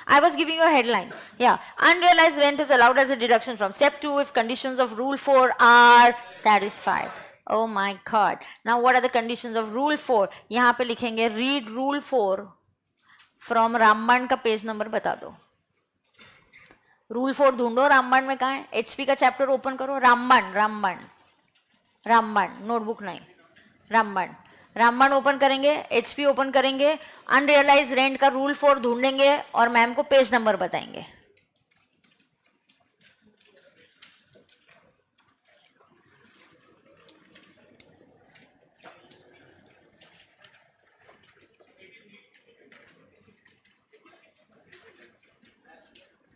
I was giving you a headline. Yeah, unrealized rent is allowed as a deduction from step 2 if conditions of rule 4 are satisfied. Oh my God. Now what are the conditions of rule 4? यहाँ पे लिखेंगे read rule 4 from रामबाण का page number बता दो. Rule 4 ढूंढो. रामबाण में कहाँ है? HP का चैप्टर ओपन करो. रामबाण, रामबाण, रामबाण, नोटबुक नहीं, रामबाण. रामबाण ओपन करेंगे, HP ओपन करेंगे, अनरियलाइज रेंट का रूल 4 ढूंढेंगे और मैम को पेज नंबर बताएंगे.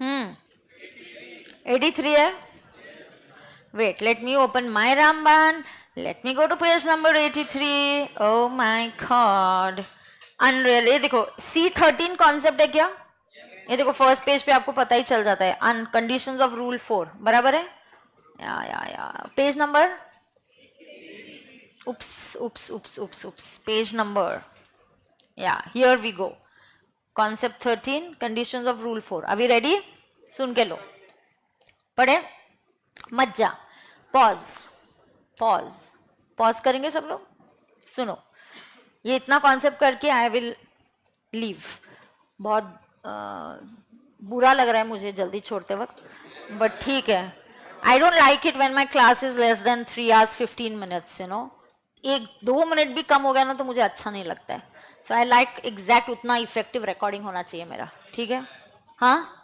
Hmm. 83 है. Wait, let me open my Ramban. Let me go to page number 83. Oh my God. Unreal. ये देखो C13 कॉन्सेप्ट है क्या? ये देखो फर्स्ट पेज पे आपको पता ही चल जाता है. कंडीशंस ऑफ रूल 4 बराबर है. या page number. Oops page number. या here we go. Concept 13, conditions of rule 4. अभी रेडी? सुन के लो, पढ़े, मत जा. पॉज पॉज पॉज करेंगे सब लोग. सुनो, ये इतना कॉन्सेप्ट करके आई विल लीव. बहुत बुरा लग रहा है मुझे जल्दी छोड़ते वक्त, बट ठीक है. I don't like it when my class is less then 3 hours 15 minutes. You know, 1-2 minute भी कम हो गया ना तो मुझे अच्छा नहीं लगता है. सो आई लाइक एग्जैक्ट उतना इफेक्टिव रिकॉर्डिंग होना चाहिए मेरा, ठीक है? हाँ,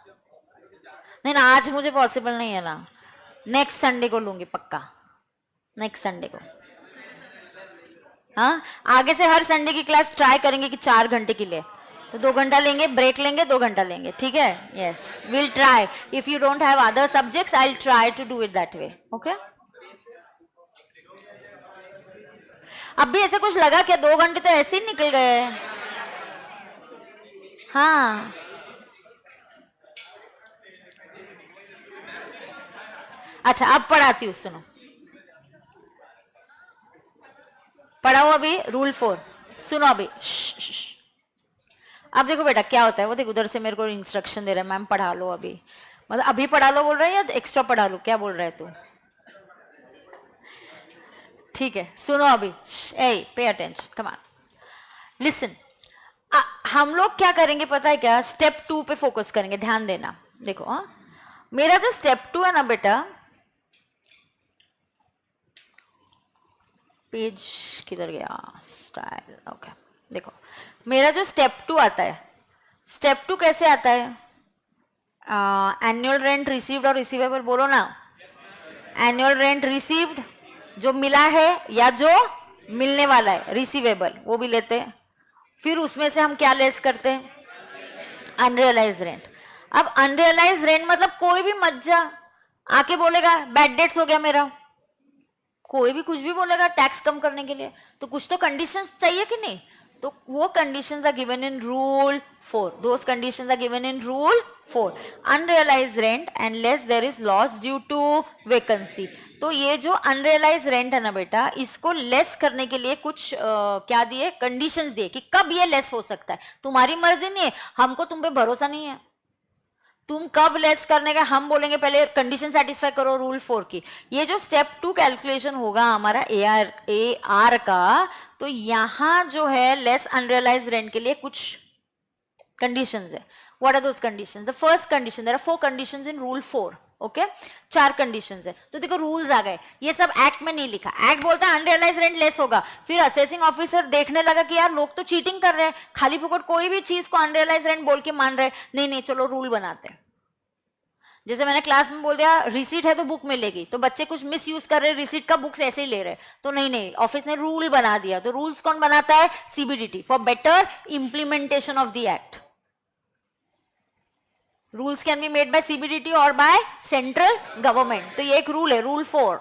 नहीं ना, आज मुझे पॉसिबल नहीं है ना. नेक्स्ट संडे को लूंगी पक्का, नेक्स्ट संडे को. हाँ, आगे से हर संडे की क्लास ट्राई करेंगे कि 4 घंटे की ले, तो 2 घंटा लेंगे, ब्रेक लेंगे, 2 घंटा लेंगे, ठीक है? Yes, will try. If you don't have other subjects, I will try to do it that way. Okay, अब भी ऐसे कुछ लगा क्या? 2 घंटे तो ऐसे ही निकल गए. हाँ, अच्छा अब पढ़ाती हूँ, सुनो. पढ़ाओ अभी रूल 4. सुनो अभी. अब देखो बेटा क्या होता है, वो देख उधर से मेरे को इंस्ट्रक्शन दे रहा है, मैम पढ़ा लो अभी. मतलब अभी पढ़ा लो बोल रहा है या एक्स्ट्रा पढ़ा लो, क्या बोल रहा है तू? ठीक है, सुनो अभी. ए pay attention, come on, listen. हम लोग क्या करेंगे पता है क्या? स्टेप 2 पे फोकस करेंगे, ध्यान देना. देखो मेरा जो स्टेप 2 है ना बेटा, पेज किधर गया? स्टाइल. ओके, देखो मेरा जो स्टेप 2 आता है, स्टेप 2 कैसे आता है? एनुअल रेंट रिसीव्ड और रिसीवेबल बोलो ना. एनुअल रेंट रिसीव्ड जो मिला है या जो मिलने वाला है, रिसीवेबल वो भी लेते हैं. फिर उसमें से हम क्या लेस करते हैं? Unrealise rent. अब अनरियलाइज रेंट मतलब कोई भी मज्जा आके बोलेगा बैड डेट्स हो गया मेरा, कोई भी कुछ भी बोलेगा टैक्स कम करने के लिए, तो कुछ तो कंडीशंस चाहिए कि नहीं? तो वो conditions are given in rule 4. Those conditions are given in rule 4. Unrealise rent unless there is loss due to vacancy. तो ये जो अनरियलाइज रेंट है ना बेटा, इसको लेस करने के लिए कुछ क्या दिए? कंडीशंस दिए कि कब ये लेस हो सकता है. तुम्हारी मर्जी नहीं है, हमको तुम पे भरोसा नहीं है, तुम कब लेस करने का हम बोलेंगे, पहले कंडीशन सेटिस्फाई करो रूल 4 की. ये जो स्टेप 2 कैलकुलेशन होगा हमारा ए आर का, तो यहां जो है लेस अनरियलाइज रेंट के लिए कुछ कंडीशंस है. What are those conditions? The first condition, there are 4 conditions in rule 4. Okay, 4 conditions है. तो देखो रूल्स आ गए, ये सब एक्ट में नहीं लिखा. एक्ट बोलता है अनरियलाइज रेंट लेस होगा. फिर असेसिंग ऑफिसर देखने लगा कि यार लोग तो चीटिंग कर रहे हैं, खाली फुकट कोई भी चीज को अनरियलाइज रेंट बोल के मान रहे हैं. नहीं नहीं, चलो रूल बनाते हैं. जैसे मैंने क्लास में बोल दिया रिसीट है तो बुक मिलेगी, तो बच्चे कुछ मिस यूज कर रहे हैं, रिसीट का बुक्स ऐसे ही ले रहे हैं, तो नहीं नहीं, ऑफिस ने रूल बना दिया. तो रूल्स कौन बनाता है? CBDT, for better implementation of the act. Rules can be made by CBDT और बाय सेंट्रल गवर्नमेंट. तो ये एक रूल है, रूल 4.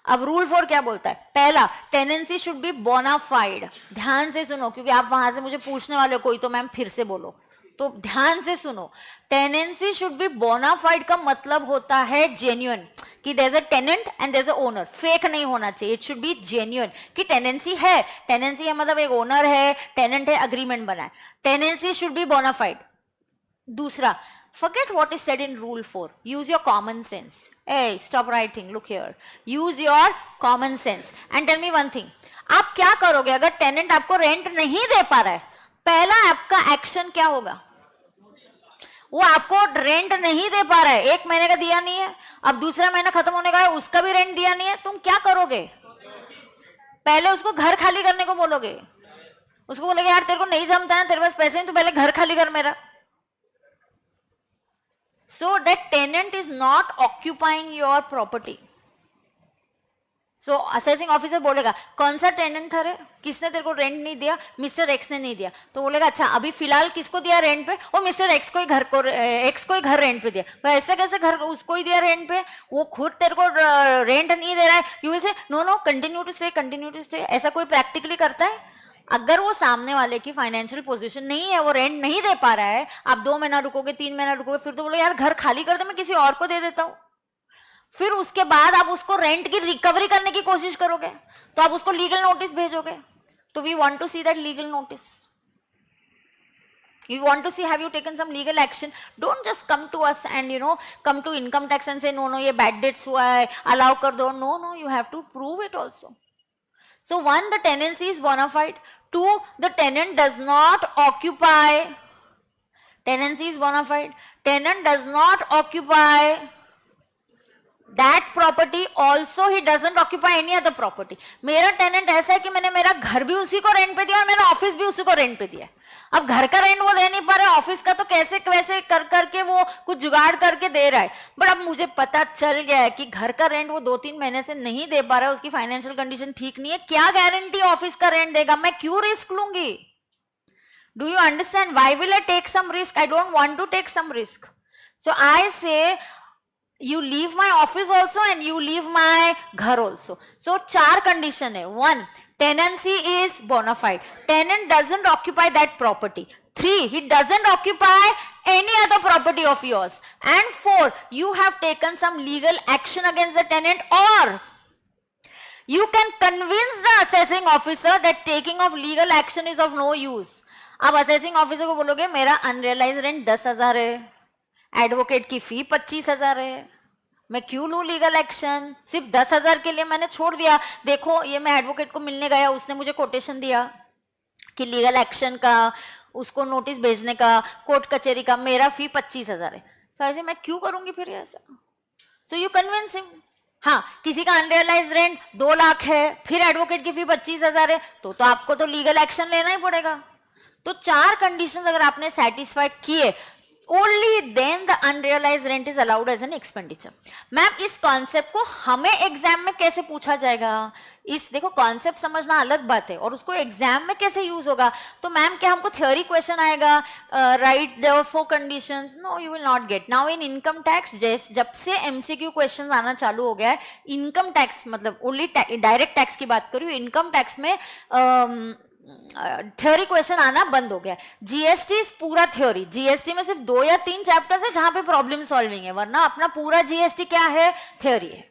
अब रूल 4 क्या बोलता है? पहला, टेनेंसी शुड बी बोनाफाइड. ध्यान से सुनो, क्योंकि आप वहां से मुझे पूछने वाले हो कोई, तो मैम फिर से बोलो, तो ध्यान से सुनो. टेनेंसी शुड बी बोनाफाइड का मतलब होता है जेन्युइन, कि there is a tenant and there is a owner. Fake नहीं होना चाहिए, इट शुड बी जेन्युइन कि टेनेंसी है. टेनेंसी है मतलब एक ओनर है, टेनेंट है, अग्रीमेंट बना है. Tenancy should be bona fide. दूसरा, forget what is said in rule 4, use your common sense. Hey, stop writing, look here, use your common sense and tell me one thing. आप क्या करोगे अगर tenant आपको rent नहीं दे पा रहा है? पहला आपका एक्शन क्या होगा? वो आपको रेंट नहीं दे पा रहा है, 1 महीने का दिया नहीं है, अब दूसरा महीना खत्म होने का है, उसका भी रेंट दिया नहीं है, तुम क्या करोगे? पहले उसको घर खाली करने को बोलोगे. उसको बोलोगे यार तेरे को नहीं जमता है, तेरे पास पैसे नहीं, तो पहले घर खाली कर मेरा. So that tenant is not occupying your property. So assessing officer बोलेगा कौन सा टेनेंट था रे, किसने तेरे को रेंट नहीं दिया? मिस्टर एक्स ने नहीं दिया. तो बोलेगा अच्छा अभी फिलहाल किसको दिया रेंट पे? वो मिस्टर एक्स को ही घर रेंट पे दिया. तो ऐसे कैसे घर उसको ही दिया रेंट पे? वो खुद तेरे को रेंट नहीं दे रहा है. You will say no no, continue to stay. ऐसा कोई प्रैक्टिकली करता है? अगर वो सामने वाले की फाइनेंशियल पोजीशन नहीं है, वो रेंट नहीं दे पा रहा है, आप 2 महीना रुकोगे, 3 महीना रुकोगे, फिर तो बोलो यार घर खाली कर दे, मैं किसी और को दे देता हूं. फिर उसके बाद आप उसको रेंट की रिकवरी करने की कोशिश करोगे, तो आप उसको लीगल नोटिस भेजोगे. तो we want to see that legal notice. You want to see have you taken some legal action. Don't just come to us and come to income tax and say no ये bad debts हुआ है, allow कर दो. No, you have to prove it also. So 1, the tenancy is bona fide. 2, the tenant does not occupy. Tenancy is bona fide. Tenant does not occupy that property also he doesn't occupy any other property. मेरा tenant ऐसा है कि मैंने मेरा घर भी उसी को रेंट पे दिया और मेरा ऑफिस भी उसी को रेंट पे दिया। अब घर का रेंट वो दे नहीं पा रहा, ऑफिस का तो कैसे वैसे कर करके वो कुछ जुगाड़ करके दे रहा है। बट अब मुझे पता चल गया है कि घर का रेंट वो 2-3 महीने से नहीं दे पा रहा है, उसकी फाइनेंशियल कंडीशन ठीक नहीं है, क्या गारंटी ऑफिस का रेंट देगा? मैं क्यों रिस्क लूंगी? Do you understand? Why will I take some risk? I don't want to take some risk. So I say you leave my office also and you leave my ghar also. So 4 condition hai. 1, tenancy is bona fide, tenant doesn't occupy that property. 3, he doesn't occupy any other property of yours. And 4, you have taken some legal action against the tenant, or you can convince the assessing officer that taking of legal action is of no use. अब assessing officer को बोलोगे मेरा unrealized rent 10,000 है, advocate की फी 25,000 है, मैं क्यों लूं लीगल एक्शन? सिर्फ 10,000 के लिए मैंने छोड़ दिया। देखो ये मैं एडवोकेट को मिलने गया, उसने मुझे कोटेशन दिया कि लीगल एक्शन का, उसको नोटिस भेजने का, कोर्ट कचहरी का, मेरा फी 25,000 है। तो ऐसे मैं क्यों करूंगी फिर ऐसा? So you convince him. हाँ, किसी का अनरियलाइज रेंट 2 लाख है, फिर एडवोकेट की फी 25,000 है, तो आपको तो लीगल एक्शन लेना ही पड़ेगा। तो 4 कंडीशन अगर आपने सेटिस्फाई किए, only then the unrealized rent is allowed as an expenditure. Ma'am इस कॉन्सेप्ट को हमें एग्जाम में कैसे पूछा जाएगा? इस देखो कॉन्सेप्ट समझना अलग बात है और उसको एग्जाम में कैसे यूज होगा। तो मैम क्या हमको थ्योरी क्वेश्चन आएगा write the 4 conditions? No, you will not get. Now in income tax जब से एमसीक्यू क्वेश्चन आना चालू हो गया है, इनकम टैक्स मतलब ओनली डायरेक्ट टैक्स की बात करूँ, इनकम टैक्स में थ्योरी क्वेश्चन आना बंद हो गया। जीएसटी पूरा थ्योरी, जीएसटी में सिर्फ 2 या 3 चैप्टर्स है जहां पे प्रॉब्लम सॉल्विंग है, वरना अपना पूरा जीएसटी क्या है? थ्योरी है।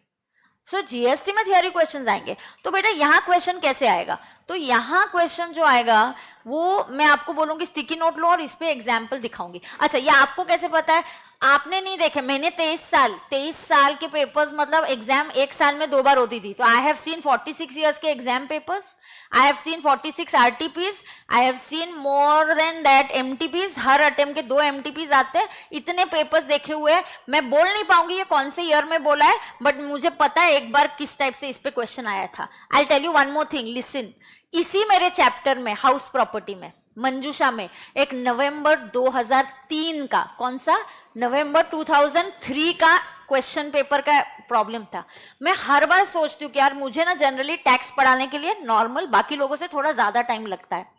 सो जीएसटी में थ्योरी क्वेश्चंस आएंगे। तो बेटा यहाँ क्वेश्चन कैसे आएगा? तो यहाँ क्वेश्चन जो आएगा वो मैं आपको बोलूंगी स्टिकी नोट लो और इस पे एग्जाम्पल दिखाऊंगी। अच्छा, ये आपको कैसे पता है? आपने नहीं देखे, मैंने 23 साल के पेपर्स, मतलब एग्जाम 1 साल में 2 बार होती थी। तो आई हैव सीन 46 इयर्स के exam papers, I have seen 46 RTPs, I have seen more than that MTPs. हर अटेम्प्ट के 2 एमटीपीज आते हैं। इतने पेपर्स देखे हुए हैं, मैं बोल नहीं पाऊंगी ये कौन से ईयर में बोला है, बट मुझे पता है एक बार किस टाइप से इस पे क्वेश्चन आया था। I tell you one more thing, listen. इसी मेरे चैप्टर में हाउस प्रॉपर्टी में मंजूषा में एक नवंबर 2003 का, कौन सा? नवंबर 2003 का क्वेश्चन पेपर का प्रॉब्लम था। मैं हर बार सोचती हूँ कि यार मुझे ना जनरली टैक्स पढ़ाने के लिए नॉर्मल बाकी लोगों से थोड़ा ज्यादा टाइम लगता है,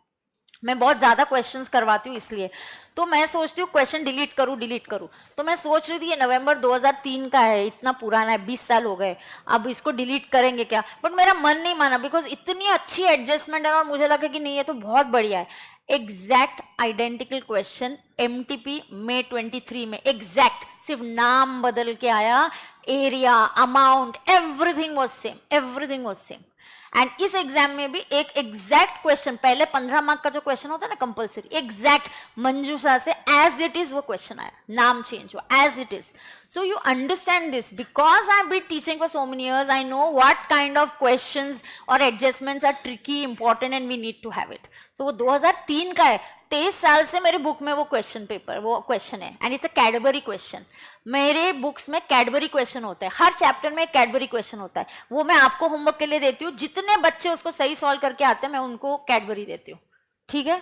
मैं बहुत ज्यादा क्वेश्चंस करवाती हूँ, इसलिए तो मैं सोचती हूँ क्वेश्चन डिलीट करूँ। तो मैं सोच रही थी ये नवंबर 2003 का है, इतना पुराना है, 20 साल हो गए, अब इसको डिलीट करेंगे क्या? बट मेरा मन नहीं माना, बिकॉज इतनी अच्छी एडजस्टमेंट है और मुझे लगा कि नहीं ये तो बहुत बढ़िया है। एग्जैक्ट आइडेंटिकल क्वेश्चन एमटीपी में 23 में एग्जैक्ट, सिर्फ नाम बदल के आया, area, amount, everything was same. And इस एग्जाम में भी एक एग्जैक्ट क्वेश्चन, पहले 15 मार्क का जो क्वेश्चन होता है ना कंपलसरी, एग्जैक्ट मंजूषा से एज इट इज वो क्वेश्चन आया, नाम चेंज हुआ, as it is. So you understand this, because I have been teaching for so many years, I know what kind of questions और adjustments are tricky, important and we need to have it. So वो 2003 का है, 23 साल से मेरे book में वो question है and it's a Cadbury question. मेरे बुक्स में कैडबरी क्वेश्चन होता है, हर चैप्टर में एक कैडबरी क्वेश्चन होता है, वो मैं आपको होमवर्क के लिए देती हूँ। जितने बच्चे उसको सही सॉल्व करके आते हैं मैं उनको कैडबरी देती हूँ, ठीक है?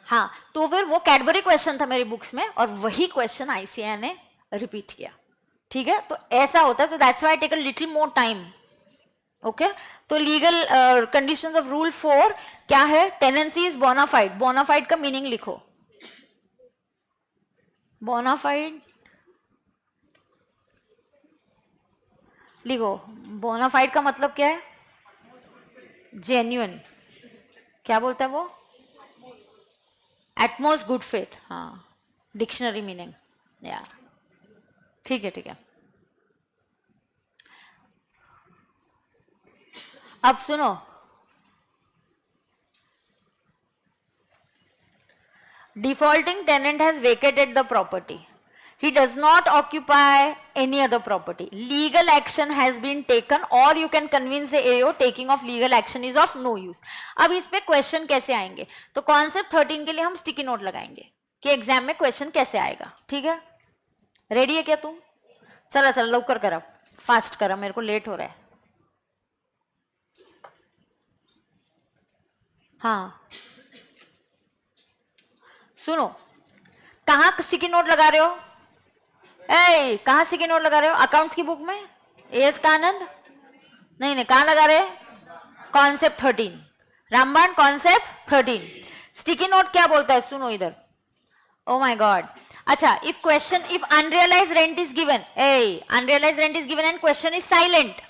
हाँ, तो फिर वो कैडबरी क्वेश्चन था मेरी बुक्स में और वही क्वेश्चन आईसीएआई ने रिपीट किया, ठीक है? तो ऐसा होता है, so that's why I take a little more time. Okay, तो लीगल कंडीशंस ऑफ रूल 4 क्या है? Tenancy is bona fide. बोनाफाइड का मीनिंग लिखो, बोनाफाइड लिखो। बोनाफाइड का मतलब क्या है? जेन्युइन। क्या बोलता है वो? Utmost good faith. हाँ, डिक्शनरी मीनिंग, या ठीक है, ठीक है। अब सुनो, defaulting tenant has vacated the property, he does not occupy any other property, legal action has been taken or you can convince the AO taking of legal action is of no use। अब इस पे question कैसे आएंगे? तो concept 13 के लिए हम sticky note लगाएंगे कि एग्जाम में क्वेश्चन कैसे आएगा, ठीक है? रेडी है क्या तुम? चला लवकर कर। अब फास्ट करा, मेरे को लेट हो रहा है. हाँ सुनो, कहाँ स्टिकी नोट लगा रहे हो? ए, कहाँ स्टिकी नोट लगा रहे हो? अकाउंट्स की बुक में? एएस का आनंद? नहीं नहीं, कहाँ लगा रहे? कॉन्सेप्ट 13, रामबाण कॉन्सेप्ट 13. स्टिकी नोट क्या बोलता है? सुनो इधर. Oh my god. अच्छा, if question, if unrealised rent is given, unrealised rent is given and question is silent,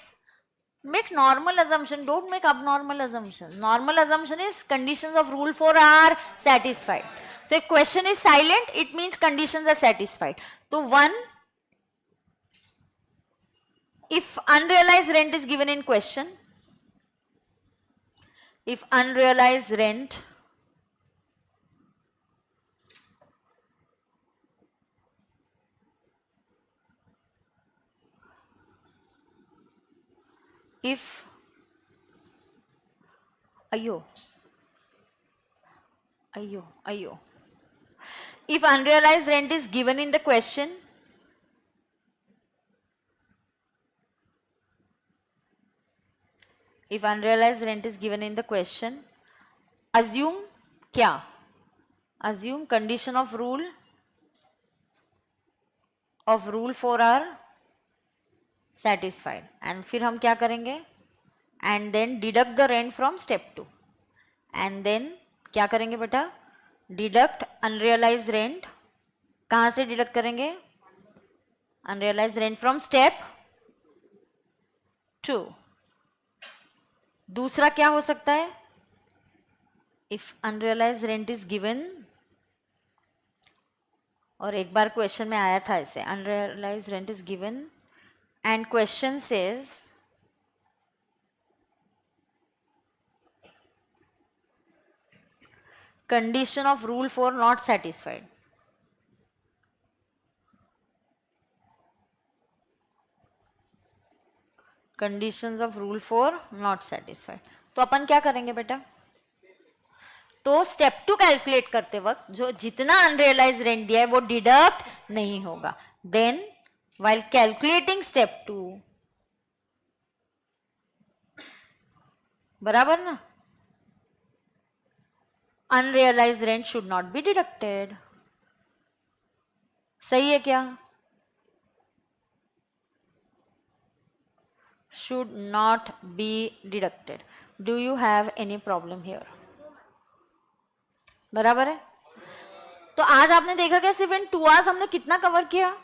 make normal assumption, don't make abnormal assumptions. Normal assumption is conditions of rule 4 are satisfied. So if question is silent, it means conditions are satisfied. So 1, if unrealized rent is given in question, if unrealized rent if if unrealized rent is given in the question, if unrealized rent is given in the question, assume क्या? Assume condition of rule 4 are satisfied. And फिर हम क्या करेंगे? And then deduct the rent from step 2. And then क्या करेंगे बेटा? Deduct unrealized rent. कहाँ से deduct करेंगे? Unrealized rent from step 2. दूसरा क्या हो सकता है? If unrealized rent is given, और एक बार क्वेश्चन में आया था ऐसे, unrealized rent is given and question says condition of rule 4 not satisfied. Conditions of rule 4 not satisfied. तो अपन क्या करेंगे बेटा? तो स्टेप 2 कैलकुलेट करते वक्त जो जितना अनरियलाइज रेंट दिया है वो डिडक्ट नहीं होगा. देन while calculating step 2, बराबर ना, unrealized rent should not be deducted. सही है क्या? Should not be deducted. Do you have any problem here? बराबर है. तो आज आपने देखा क्या, सिर्फ इन 2 आवर्स हमने कितना कवर किया?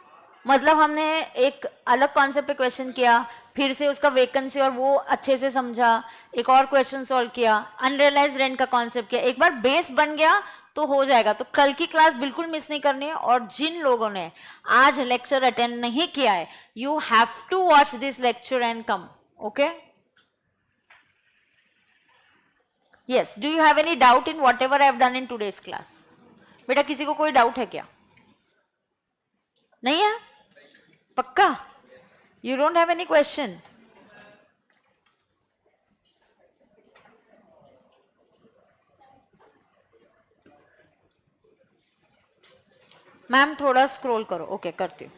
मतलब हमने एक अलग कॉन्सेप्ट पे क्वेश्चन किया, फिर से उसका वैकेंसी और वो अच्छे से समझा, एक और क्वेश्चन सॉल्व किया, अनरियलाइज रेंट का कॉन्सेप्ट किया. एक बार बेस बन गया तो हो जाएगा. तो कल की क्लास बिल्कुल मिस नहीं करनी है. और जिन लोगों ने आज लेक्चर अटेंड नहीं किया है, you have to watch this lecture and come. Okay, yes. Do you have any doubt in whatever I have done in today's class? बेटा किसी को कोई डाउट है क्या? नहीं है? पक्का? You don't have any question? Ma'am थोड़ा स्क्रॉल करो. ओके, करती हूँ.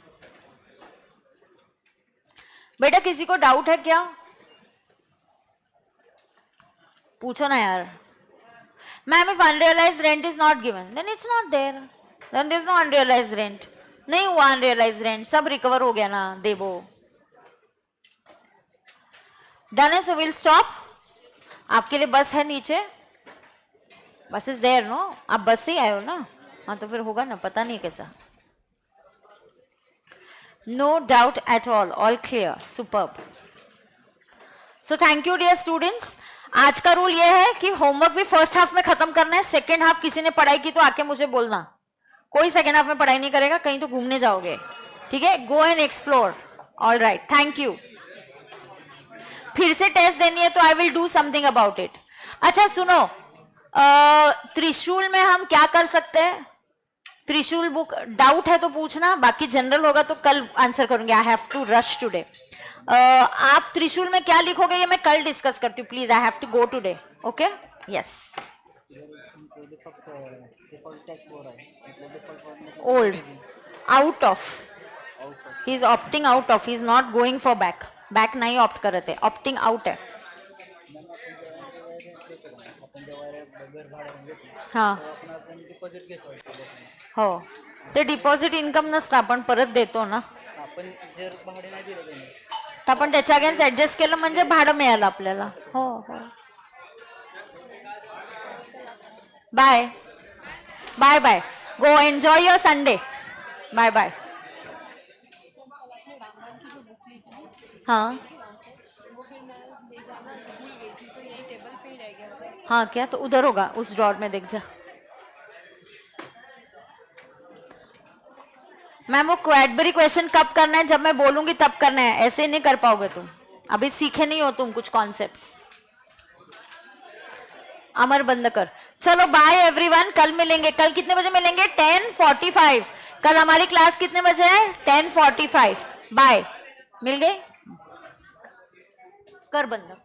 बेटा किसी को डाउट है क्या? पूछो ना यार. Ma'am if unrealised rent is not given then it's not there, then there is no unrealised rent. नहीं हुआ अनरियलाइज्ड रेंट, सब रिकवर हो गया ना देवो. डन है. So will stop. आपके लिए बस है नीचे, बस इज देयर. नो, आप बस से ही आए हो ना? हाँ तो फिर होगा ना, पता नहीं कैसा. No doubt at all clear. Superb. So thank you dear students. आज का रूल ये है कि होमवर्क भी फर्स्ट हाफ में खत्म करना है. सेकेंड हाफ किसी ने पढ़ाई की तो आके मुझे बोलना. कोई सेकेंड हाफ में पढ़ाई नहीं करेगा, कहीं तो घूमने जाओगे. ठीक है, go and explore. All right, thank you. फिर से टेस्ट देनी है तो I will do something about it. अच्छा सुनो, त्रिशूल में हम क्या कर सकते हैं? त्रिशूल बुक डाउट है तो पूछना, बाकी जनरल होगा तो कल आंसर करूंगी. I have to rush today. आप त्रिशूल में क्या लिखोगे ये मैं कल डिस्कस करती हूँ. Please, I have to go today. Okay, yes. Old, out of. He is opting out of, he is not going for back. Back नाही ऑप्ट करत आहे, ऑप्टिंग आउट आहे. हा हो, ते डिपॉझिट इन्कम नसतं, आपण परत देतो ना. आपण जर भाडे नाही दिलं त्यांनी तर आपण त्याच्या अगेन्स्ट ऍडजस्ट केलं म्हणजे भाडं मिळालं आपल्याला. हो हो. Bye bye bye, go enjoy your Sunday. Bye bye. हाँ हाँ, क्या तो उधर होगा, उस ड्रॉर में देख जा. मैम वो क्वैडबरी क्वेश्चन कब करना है, जब मैं बोलूंगी तब करना है, ऐसे नहीं कर पाओगे तुम, अभी सीखे नहीं हो तुम कुछ कॉन्सेप्ट्स. अमर बंद कर. चलो बाय एवरीवन, कल मिलेंगे. कल कितने बजे मिलेंगे? 10:45. कल हमारी क्लास कितने बजे है? 10:45. बाय. मिल गए? कर बंद.